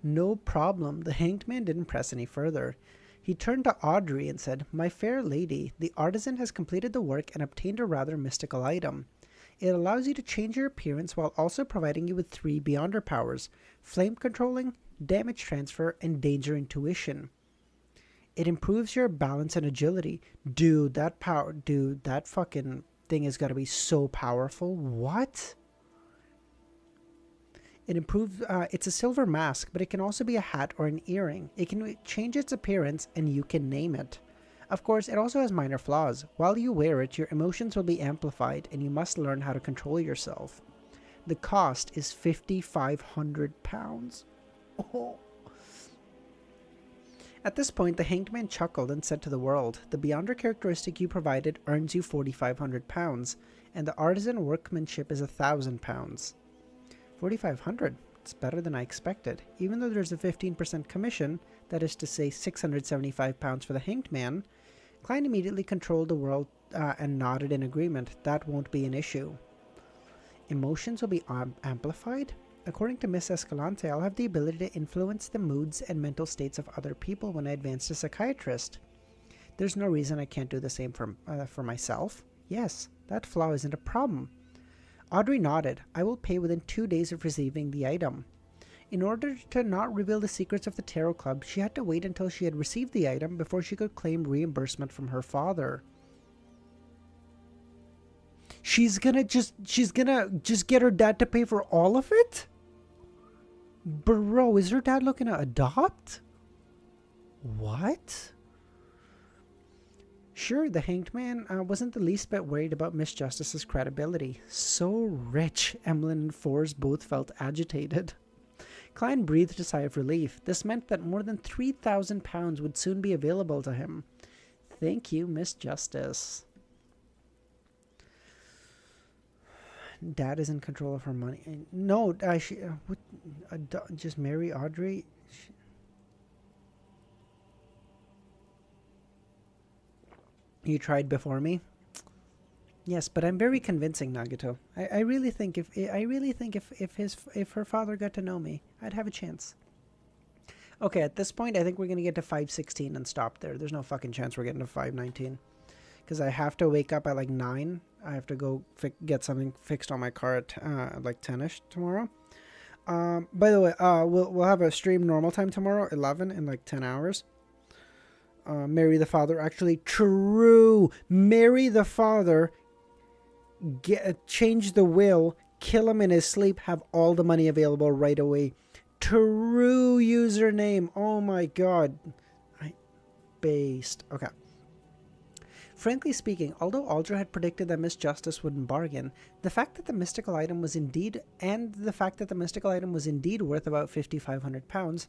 No problem. The hanged man didn't press any further. He turned to Audrey and said, My fair lady, the artisan has completed the work and obtained a rather mystical item. It allows you to change your appearance while also providing you with 3 Beyonder powers: flame controlling, damage transfer, and danger intuition. It improves your balance and agility. Dude, that fucking thing has got to be so powerful. What? It improves, it's a silver mask, but it can also be a hat or an earring. It can change its appearance and you can name it. Of course, it also has minor flaws. While you wear it, your emotions will be amplified and you must learn how to control yourself. The cost is 5,500 pounds. Oh. At this point, the hanged man chuckled and said to the world, the Beyonder characteristic you provided earns you 4,500 pounds, and the artisan workmanship is 1,000 pounds. 4,500. It's better than I expected. Even though there's a 15% commission, that is to say 675 pounds for the hanged man, Klein immediately controlled the world and nodded in agreement. That won't be an issue. Emotions will be amplified? According to Miss Escalante, I'll have the ability to influence the moods and mental states of other people when I advance to psychiatrist. There's no reason I can't do the same for myself. Yes, that flaw isn't a problem. Audrey nodded. I will pay within 2 days of receiving the item. In order to not reveal the secrets of the Tarot Club, she had to wait until she had received the item before she could claim reimbursement from her father. She's gonna just get her dad to pay for all of it? Bro, is her dad looking to adopt? What? Sure, the hanged man wasn't the least bit worried about Miss Justice's credibility. So rich, Emlyn and Fours both felt agitated. Klein breathed a sigh of relief. This meant that more than 3,000 pounds would soon be available to him. Thank you, Miss Justice. Dad is in control of her money. No, just marry Audrey. You tried before me. Yes, but I'm very convincing, Nagato. I really think if her father got to know me, I'd have a chance. Okay, at this point, I think we're gonna get to 516 and stop there. There's no fucking chance we're getting to 519, because I have to wake up at like 9. I have to go get something fixed on my car at like 10ish tomorrow. By the way, we'll have a stream normal time tomorrow, 11 in like 10 hours. Marry the father. Actually, true. Marry the father. Change the will. Kill him in his sleep. Have all the money available right away. True username. Oh my god. Based. Okay. Frankly speaking, although Aldra had predicted that Miss Justice wouldn't bargain, the fact that the mystical item was indeed worth about £5,500,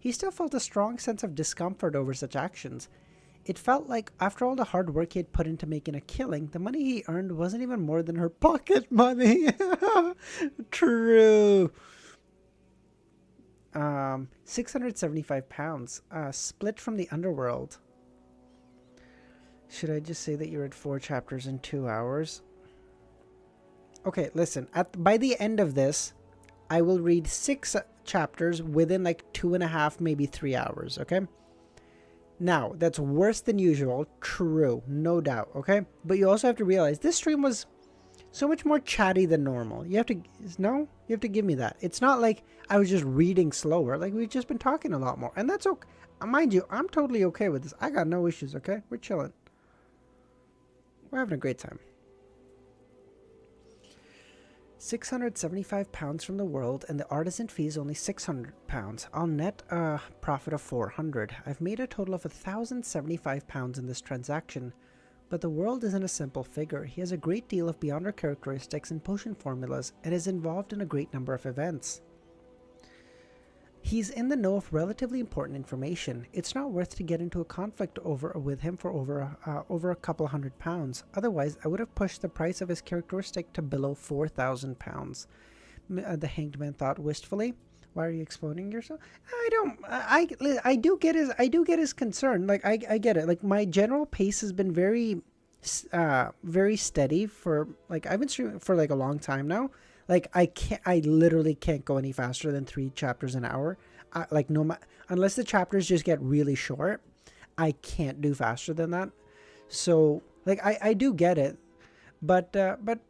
he still felt a strong sense of discomfort over such actions. It felt like, after all the hard work he had put into making a killing, the money he earned wasn't even more than her pocket money. True. £675, split from the underworld. Should I just say that you're at 4 chapters in 2 hours? Okay, listen. By the end of this, I will read 6 chapters within like 2.5, maybe 3 hours, okay? Now, that's worse than usual. True, no doubt, okay? But you also have to realize this stream was so much more chatty than normal. You have to give me that. It's not like I was just reading slower. Like, we've just been talking a lot more. And that's okay. Mind you, I'm totally okay with this. I got no issues, okay? We're chilling. We're having a great time. £675 from the world, and the artisan fee is only £600. I'll net a profit of £400. I've made a total of £1,075 in this transaction. But the world isn't a simple figure. He has a great deal of beyonder characteristics and potion formulas, and is involved in a great number of events. He's in the know of relatively important information. It's not worth to get into a conflict with him for over a couple £100. Otherwise, I would have pushed the price of his characteristic to below £4,000. The hanged man thought wistfully. Why are you explaining yourself? I do get his concern. Like, I get it. Like, my general pace has been very steady for, like, I've been streaming for like a long time now. Like, I literally can't go any faster than 3 chapters an hour. Unless the chapters just get really short, I can't do faster than that. So, like, I do get it. But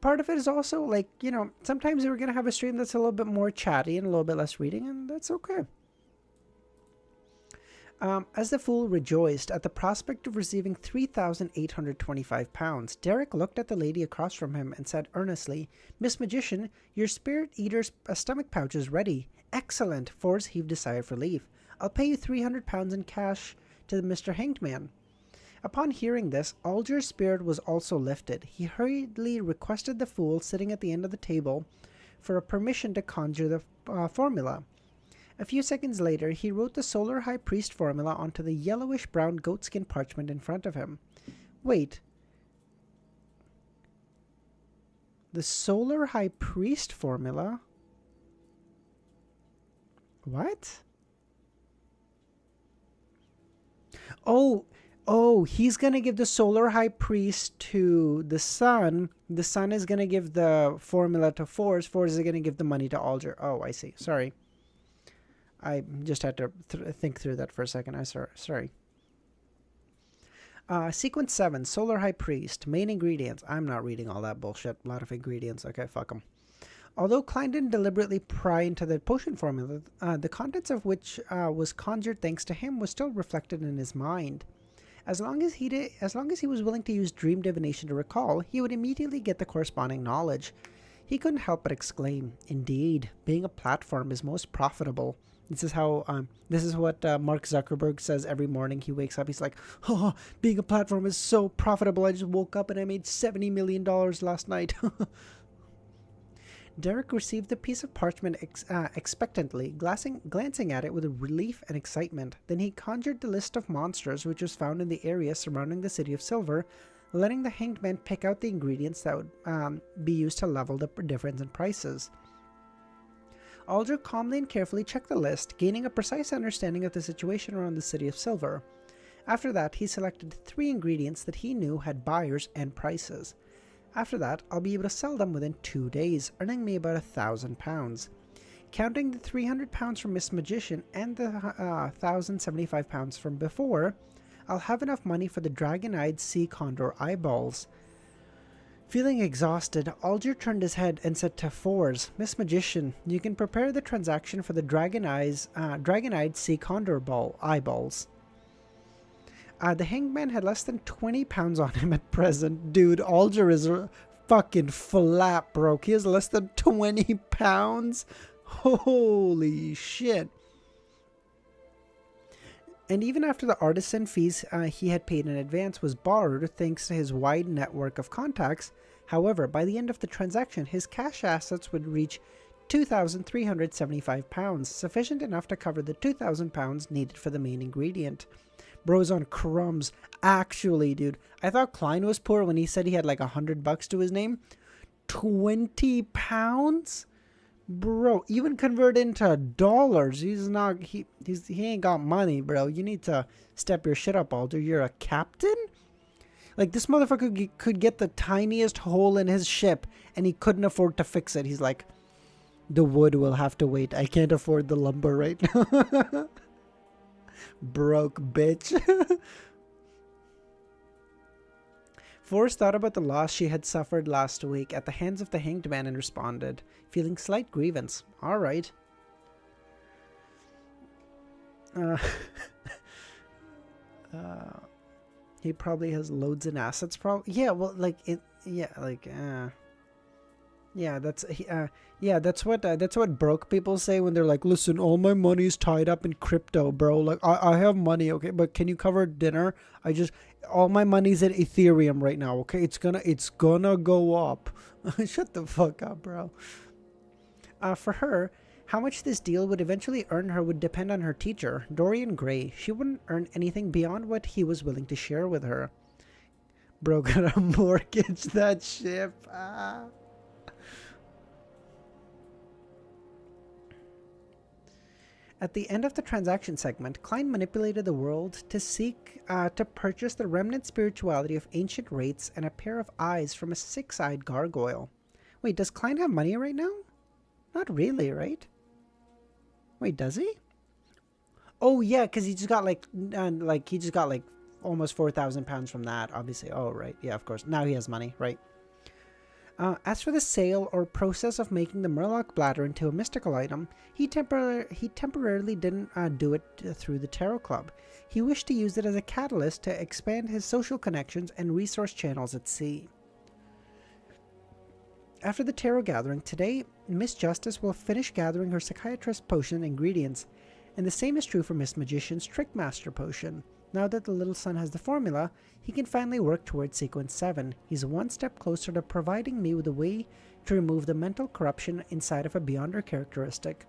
part of it is also, like, you know, sometimes we're going to have a stream that's a little bit more chatty and a little bit less reading, and that's okay. As the fool rejoiced at the prospect of receiving £3,825, Derek looked at the lady across from him and said earnestly, "Miss Magician, your spirit eater's stomach pouch is ready." "Excellent." Fours heaved a sigh of relief. "I'll pay you £300 in cash to Mr. Hanged Man." Upon hearing this, Alger's spirit was also lifted. He hurriedly requested the fool sitting at the end of the table for a permission to conjure the formula. A few seconds later, he wrote the Solar High Priest formula onto the yellowish-brown goatskin parchment in front of him. Wait. The Solar High Priest formula? What? Oh, he's going to give the Solar High Priest to the Sun. The Sun is going to give the formula to Force. Force is going to give the money to Alger. Oh, I see. Sorry. I just had to think through that for a second. I'm sorry. Sequence 7, Solar High Priest. Main ingredients. I'm not reading all that bullshit. A lot of ingredients. Okay, fuck them. Although Klein didn't deliberately pry into the potion formula, the contents of which was conjured thanks to him was still reflected in his mind. As long as he was willing to use dream divination to recall, he would immediately get the corresponding knowledge. He couldn't help but exclaim, "Indeed, being a platform is most profitable." This is what Mark Zuckerberg says every morning he wakes up. He's like, "Oh, being a platform is so profitable. I just woke up and I made $70 million last night." Derek received the piece of parchment expectantly, glancing at it with relief and excitement. Then he conjured the list of monsters which was found in the area surrounding the City of Silver, letting the hanged man pick out the ingredients that would be used to level the difference in prices. Alger calmly and carefully checked the list, gaining a precise understanding of the situation around the City of Silver. After that, he selected 3 ingredients that he knew had buyers and prices. After that, I'll be able to sell them within 2 days, earning me about £1,000. Counting the £300 from Miss Magician and the £1,075 from before, I'll have enough money for the dragon-eyed sea condor eyeballs. Feeling exhausted, Alger turned his head and said to Fours, "Miss Magician, you can prepare the transaction for the dragon-eyed sea condor eyeballs." The hangman had less than £20 on him at present. Dude, Alger is fucking flat broke. He has less than £20. Holy shit. And even after the artisan fees he had paid in advance was borrowed thanks to his wide network of contacts, however, by the end of the transaction, his cash assets would reach £2,375, sufficient enough to cover the £2,000 needed for the main ingredient. Bro's on crumbs. Actually, dude, I thought Klein was poor when he said he had like $100 to his name. £20? Bro, even convert into dollars. He ain't got money, bro. You need to step your shit up, Alder. You're a captain? Like, this motherfucker could get the tiniest hole in his ship and he couldn't afford to fix it. He's like, the wood will have to wait. I can't afford the lumber right now. Broke bitch. Forrest thought about the loss she had suffered last week at the hands of the hanged man and responded, feeling slight grievance. All right. He probably has loads in assets. Yeah, well, like it. Yeah, like yeah, that's what broke people say when they're like, listen, all my money's tied up in crypto, bro. Like, I have money, okay, but can you cover dinner? All my money's in Ethereum right now, okay? It's gonna go up. Shut the fuck up, bro. For her, how much this deal would eventually earn her would depend on her teacher, Dorian Gray. She wouldn't earn anything beyond what he was willing to share with her. Bro, gotta mortgage that ship. At the end of the transaction segment, Klein manipulated the world to seek to purchase the remnant spirituality of ancient wraiths and a pair of eyes from a 6-eyed gargoyle. Wait, does Klein have money right now? Not really, right? Wait, does he? Oh yeah, because he just got like almost £4,000 from that, obviously. Oh right, yeah, of course. Now he has money, right? As for the sale or process of making the Murloc bladder into a mystical item, he temporarily didn't do it through the Tarot Club. He wished to use it as a catalyst to expand his social connections and resource channels at sea. After the tarot gathering, today, Miss Justice will finish gathering her Psychiatrist potion ingredients, and the same is true for Miss Magician's Trickmaster potion. Now that the little son has the formula, he can finally work towards Sequence 7. He's one step closer to providing me with a way to remove the mental corruption inside of a Beyonder characteristic.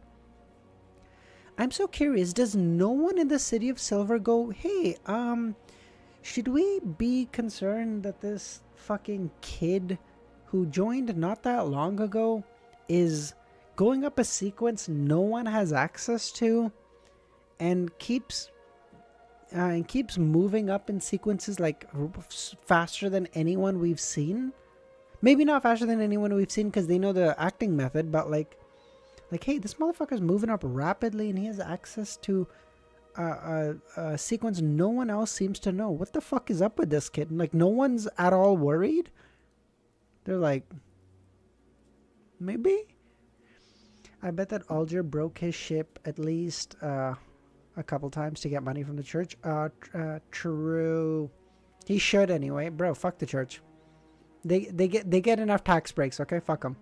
I'm so curious, does no one in the City of Silver go, hey, should we be concerned that this fucking kid who joined not that long ago is going up a sequence no one has access to and keeps moving up in sequences like faster than anyone we've seen? Maybe not faster than anyone we've seen because they know the acting method, but like, hey, this motherfucker's moving up rapidly and he has access to a sequence no one else seems to know. What the fuck is up with this kid? And like, no one's at all worried. They're like, maybe? I bet that Alger broke his ship at least a couple times to get money from the church. True. He should anyway. Bro, fuck the church. They get enough tax breaks, okay? Fuck them.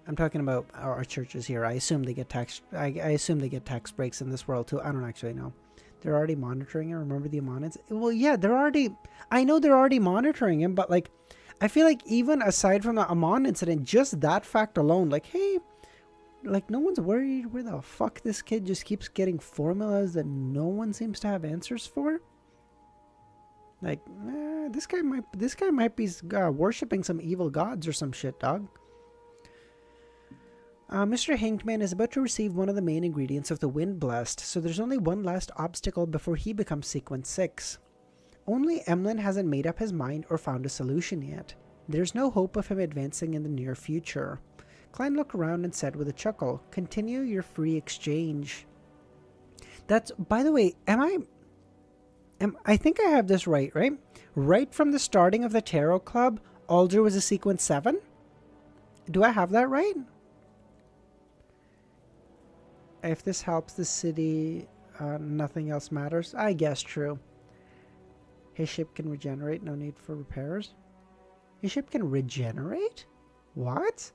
I'm talking about our churches here. I assume they get tax. I assume they get tax breaks in this world too. I don't actually know. They're already monitoring him. Remember the Amonits? Well, yeah, I know they're already monitoring him, but like, I feel like even aside from the Amon incident, just that fact alone, like, hey, like, no one's worried where the fuck this kid just keeps getting formulas that no one seems to have answers for. Like, this guy might be worshipping some evil gods or some shit, dog. Mr. Hangman is about to receive one of the main ingredients of the Wind Blast, so there's only one last obstacle before he becomes Sequence 6. Only Emlyn hasn't made up his mind or found a solution yet. There's no hope of him advancing in the near future. Klein looked around and said with a chuckle, "Continue your free exchange." That's, by the way, I think I have this right? Right from the starting of the Tarot Club, Alder was a Sequence 7? Do I have that right? If this helps the city, nothing else matters. I guess true. His ship can regenerate, no need for repairs. His ship can regenerate? What?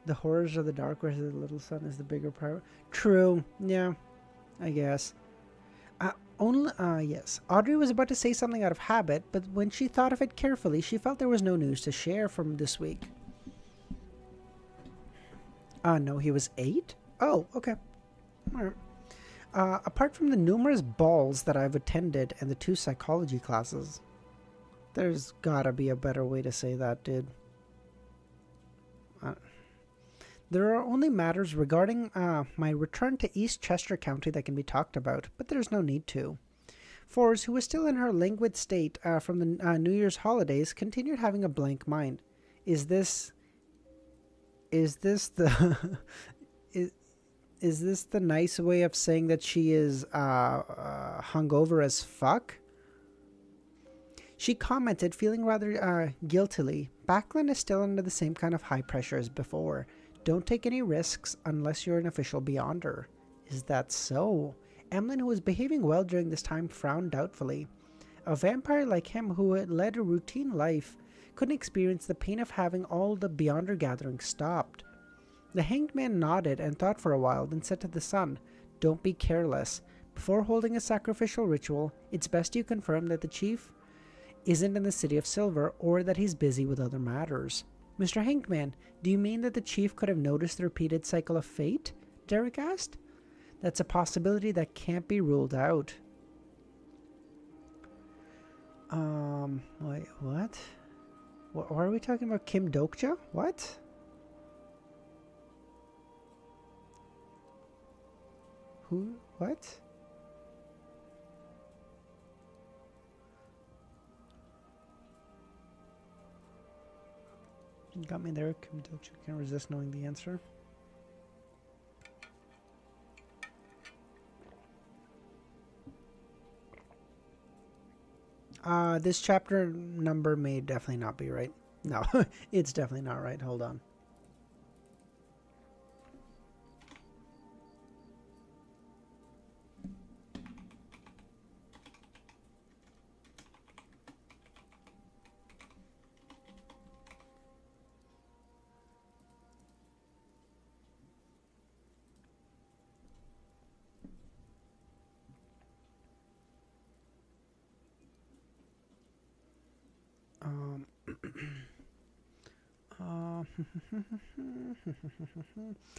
The horrors of the dark versus the little sun is the bigger priority. True. Yeah, I guess. Yes. Audrey was about to say something out of habit, but when she thought of it carefully, she felt there was no news to share from this week. No, he was 8? Oh, okay. All right. Apart from the numerous balls that I've attended and the 2 psychology classes, there's gotta be a better way to say that, dude. There are only matters regarding my return to East Chester County that can be talked about, but there's no need to. Fors, who was still in her languid state from the New Year's holidays, continued having a blank mind. Is this the is this the nice way of saying that she is hungover as fuck? She commented, feeling rather guiltily. Backlund is still under the same kind of high pressure as before. Don't take any risks unless you're an official beyonder. Is that so? Emlyn, who was behaving well during this time, frowned doubtfully. A vampire like him, who had led a routine life, couldn't experience the pain of having all the beyonder gatherings stopped. The hanged man nodded and thought for a while, then said to the son, "Don't be careless. Before holding a sacrificial ritual, it's best you confirm that the chief isn't in the City of Silver or that he's busy with other matters." "Mr. Hangman, do you mean that the chief could have noticed the repeated cycle of fate?" Derek asked. "That's a possibility that can't be ruled out." Wait, what? What are we talking about? Kim Dokja? What? Who? What? You got me there. Kim Dokja can't resist knowing the answer. This chapter number may definitely not be right. No, it's definitely not right. Hold on.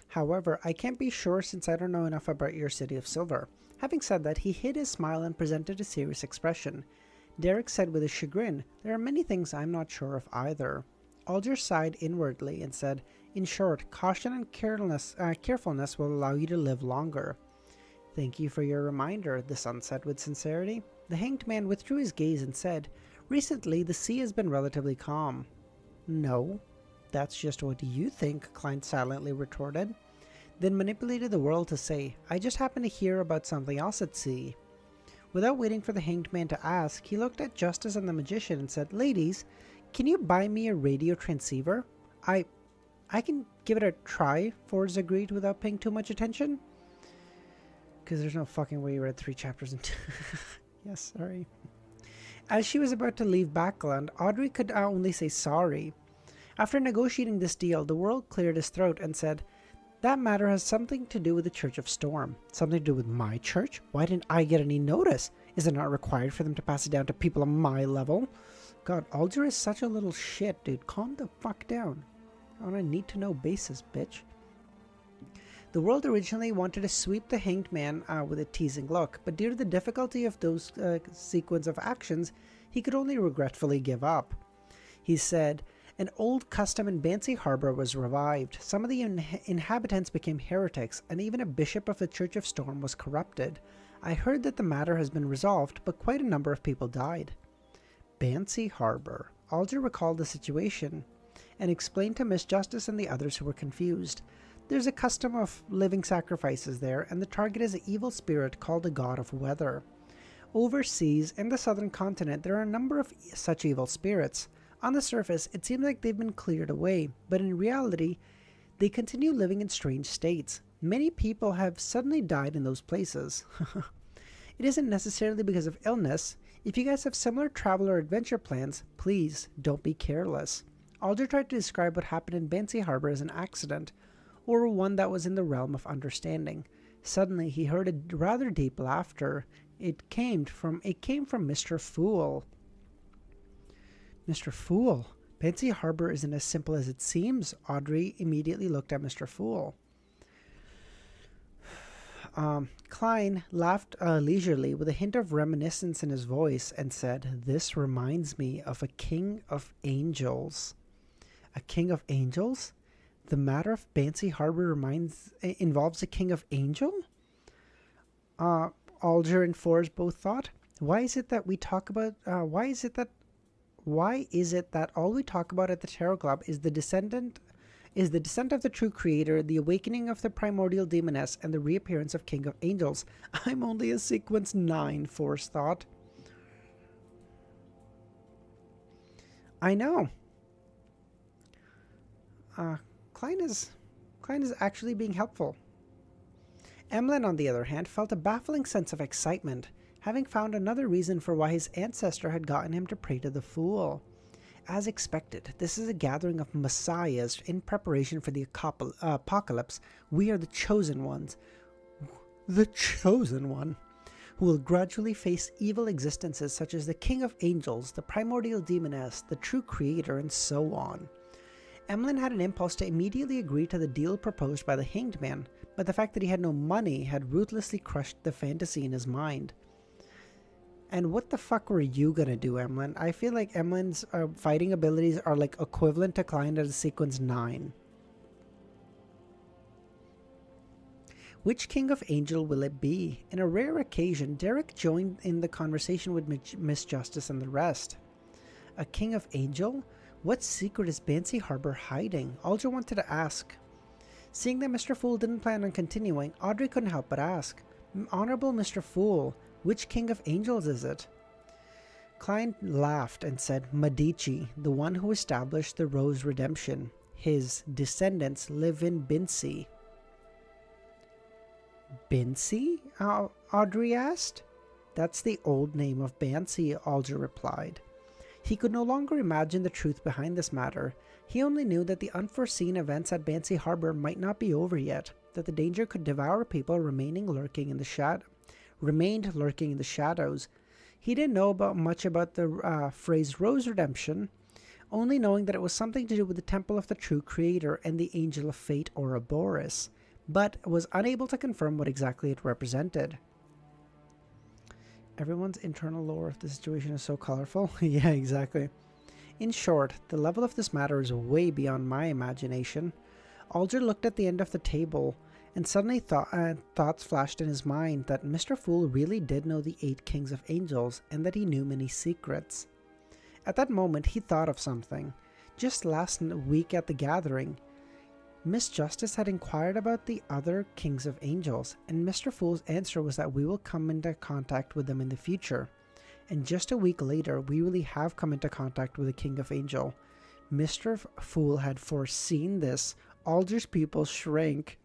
However, I can't be sure since I don't know enough about your City of Silver. Having said that, he hid his smile and presented a serious expression. Derek said with a chagrin, "There are many things I'm not sure of either." Alder sighed inwardly and said, "In short, caution and carefulness will allow you to live longer." "Thank you for your reminder," the son said with sincerity. The hanged man withdrew his gaze and said, "Recently, the sea has been relatively calm." "No, that's just what you think," Klein silently retorted. Then manipulated the world to say, "I just happened to hear about something else at sea." Without waiting for the hanged man to ask, he looked at Justice and the magician and said, "Ladies, can you buy me a radio transceiver? I can give it a try," Fors agreed without paying too much attention. Because there's no fucking way you read 3 chapters into... Yes, sorry. As she was about to leave Backland, Audrey could only say sorry. After negotiating this deal, the world cleared his throat and said, "That matter has something to do with the Church of Storm." "Something to do with my church? Why didn't I get any notice? Is it not required for them to pass it down to people on my level?" God, Alder is such a little shit, dude. Calm the fuck down. On a need-to-know basis, bitch. The world originally wanted to sweep the hanged man with a teasing look, but due to the difficulty of those sequence of actions, he could only regretfully give up. He said, "An old custom in Bancy Harbour was revived. Some of the inhabitants became heretics, and even a bishop of the Church of Storm was corrupted. I heard that the matter has been resolved, but quite a number of people died." Bancy Harbour. Alger recalled the situation and explained to Miss Justice and the others who were confused. There's a custom of living sacrifices there, and the target is an evil spirit called a god of weather. Overseas, in the southern continent, there are a number of such evil spirits. On the surface, it seems like they've been cleared away, but in reality, they continue living in strange states. Many people have suddenly died in those places. It isn't necessarily because of illness. If you guys have similar travel or adventure plans, please don't be careless. Alder tried to describe what happened in Bancy Harbour as an accident, or one that was in the realm of understanding. Suddenly, he heard a rather deep laughter. It came from Mr. Fool. Mr. Fool? Bancy Harbour isn't as simple as it seems. Audrey immediately looked at Mr. Fool. Klein laughed leisurely with a hint of reminiscence in his voice and said, "This reminds me of a king of angels." A king of angels? The matter of Bancy Harbour involves a king of angel? Alger and Forbes both thought. Why is it that all we talk about at the Tarot Club is the descent of the true creator, the awakening of the primordial demoness, and the reappearance of King of Angels? I'm only a sequence 9, Force thought. I know. Klein is actually being helpful. Emlyn, on the other hand, felt a baffling sense of excitement, having found another reason for why his ancestor had gotten him to pray to the Fool. As expected, this is a gathering of messiahs in preparation for the apocalypse. We are the chosen ones. The chosen one, who will gradually face evil existences such as the King of Angels, the primordial demoness, the true creator, and so on. Emlyn had an impulse to immediately agree to the deal proposed by the hanged man, but the fact that he had no money had ruthlessly crushed the fantasy in his mind. And what the fuck were you gonna do, Emlyn? I feel like Emlyn's fighting abilities are like equivalent to Klein at a sequence 9. Which King of Angel will it be? In a rare occasion, Derek joined in the conversation with Miss Justice and the rest. A King of Angel? What secret is Bancy Harbour hiding? Alger wanted to ask. Seeing that Mr. Fool didn't plan on continuing, Audrey couldn't help but ask, "Honorable Mr. Fool, which King of Angels is it?" Klein laughed and said, "Medici, the one who established the Rose Redemption. His descendants live in Bincy." Bincy? Audrey asked. "That's the old name of Bancy," Alger replied. He could no longer imagine the truth behind this matter. He only knew that the unforeseen events at Bancy Harbour might not be over yet, that the danger could devour people remained lurking in the shadows. He didn't know much about the phrase Rose Redemption, only knowing that it was something to do with the Temple of the True Creator and the Angel of Fate, Ouroboros, but was unable to confirm what exactly it represented. Everyone's internal lore of the situation is so colorful. Yeah, exactly. In short, the level of this matter is way beyond my imagination. Alger looked at the end of the table, and suddenly thoughts flashed in his mind that Mr. Fool really did know the 8 Kings of Angels, and that he knew many secrets. At that moment, he thought of something. Just last week at the gathering, Miss Justice had inquired about the other Kings of Angels, and Mr. Fool's answer was that we will come into contact with them in the future. And just a week later, we really have come into contact with a King of Angel. Mr. Fool had foreseen this. Alger's pupils shrank.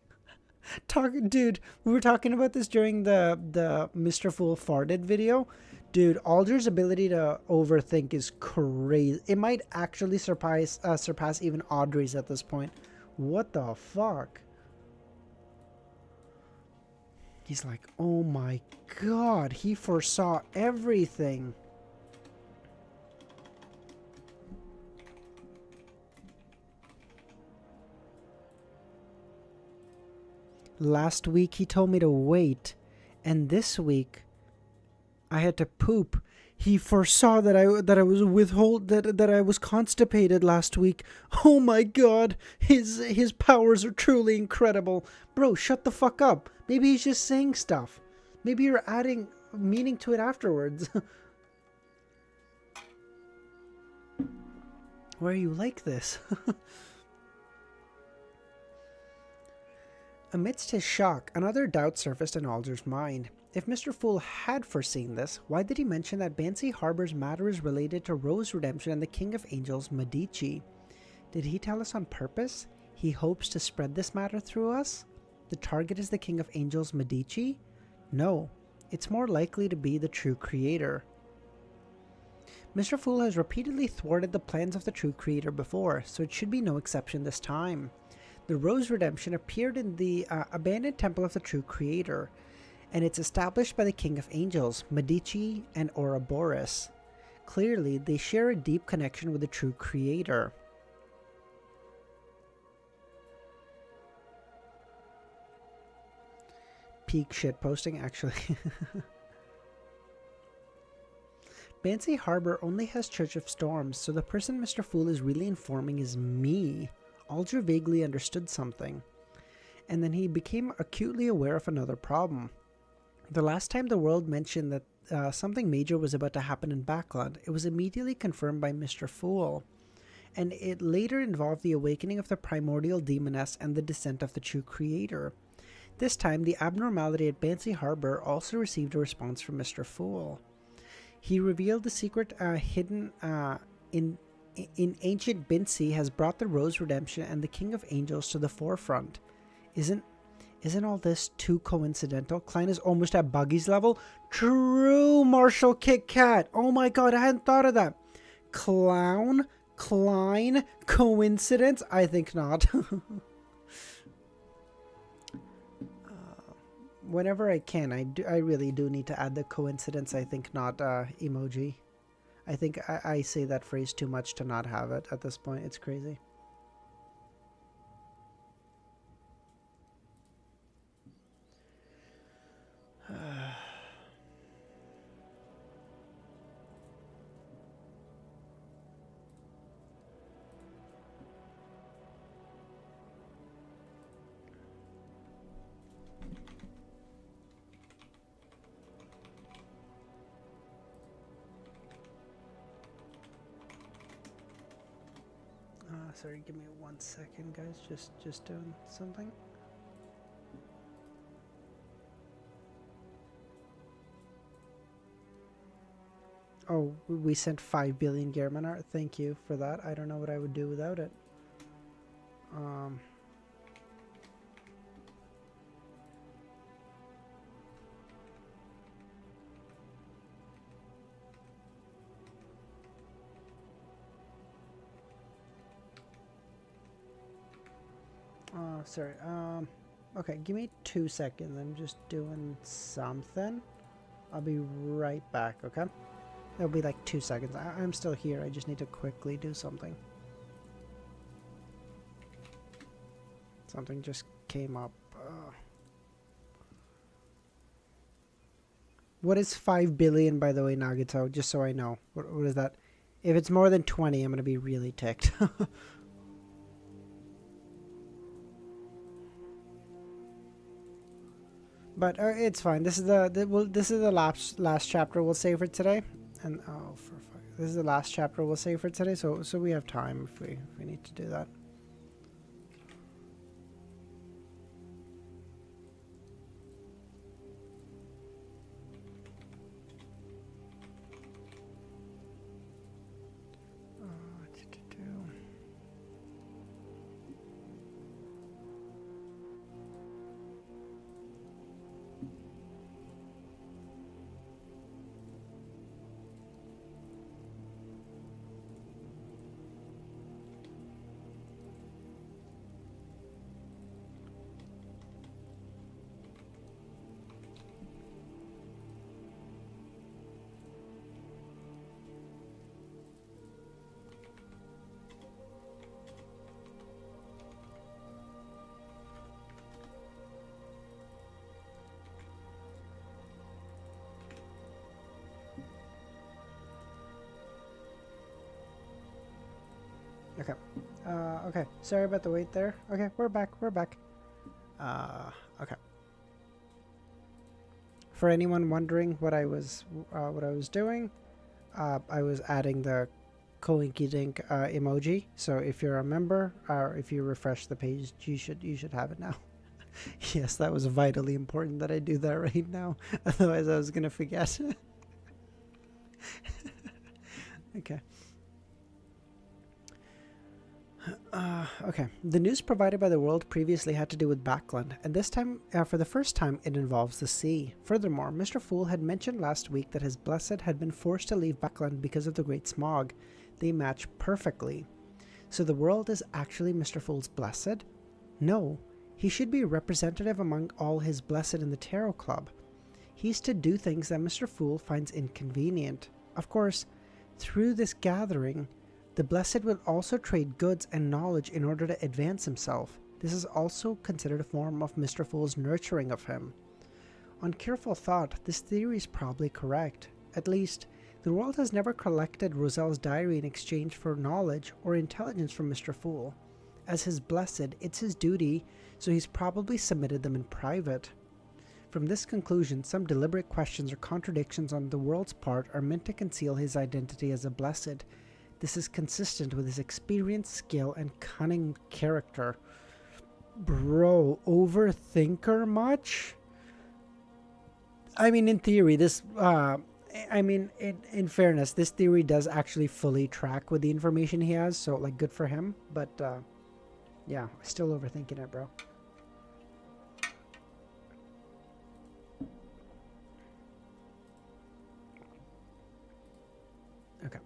Dude, we were talking about this during the Mr. Fool farted video. Dude, Alger's ability to overthink is crazy. It might actually surpass even Audrey's at this point. What the fuck? He's like, oh my god, he foresaw everything. last week he told me to wait, and this week I had to poop. He foresaw that I was constipated last week. Oh my god, his powers are truly incredible. Bro, shut the fuck up. Maybe he's just saying stuff. Maybe you're adding meaning to it afterwards. Why are you like this? Amidst his shock, another doubt surfaced in Alder's mind. If Mr. Fool had foreseen this, why did he mention that Banshee Harbor's matter is related to Rose Redemption and the King of Angels, Medici? Did he tell us on purpose? He hopes to spread this matter through us? The target is the King of Angels, Medici? No, it's more likely to be the true creator. Mr. Fool has repeatedly thwarted the plans of the true creator before, so it should be no exception this time. The Rose Redemption appeared in the abandoned temple of the true creator, and it's established by the King of Angels, Medici and Ouroboros. Clearly, they share a deep connection with the true creator. Peak shitposting, actually. Banshee Harbor only has Church of Storms, so the person Mr. Fool is really informing is me. Alger vaguely understood something, and then he became acutely aware of another problem. The last time the world mentioned that something major was about to happen in Backland, it was immediately confirmed by Mr. Fool, and it later involved the awakening of the primordial demoness and the descent of the true creator. This time, the abnormality at Banshee Harbor also received a response from Mr. Fool. He revealed the secret hidden in ancient Banshee has brought the Rose Redemption and the King of Angels to the forefront. Isn't all this too coincidental? Klein is almost at Buggy's level. True, Marshall Kit Kat. Oh my god, I hadn't thought of that. Clown, Klein, coincidence? I think not. Whenever I can, I really do need to add the coincidence, I think not emoji. I think I say that phrase too much to not have it at this point. It's crazy. Sorry, give me 1 second, guys. Just doing something. Oh, we sent 5 billion Germanar. Thank you for that. I don't know what I would do without it. Sorry. Okay, give me 2 seconds. I'm just doing something. I'll be right back, okay? It'll be like 2 seconds. I'm still here. I just need to quickly do something. Something just came up. What is 5 billion, by the way, Nagato? Just so I know. What is that? If it's more than 20, I'm going to be really ticked. But it's fine. This is the last chapter we'll save for today, and this is the last chapter we'll save for today. So we have time if we need to do that. Okay. Okay. Sorry about the wait there. Okay, we're back. We're back. Okay. For anyone wondering what I was doing, I was adding the Koinky Dink emoji. So if you're a member, or if you refresh the page, you should have it now. Yes, that was vitally important that I do that right now. Otherwise, I was gonna forget. Okay. Okay. The news provided by the world previously had to do with Backland, and this time, for the first time, it involves the sea. Furthermore, Mr. Fool had mentioned last week that his blessed had been forced to leave Backland because of the Great Smog. They match perfectly. So the world is actually Mr. Fool's blessed? No. He should be representative among all his blessed in the Tarot Club. He's to do things that Mr. Fool finds inconvenient. Of course, through this gathering, the Blessed will also trade goods and knowledge in order to advance himself. This is also considered a form of Mr. Fool's nurturing of him. On careful thought, this theory is probably correct. At least, the world has never collected Roselle's diary in exchange for knowledge or intelligence from Mr. Fool. As his Blessed, it's his duty, so he's probably submitted them in private. From this conclusion, some deliberate questions or contradictions on the world's part are meant to conceal his identity as a Blessed. This is consistent with his experience, skill, and cunning character. Bro, overthinker much? I mean, in theory, this... in fairness, this theory does actually fully track with the information he has, so, like, good for him. But, yeah, still overthinking it, bro. Okay.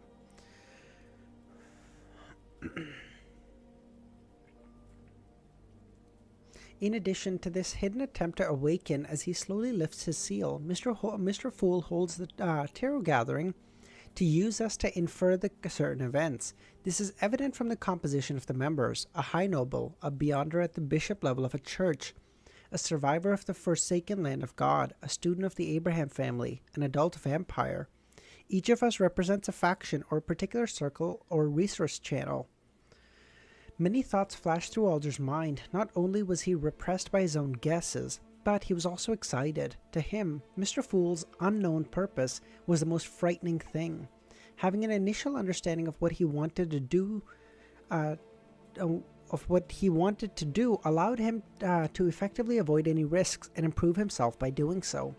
In addition to this hidden attempt to awaken as he slowly lifts his seal, Mr. Fool holds the tarot gathering to use us to infer the certain events. This is evident from the composition of the members: a high noble, a beyonder at the bishop level of a church, a survivor of the forsaken land of God, a student of the Abraham family, an adult vampire. Each of us represents a faction or a particular circle or resource channel. Many thoughts flashed through Alder's mind. Not only was he repressed by his own guesses, but he was also excited. To him, Mr. Fool's unknown purpose was the most frightening thing. Having an initial understanding of what he wanted to do, allowed him to effectively avoid any risks and improve himself by doing so.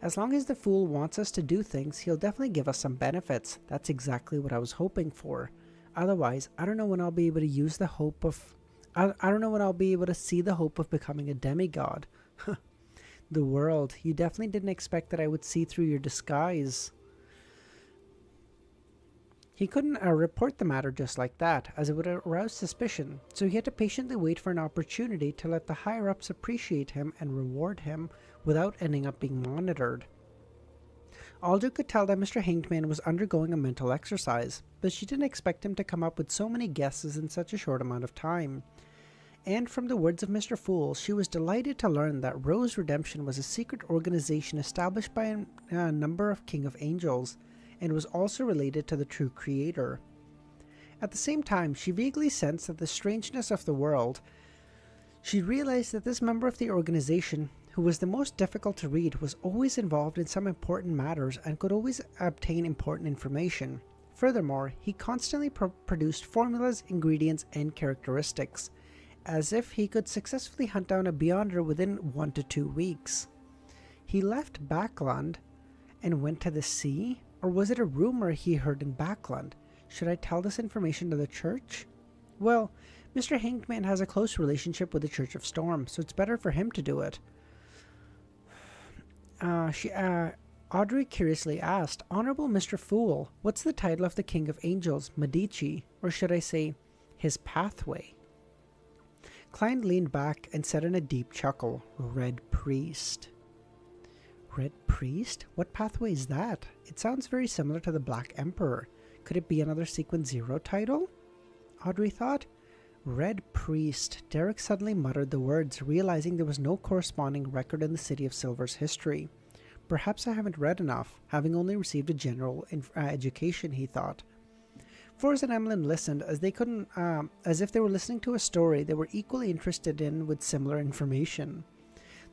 As long as the Fool wants us to do things, he'll definitely give us some benefits. That's exactly what I was hoping for. Otherwise, I don't know when I'll be able to use the hope of... I don't know when I'll be able to see the hope of becoming a demigod. The world, you definitely didn't expect that I would see through your disguise. He couldn't report the matter just like that, as it would arouse suspicion, so he had to patiently wait for an opportunity to let the higher-ups appreciate him and reward him without ending up being monitored. Alder could tell that Mr. Hangman was undergoing a mental exercise, but she didn't expect him to come up with so many guesses in such a short amount of time. And from the words of Mr. Fool, she was delighted to learn that Rose Redemption was a secret organization established by a number of King of Angels, and was also related to the true creator. At the same time, she vaguely sensed that the strangeness of the world. She realized that this member of the organization, who was the most difficult to read, was always involved in some important matters and could always obtain important information. Furthermore, he constantly produced formulas, ingredients, and characteristics, as if he could successfully hunt down a Beyonder within 1 to 2 weeks. He left Backland and went to the sea? Or was it a rumor he heard in Backland? Should I tell this information to the church? Well, Mr. Hangman has a close relationship with the Church of Storm, so it's better for him to do it. Audrey curiously asked, "Honorable Mr. Fool, what's the title of the King of Angels, Medici, or should I say, his pathway?" Klein leaned back and said in a deep chuckle, "Red Priest." Red Priest? What pathway is that? It sounds very similar to the Black Emperor. Could it be another Sequence Zero title? Audrey thought. Red Priest. Derek suddenly muttered the words, realizing there was no corresponding record in the City of Silver's history. Perhaps I haven't read enough, having only received a general education, he thought. Forrest and Emlyn listened as if they were listening to a story they were equally interested in with similar information.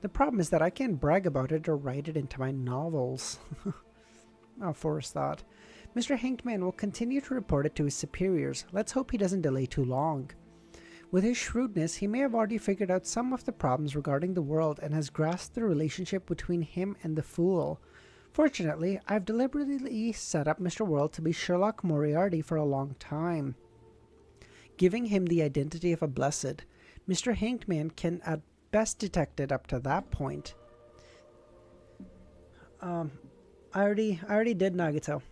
The problem is that I can't brag about it or write it into my novels. Oh, Forrest thought. Mr. Hankman will continue to report it to his superiors. Let's hope he doesn't delay too long. With his shrewdness, he may have already figured out some of the problems regarding the world and has grasped the relationship between him and the Fool. Fortunately, I've deliberately set up Mr. World to be Sherlock Moriarty for a long time, giving him the identity of a blessed. Mr. Hankman can at best detect it up to that point. I already did Nagito.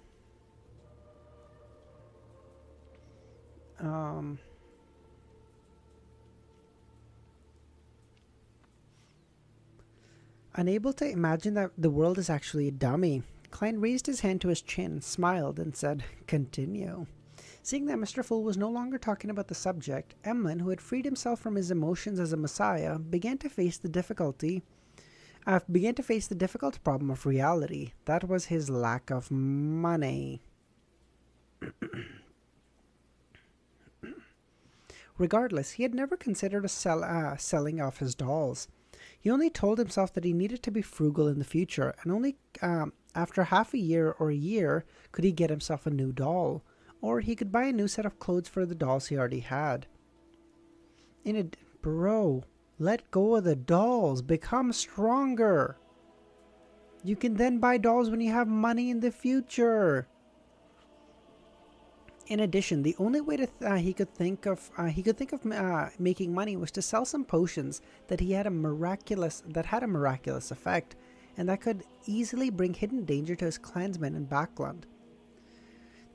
Unable to imagine that the world is actually a dummy, Klein raised his hand to his chin, smiled, and said, "Continue." Seeing that Mr. Fool was no longer talking about the subject, Emlyn, who had freed himself from his emotions as a messiah, began to face the difficult problem of reality. That was his lack of money. Regardless, he had never considered selling off his dolls. He only told himself that he needed to be frugal in the future, and only after half a year or a year could he get himself a new doll, or he could buy a new set of clothes for the dolls he already had. Bro, let go of the dolls. Become stronger. You can then buy dolls when you have money in the future. In addition, the only way he could think of making money was to sell some potions that had a miraculous effect, and that could easily bring hidden danger to his clansmen in Backland.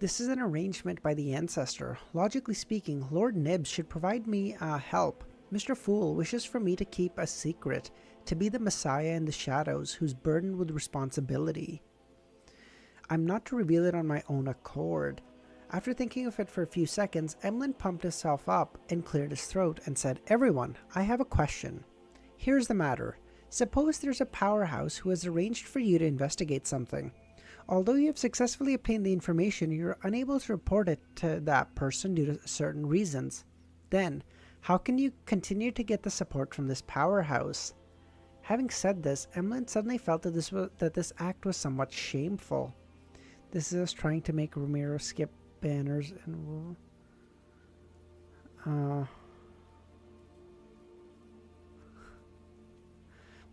This is an arrangement by the ancestor. Logically speaking, Lord Nibs should provide me help. Mr. Fool wishes for me to keep a secret, to be the messiah in the shadows who's burdened with responsibility. I'm not to reveal it on my own accord. After thinking of it for a few seconds, Emlyn pumped himself up and cleared his throat and said, "Everyone, I have a question. Here's the matter. Suppose there's a powerhouse who has arranged for you to investigate something. Although you have successfully obtained the information, you're unable to report it to that person due to certain reasons. Then, how can you continue to get the support from this powerhouse?" Having said this, Emlyn suddenly felt that this act was somewhat shameful. This is us trying to make Romero skip banners and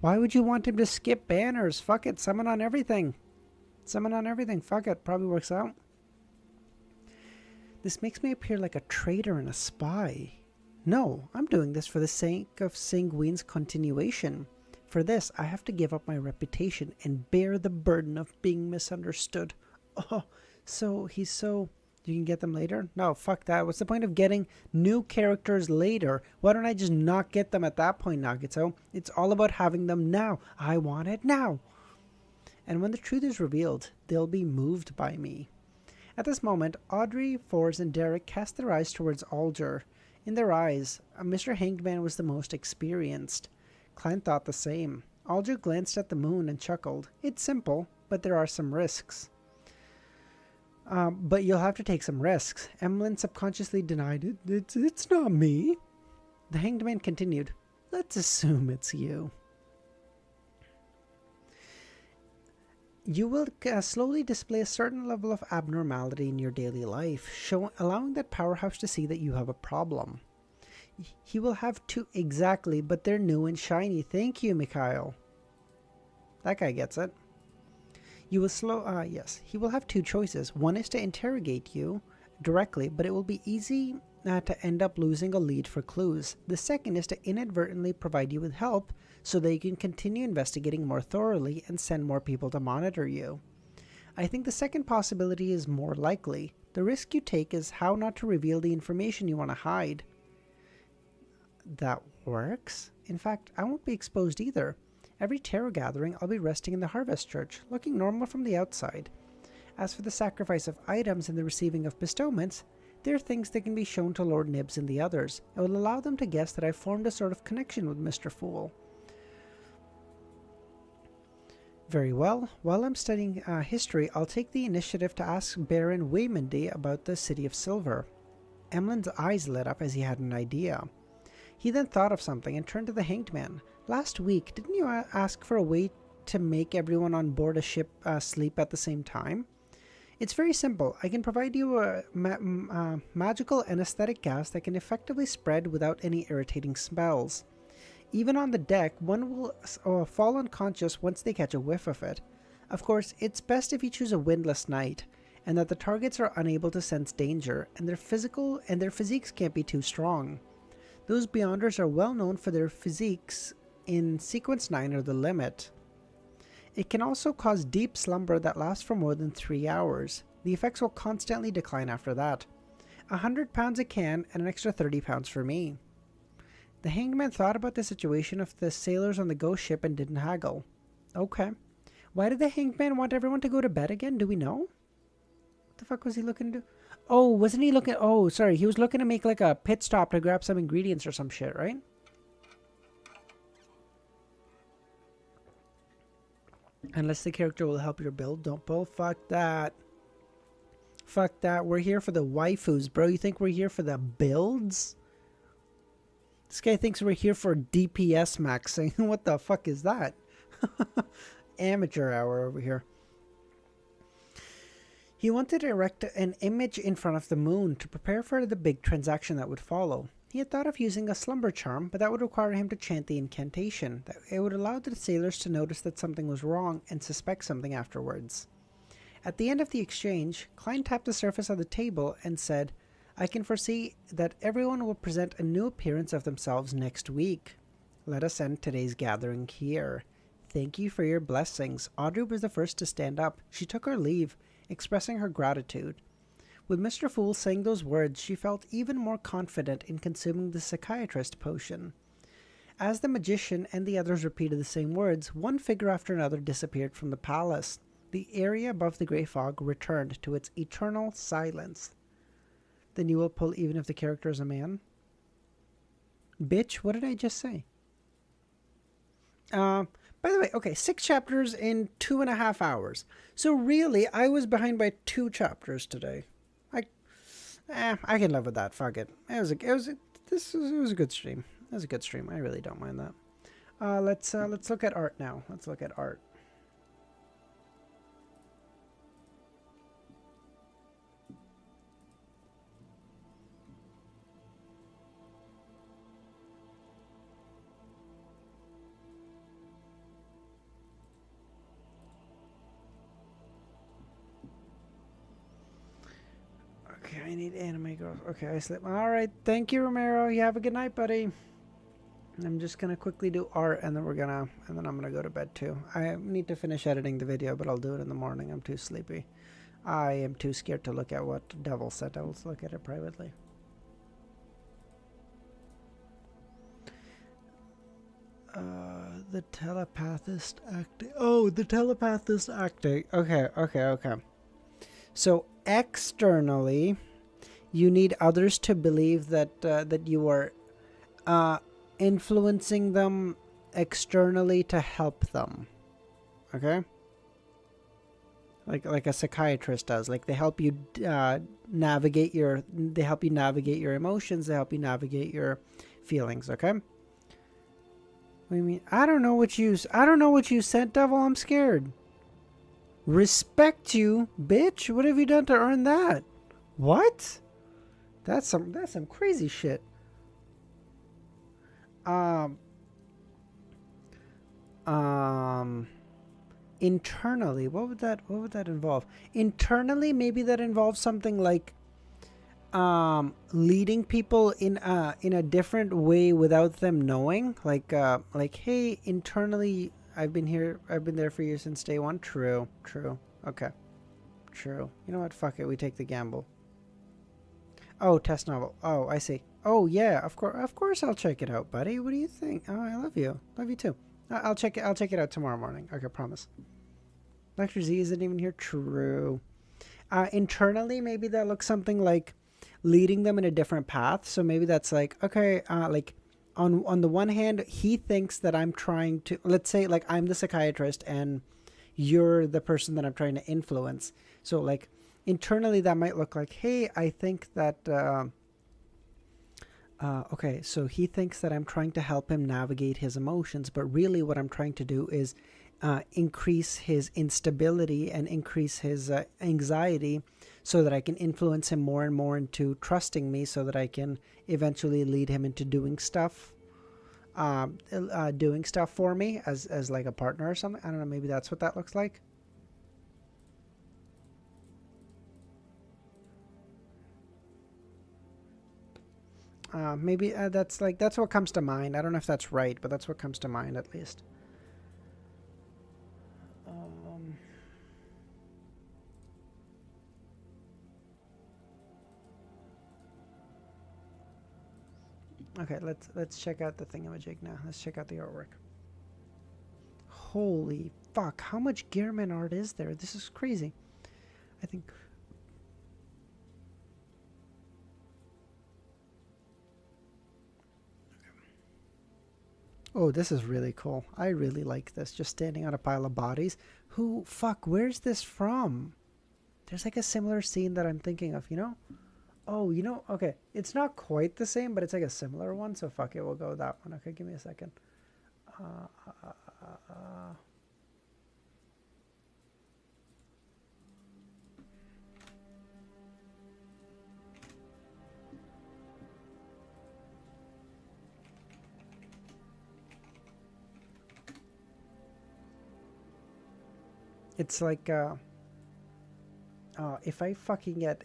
why would you want him to skip banners? Fuck it, summon on everything. Fuck it, probably works out. This makes me appear like a traitor and a spy. No, I'm doing this for the sake of Sanguine's continuation. For this, I have to give up my reputation and bear the burden of being misunderstood. Oh, so he's so... You can get them later? No, fuck that. What's the point of getting new characters later? Why don't I just not get them at that point, Nagito? It's all about having them now. I want it now. And when the truth is revealed, they'll be moved by me. At this moment, Audrey, Forrest, and Derek cast their eyes towards Alger. In their eyes, Mr. Hangman was the most experienced. Klein thought the same. Alger glanced at the moon and chuckled. It's simple, but there are some risks. But you'll have to take some risks. Emlyn subconsciously denied it. It's not me. The Hanged Man continued. Let's assume it's you. You will slowly display a certain level of abnormality in your daily life, allowing that powerhouse to see that you have a problem. He will have two exactly, but they're new and shiny. Thank you, Mikhail. That guy gets it. You will yes. He will have two choices. One is to interrogate you directly, but it will be easy to end up losing a lead for clues. The second is to inadvertently provide you with help so that you can continue investigating more thoroughly and send more people to monitor you. I think the second possibility is more likely. The risk you take is how not to reveal the information you want to hide. That works. In fact, I won't be exposed either. Every tarot gathering, I'll be resting in the Harvest Church, looking normal from the outside. As for the sacrifice of items and the receiving of bestowments, they're things that can be shown to Lord Nibs and the others. It will allow them to guess that I've formed a sort of connection with Mr. Fool. Very well. While I'm studying history, I'll take the initiative to ask Baron Waymondy about the City of Silver. Emlyn's eyes lit up as he had an idea. He then thought of something and turned to the hanged man. Last week, didn't you ask for a way to make everyone on board a ship sleep at the same time? It's very simple. I can provide you a magical anesthetic gas that can effectively spread without any irritating smells. Even on the deck, one will fall unconscious once they catch a whiff of it. Of course, it's best if you choose a windless night, and that the targets are unable to sense danger, and their physiques can't be too strong. Those Beyonders are well known for their physiques in Sequence 9 or the limit. It can also cause deep slumber that lasts for more than 3 hours. The effects will constantly decline after that. £100 a can and an extra £30 for me. The hangman thought about the situation of the sailors on the ghost ship and didn't haggle. Okay. Why did the hangman want everyone to go to bed again? Do we know? What the fuck was he looking to do? Oh, wasn't he looking... Oh, sorry. He was looking to make like a pit stop to grab some ingredients or some shit, right? Unless the character will help your build. Don't build. Fuck that. Fuck that. We're here for the waifus, bro. You think we're here for the builds? This guy thinks we're here for DPS maxing. What the fuck is that? Amateur hour over here. He wanted to erect an image in front of the moon to prepare for the big transaction that would follow. He had thought of using a slumber charm, but that would require him to chant the incantation. It would allow the sailors to notice that something was wrong and suspect something afterwards. At the end of the exchange, Klein tapped the surface of the table and said, I can foresee that everyone will present a new appearance of themselves next week. Let us end today's gathering here. Thank you for your blessings. Audrey was the first to stand up. She took her leave, expressing her gratitude. With Mr. Fool saying those words, she felt even more confident in consuming the psychiatrist potion. As the magician and the others repeated the same words, one figure after another disappeared from the palace. The area above the grey fog returned to its eternal silence. Then you will pull even if the character is a man? Bitch, what did I just say? By the way, okay, 6 chapters in 2.5 hours. So really, I was behind by 2 chapters today. I can live with that. Fuck it. It was a good stream. It was a good stream. I really don't mind that. Let's look at art now. Let's look at art. Okay, I need anime girls. Okay, I sleep. All right, thank you, Romero. You have a good night, buddy. I'm just gonna quickly do art, and then I'm gonna go to bed too. I need to finish editing the video, but I'll do it in the morning. I'm too sleepy. I am too scared to look at what Devil said. I will look at it privately. The telepathist acting. Oh, the telepathist acting. Okay. So externally, you need others to believe that that you are influencing them externally to help them. Okay? Like a psychiatrist does. Like they help you navigate your emotions, they help you navigate your feelings, okay? What do you mean? I don't know what you said, Devil. I'm scared. Respect you, bitch. What have you done to earn that? What? That's some crazy shit. Internally, what would that involve? Internally, maybe that involves something like leading people in a different way without them knowing. Like hey, internally, I've been there for you since day one. True. Okay. True. You know what? Fuck it. We take the gamble. Oh, test novel. Oh, I see. Oh, yeah. Of course I'll check it out, buddy. What do you think? Oh, I love you. Love you too. I'll check it out tomorrow morning. Okay, promise. Lecture Z isn't even here. True. Internally, maybe that looks something like leading them in a different path. So maybe that's like, okay, like on the one hand, he thinks that I'm trying to, let's say like I'm the psychiatrist and you're the person that I'm trying to influence. So like internally that might look like, hey, I think that okay, so he thinks that I'm trying to help him navigate his emotions, but really what I'm trying to do is increase his instability and increase his anxiety so that I can influence him more and more into trusting me so that I can eventually lead him into doing stuff for me as like a partner or something. I don't know, maybe that's what that looks like. Maybe that's what comes to mind. I don't know if that's right, but that's what comes to mind at least. Okay, let's check out the thingamajig now. Let's check out the artwork. Holy fuck! How much Gearman art is there? This is crazy. I think. Oh, this is really cool. I really like this. Just standing on a pile of bodies. Where's this from? There's like a similar scene that I'm thinking of, you know? Oh, you know, okay. It's not quite the same, but it's like a similar one, so fuck it, we'll go with that one. Okay, give me a second. It's like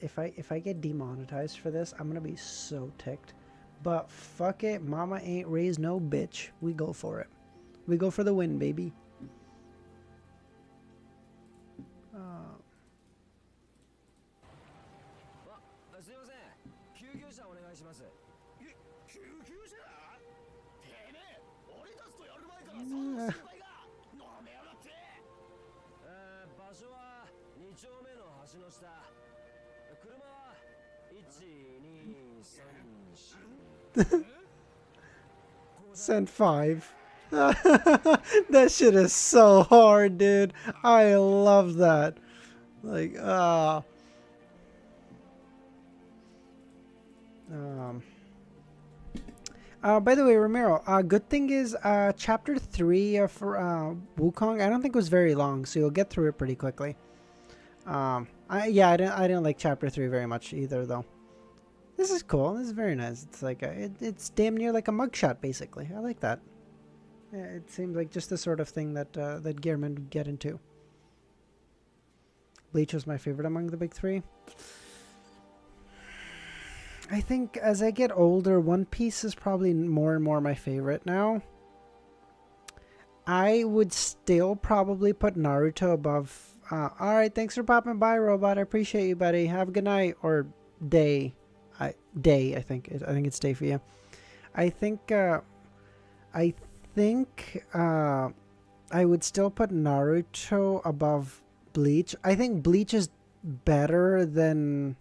if I get demonetized for this, I'm gonna be so ticked. But fuck it, mama ain't raised no bitch. We go for it. We go for the win, baby. Send 5. That shit is so hard, dude. I love that. Like, by the way, Ramiro, good thing is chapter 3 of Wukong, I don't think it was very long, so you'll get through it pretty quickly. I didn't like chapter 3 very much either, though. This is cool. This is very nice. It's like it's damn near like a mugshot, basically. I like that. Yeah, it seems like just the sort of thing that that Gearman would get into. Bleach was my favorite among the big 3. I think as I get older, One Piece is probably more and more my favorite now. I would still probably put Naruto above. Alright, thanks for popping by, Robot. I appreciate you, buddy. Have a good night or day. I think it's day for you. I think I would still put Naruto above Bleach. I think Bleach is better than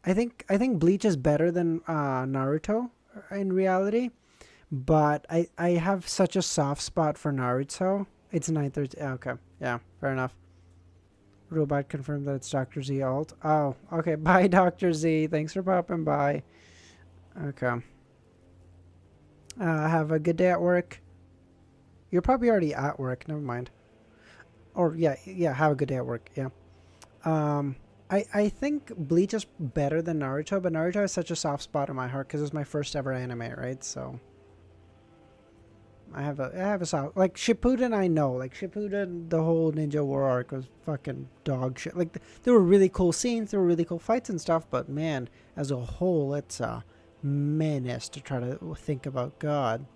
Bleach is better than Naruto in reality, but I have such a soft spot for Naruto. It's 9:30. Okay, yeah, fair enough. Robot confirmed that it's Dr. Z alt. Oh, okay. Bye, Dr. Z. Thanks for popping by. Okay. Have a good day at work. You're probably already at work. Never mind. Or yeah. Have a good day at work. Yeah. I think Bleach is better than Naruto, but Naruto has such a soft spot in my heart because it's my first ever anime, right? So I have a soft, like Shippuden. I know, like Shippuden, the whole Ninja War arc was fucking dog shit. Like there were really cool scenes, there were really cool fights and stuff, but man, as a whole, it's a menace to try to think about God.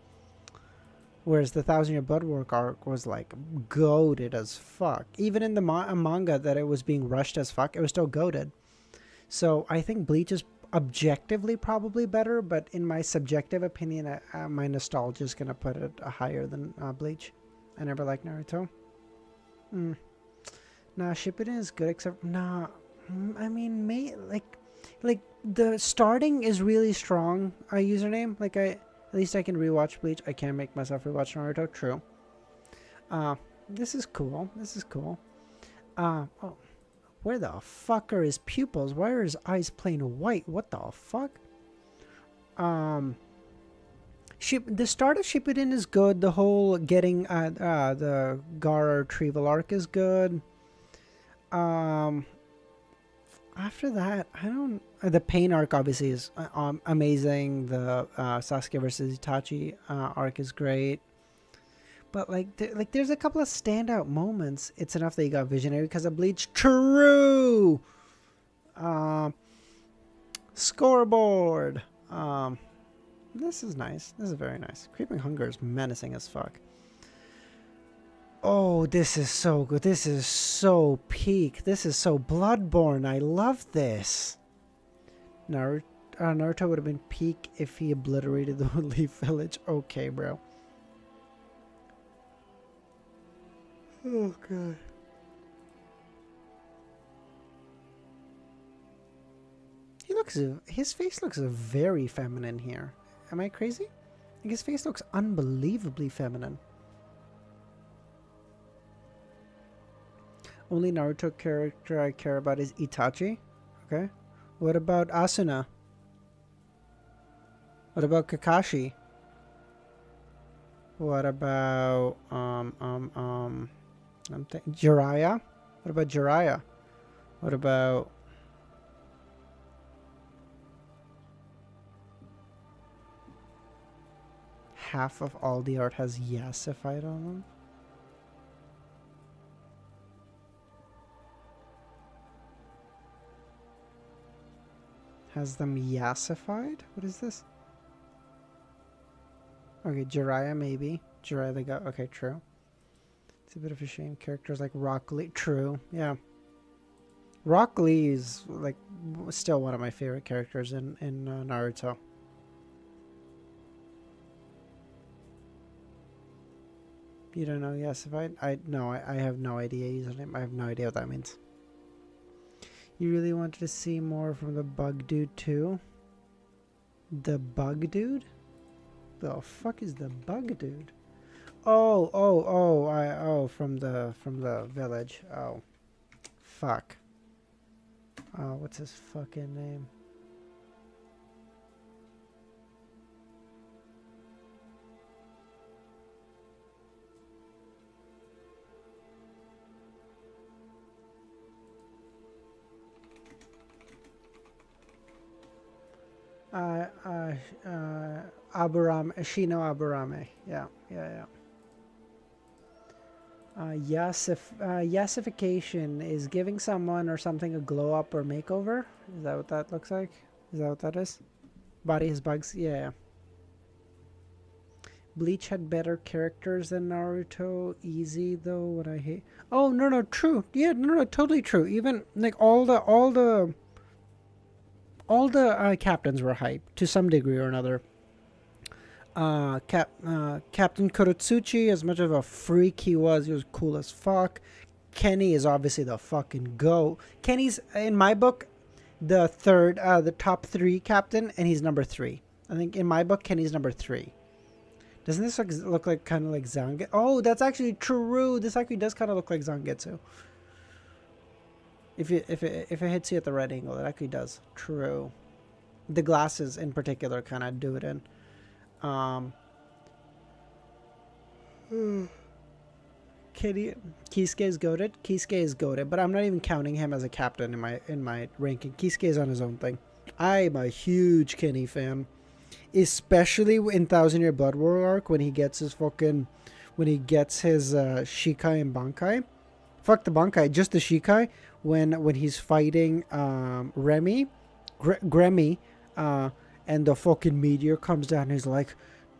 Whereas the Thousand Year Blood War arc was like goated as fuck. Even in the manga that it was being rushed as fuck, it was still goated. So I think Bleach is objectively probably better, but in my subjective opinion, my nostalgia is going to put it higher than Bleach. I never liked Naruto. Nah, Shippuden is good, except nah. I mean, like the starting is really strong. Username, like at least I can rewatch Bleach. I can't make myself rewatch Naruto. True. This is cool. This is cool. Oh, where the fuck are his pupils? Why are his eyes plain white? What the fuck? The start of Shippuden is good. The whole getting the Gara retrieval arc is good. After that, I don't. The Pain arc obviously is amazing. The Sasuke versus Itachi arc is great. But there's a couple of standout moments. It's enough that you got Visionary because of Bleach. True. Scoreboard. This is nice. This is very nice. Creeping Hunger is menacing as fuck. Oh, this is so good. This is so peak. This is so Bloodborne. I love this. Naruto would have been peak if he obliterated the Leaf Village. Okay, bro. Oh, God. His face looks very feminine here. Am I crazy? Like his face looks unbelievably feminine. Only Naruto character I care about is Itachi. Okay. What about Asuna? What about Kakashi? What about Jiraiya? What about Jiraiya? What about half of all the art has yasified on them? Has them yasified? What is this? Okay, Jiraiya maybe. Jiraiya the guy. Okay, true. It's a bit of a shame. Characters like Rock Lee. True, yeah. Rock Lee is like still one of my favorite characters in Naruto. You don't know yasified? I have no idea username. I have no idea what that means. You really wanted to see more from the bug dude too? The bug dude? The fuck is the bug dude? From the village. Oh. Fuck. What's his fucking name? Shino Aburame. Yeah. Yasification is giving someone or something a glow up or makeover. Is that what that looks like? Is that what that is? Body has bugs. Yeah. Bleach had better characters than Naruto. Easy though. What I hate. Oh no, true. Yeah, no, totally true. Even like all the captains were hype to some degree or another. Captain Kurotsuchi, as much of a freak he was cool as fuck. Kenny is obviously the fucking GOAT. Kenny's, in my book, the top 3 captain, and he's number 3. I think in my book, Kenny's number 3. Doesn't this look like kind of like Zangetsu? Oh, that's actually true. This actually does kind of look like Zangetsu. If it hits you at the right angle, it actually does. True. The glasses in particular kind of do it in. Kisuke is goated. Kisuke is goated, but I'm not even counting him as a captain in my ranking. Kisuke is on his own thing. I'm a huge Kenny fan, especially in Thousand Year Blood War arc when he gets his Shikai and Bankai. Fuck the Bankai, just the Shikai when he's fighting Gremmy, and the fucking meteor comes down and he's like,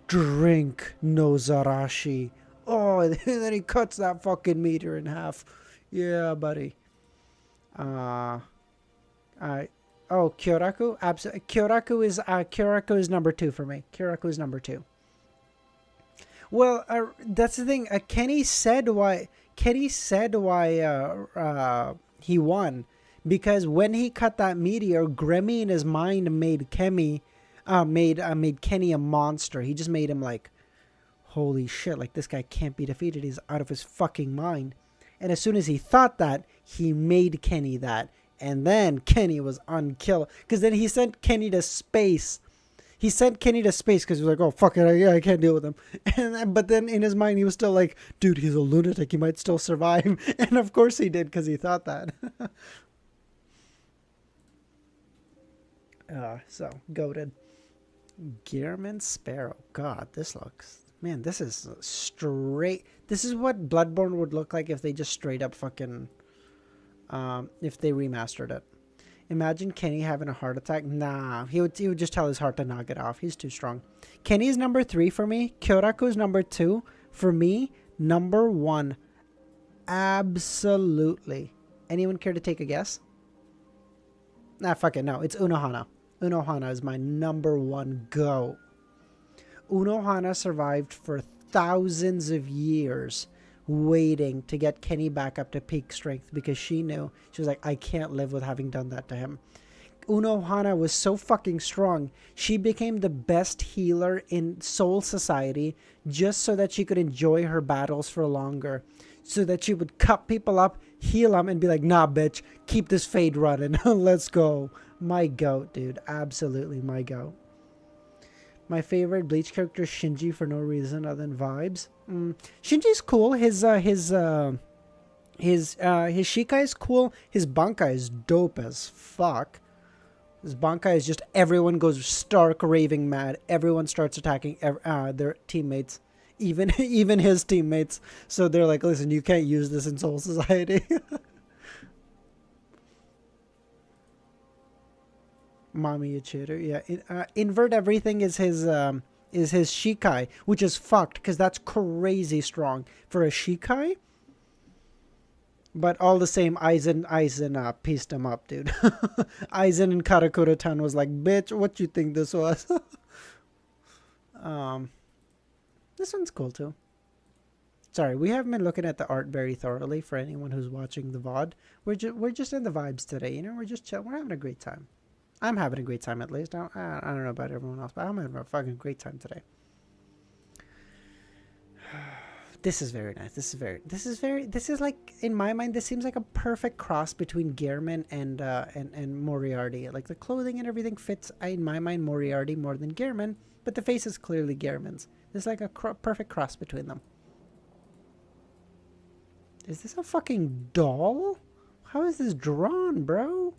drink Nozarashi. Oh, and then he cuts that fucking meteor in half. Yeah, buddy. Kyoraku? Absolutely. Kyoraku is number 2 for me. Kyoraku is number 2. Well, that's the thing. Kenny said why he won. Because when he cut that meteor, Gremmy in his mind made Kenny a monster. He just made him like, holy shit, like this guy can't be defeated. He's out of his fucking mind. And as soon as he thought that, he made Kenny that. And then Kenny was unkillable. Because then he sent Kenny to space. He sent Kenny to space because he was like, oh, fuck it, I can't deal with him. But then in his mind, he was still like, dude, he's a lunatic. He might still survive. And of course he did because he thought that. So, goated. Gearman Sparrow. God, this looks... Man, this is straight... This is what Bloodborne would look like if they just straight up fucking... if they remastered it. Imagine Kenny having a heart attack. Nah, he would just tell his heart to knock it off. He's too strong. Kenny's number 3 for me. Kyoraku's number 2. For me, number 1. Absolutely. Anyone care to take a guess? Nah, fuck it. No, it's Unohana. Unohana is my number 1 go. Unohana survived for thousands of years waiting to get Kenny back up to peak strength because she knew. She was like, I can't live with having done that to him. Unohana was so fucking strong. She became the best healer in Soul Society just so that she could enjoy her battles for longer. So that she would cut people up, heal them, and be like, nah, bitch, keep this fade running. Let's go. My goat, dude. Absolutely my goat. My favorite Bleach character is Shinji for no reason other than vibes. Shinji's cool. His Shikai is cool. His Bankai is dope as fuck. His Bankai is just everyone goes stark raving mad. Everyone starts attacking their teammates, even his teammates. So they're like, listen, you can't use this in Soul Society. Mami Ichiru, yeah. Invert everything is his Shikai, which is fucked because that's crazy strong for a Shikai. But all the same, Aizen pieced him up, dude. Aizen and Karakura-tan was like, bitch, what you think this was? This one's cool too. Sorry, we haven't been looking at the art very thoroughly for anyone who's watching the VOD. We're just in the vibes today, you know. We're just chilling. We're having a great time. I'm having a great time at least. I don't know about everyone else, but I'm having a fucking great time today. This is very nice. This is like, in my mind, this seems like a perfect cross between Gearman and Moriarty. Like the clothing and everything fits, in my mind, Moriarty more than Gearman, but the face is clearly Gearman's. There's like a perfect cross between them. Is this a fucking doll? How is this drawn, bro?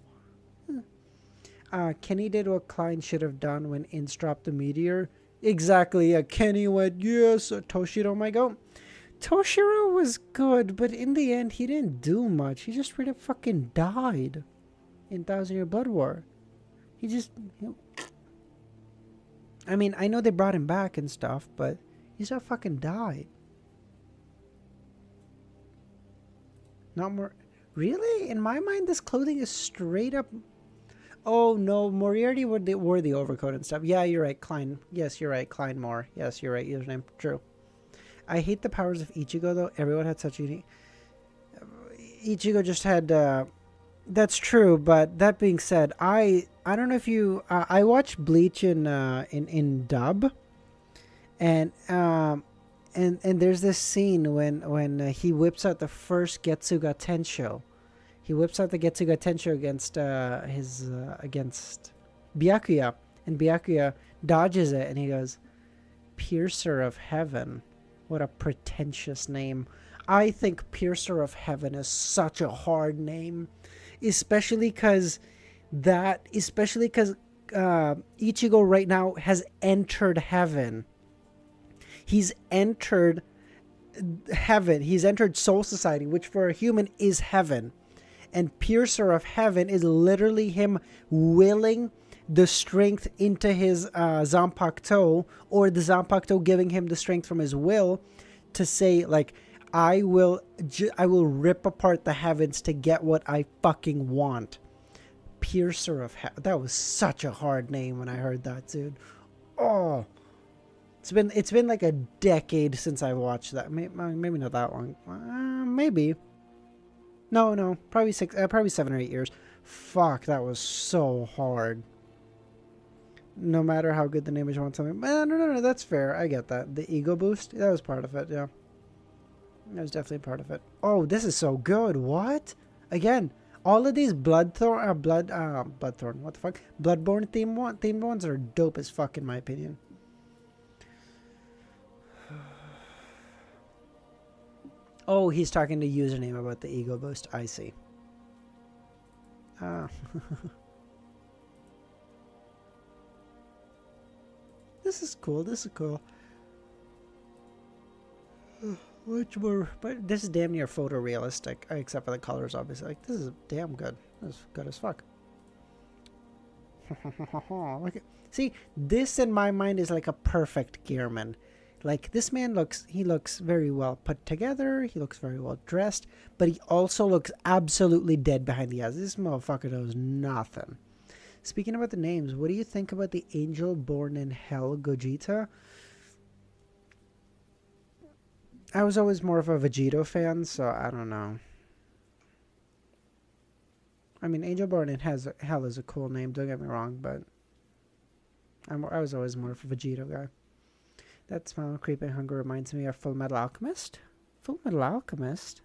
Kenny did what Klein should have done when Ince dropped the meteor. Exactly, yeah. Kenny went, yes, Toshiro might go. Toshiro was good, but in the end, he didn't do much. He just straight up fucking died in 1000 Year Blood War. He just... I mean, I know they brought him back and stuff, but he just fucking died. Not more... Really? In my mind, this clothing is straight up... Oh, no, Moriarty wore the overcoat and stuff. Yeah, you're right, Klein. Yes, you're right, Klein Moore. Yes, you're right, username. True. I hate the powers of Ichigo, though. Everyone had such unique... Ichigo just had... That's true, but that being said, I don't know if you... I watched Bleach in dub, and there's this scene when he whips out the first Getsuga Tensho. He whips out the Getsuga Tensho against Byakuya, and Byakuya dodges it, and he goes, Piercer of Heaven. What a pretentious name. I think Piercer of Heaven is such a hard name, especially because Ichigo right now has entered heaven. He's entered heaven. He's entered Soul Society, which for a human is heaven. And Piercer of Heaven is literally him willing the strength into his Zanpakuto, or the Zanpakuto giving him the strength from his will to say, like, I will rip apart the heavens to get what I fucking want. Piercer of Heaven. That was such a hard name when I heard that, dude. Oh, it's been like a decade since I watched that. Maybe not that long. Maybe. No, probably 7 or 8 years. Fuck, that was so hard. No matter how good the name is, you want something. No, that's fair. I get that. The ego boost, that was part of it, yeah. That was definitely part of it. Oh, this is so good. What? Again, all of these Bloodthorn, what the fuck? Bloodborne themed ones are dope as fuck in my opinion. Oh, he's talking to username about the ego boost. I see. Ah. This is cool. This is cool. Much more, but this is damn near photorealistic, except for the colors, obviously. Like, this is damn good. This is good as fuck. Look at, see, this in my mind is like a perfect Gearman. Like, this man he looks very well put together. He looks very well dressed, but he also looks absolutely dead behind the eyes. This motherfucker knows nothing. Speaking about the names, what do you think about the angel born in hell, Gogeta? I was always more of a Vegito fan, so I don't know. I mean, Angel Born in Hell is a cool name, don't get me wrong, but I was always more of a Vegito guy. That smell of creeping hunger reminds me of Full Metal Alchemist. Full Metal Alchemist?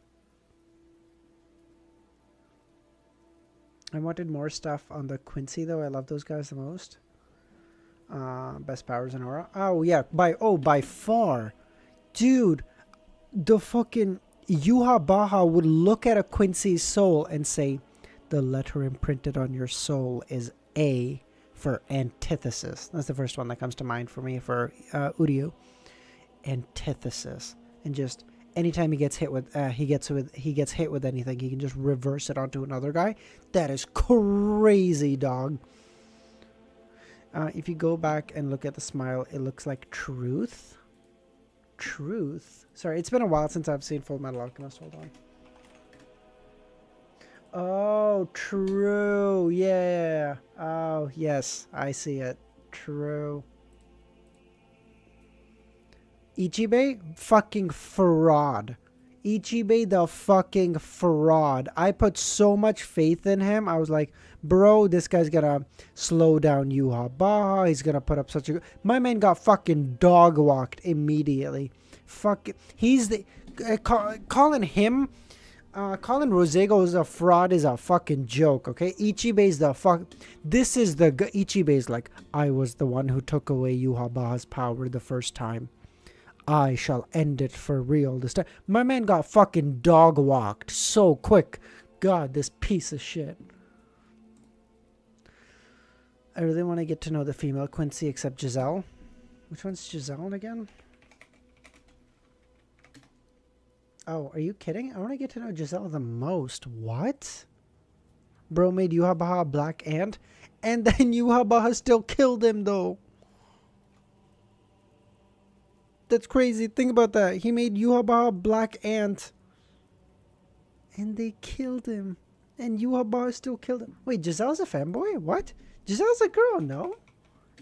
I wanted more stuff on the Quincy, though. I love those guys the most. Best powers in Aura. Oh, yeah. By far. Dude. The fucking Yuha Baha would look at a Quincy's soul and say, the letter imprinted on your soul is A for antithesis. That's the first one that comes to mind for me for Uryu. Antithesis. And just anytime he gets hit with hit with anything, he can just reverse it onto another guy. That is crazy, dog. If you go back and look at the smile, it looks like truth. Truth. Sorry, it's been a while since I've seen Full Metal Alchemist. Hold on. Oh, true. Yeah. Oh, yes. I see it. True. Ichibe? Fucking fraud. Ichibe the fucking fraud. I put so much faith in him. I was like, bro, this guy's gonna slow down Yuha Baha. He's gonna put up such a... My man got fucking dog walked immediately. Fuck. He's the... calling Rosego is a fraud is a fucking joke, okay? Ichibe's the fuck... This is the... Ichibe's like, I was the one who took away Yuha Baha's power the first time. I shall end it for real this time. My man got fucking dog walked so quick. God, this piece of shit. I really want to get to know the female Quincy except Giselle. Which one's Giselle again? Oh, are you kidding? I want to get to know Giselle the most. What? Bro made Yuha Baha a black ant, and then Yuha Baha still killed him though. That's crazy. Think about that. He made Yuha Baha a black ant, and they killed him. And Yuha Baha still killed him. Wait, Giselle's a fanboy? What? Giselle's a girl, no?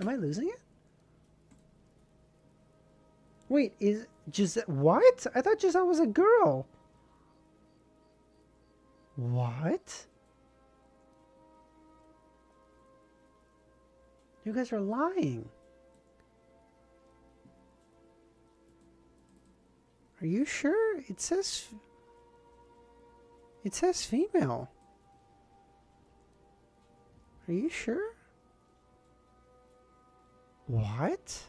Am I losing it? Wait, is Giselle... What? I thought Giselle was a girl. What? You guys are lying. Are you sure? It says female. Are you sure? What?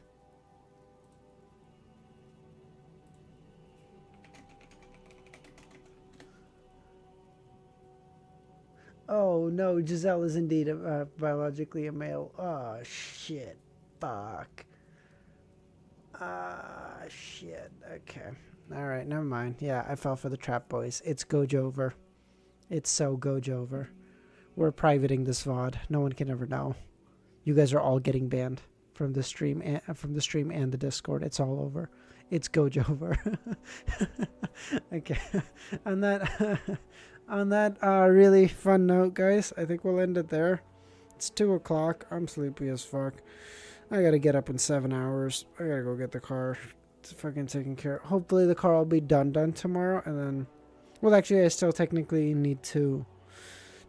Oh no, Giselle is indeed biologically a male. Oh shit. Fuck. Ah shit. Okay. Alright, never mind. Yeah, I fell for the trap, boys. It's Gojover. It's so Gojover. We're privating this VOD. No one can ever know. You guys are all getting banned from the stream and the Discord. It's all over. It's Gojover. Okay. On that really fun note, guys, I think we'll end it there. It's 2 o'clock. I'm sleepy as fuck. I gotta get up in 7 hours. I gotta go get the car. It's fucking taken care of. Hopefully the car will be done tomorrow, and then... Well, actually, I still technically need to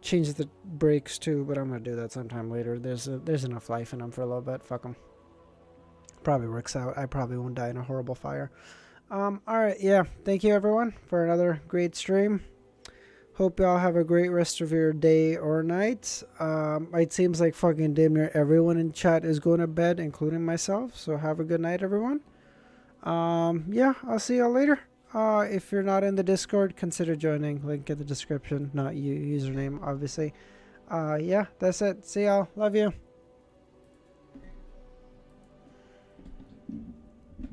change the brakes too, but I'm gonna do that sometime later. There's enough life in them for a little bit. Fuck them. Probably works out. I probably won't die in a horrible fire. All right, yeah. Thank you everyone for another great stream. Hope y'all have a great rest of your day or night. It seems like fucking damn near everyone in chat is going to bed, including myself. So have a good night, everyone. Yeah, I'll see y'all later. If you're not in the Discord, consider joining. Link in the description. Not you, username, obviously. Yeah, that's it. See y'all. Love you.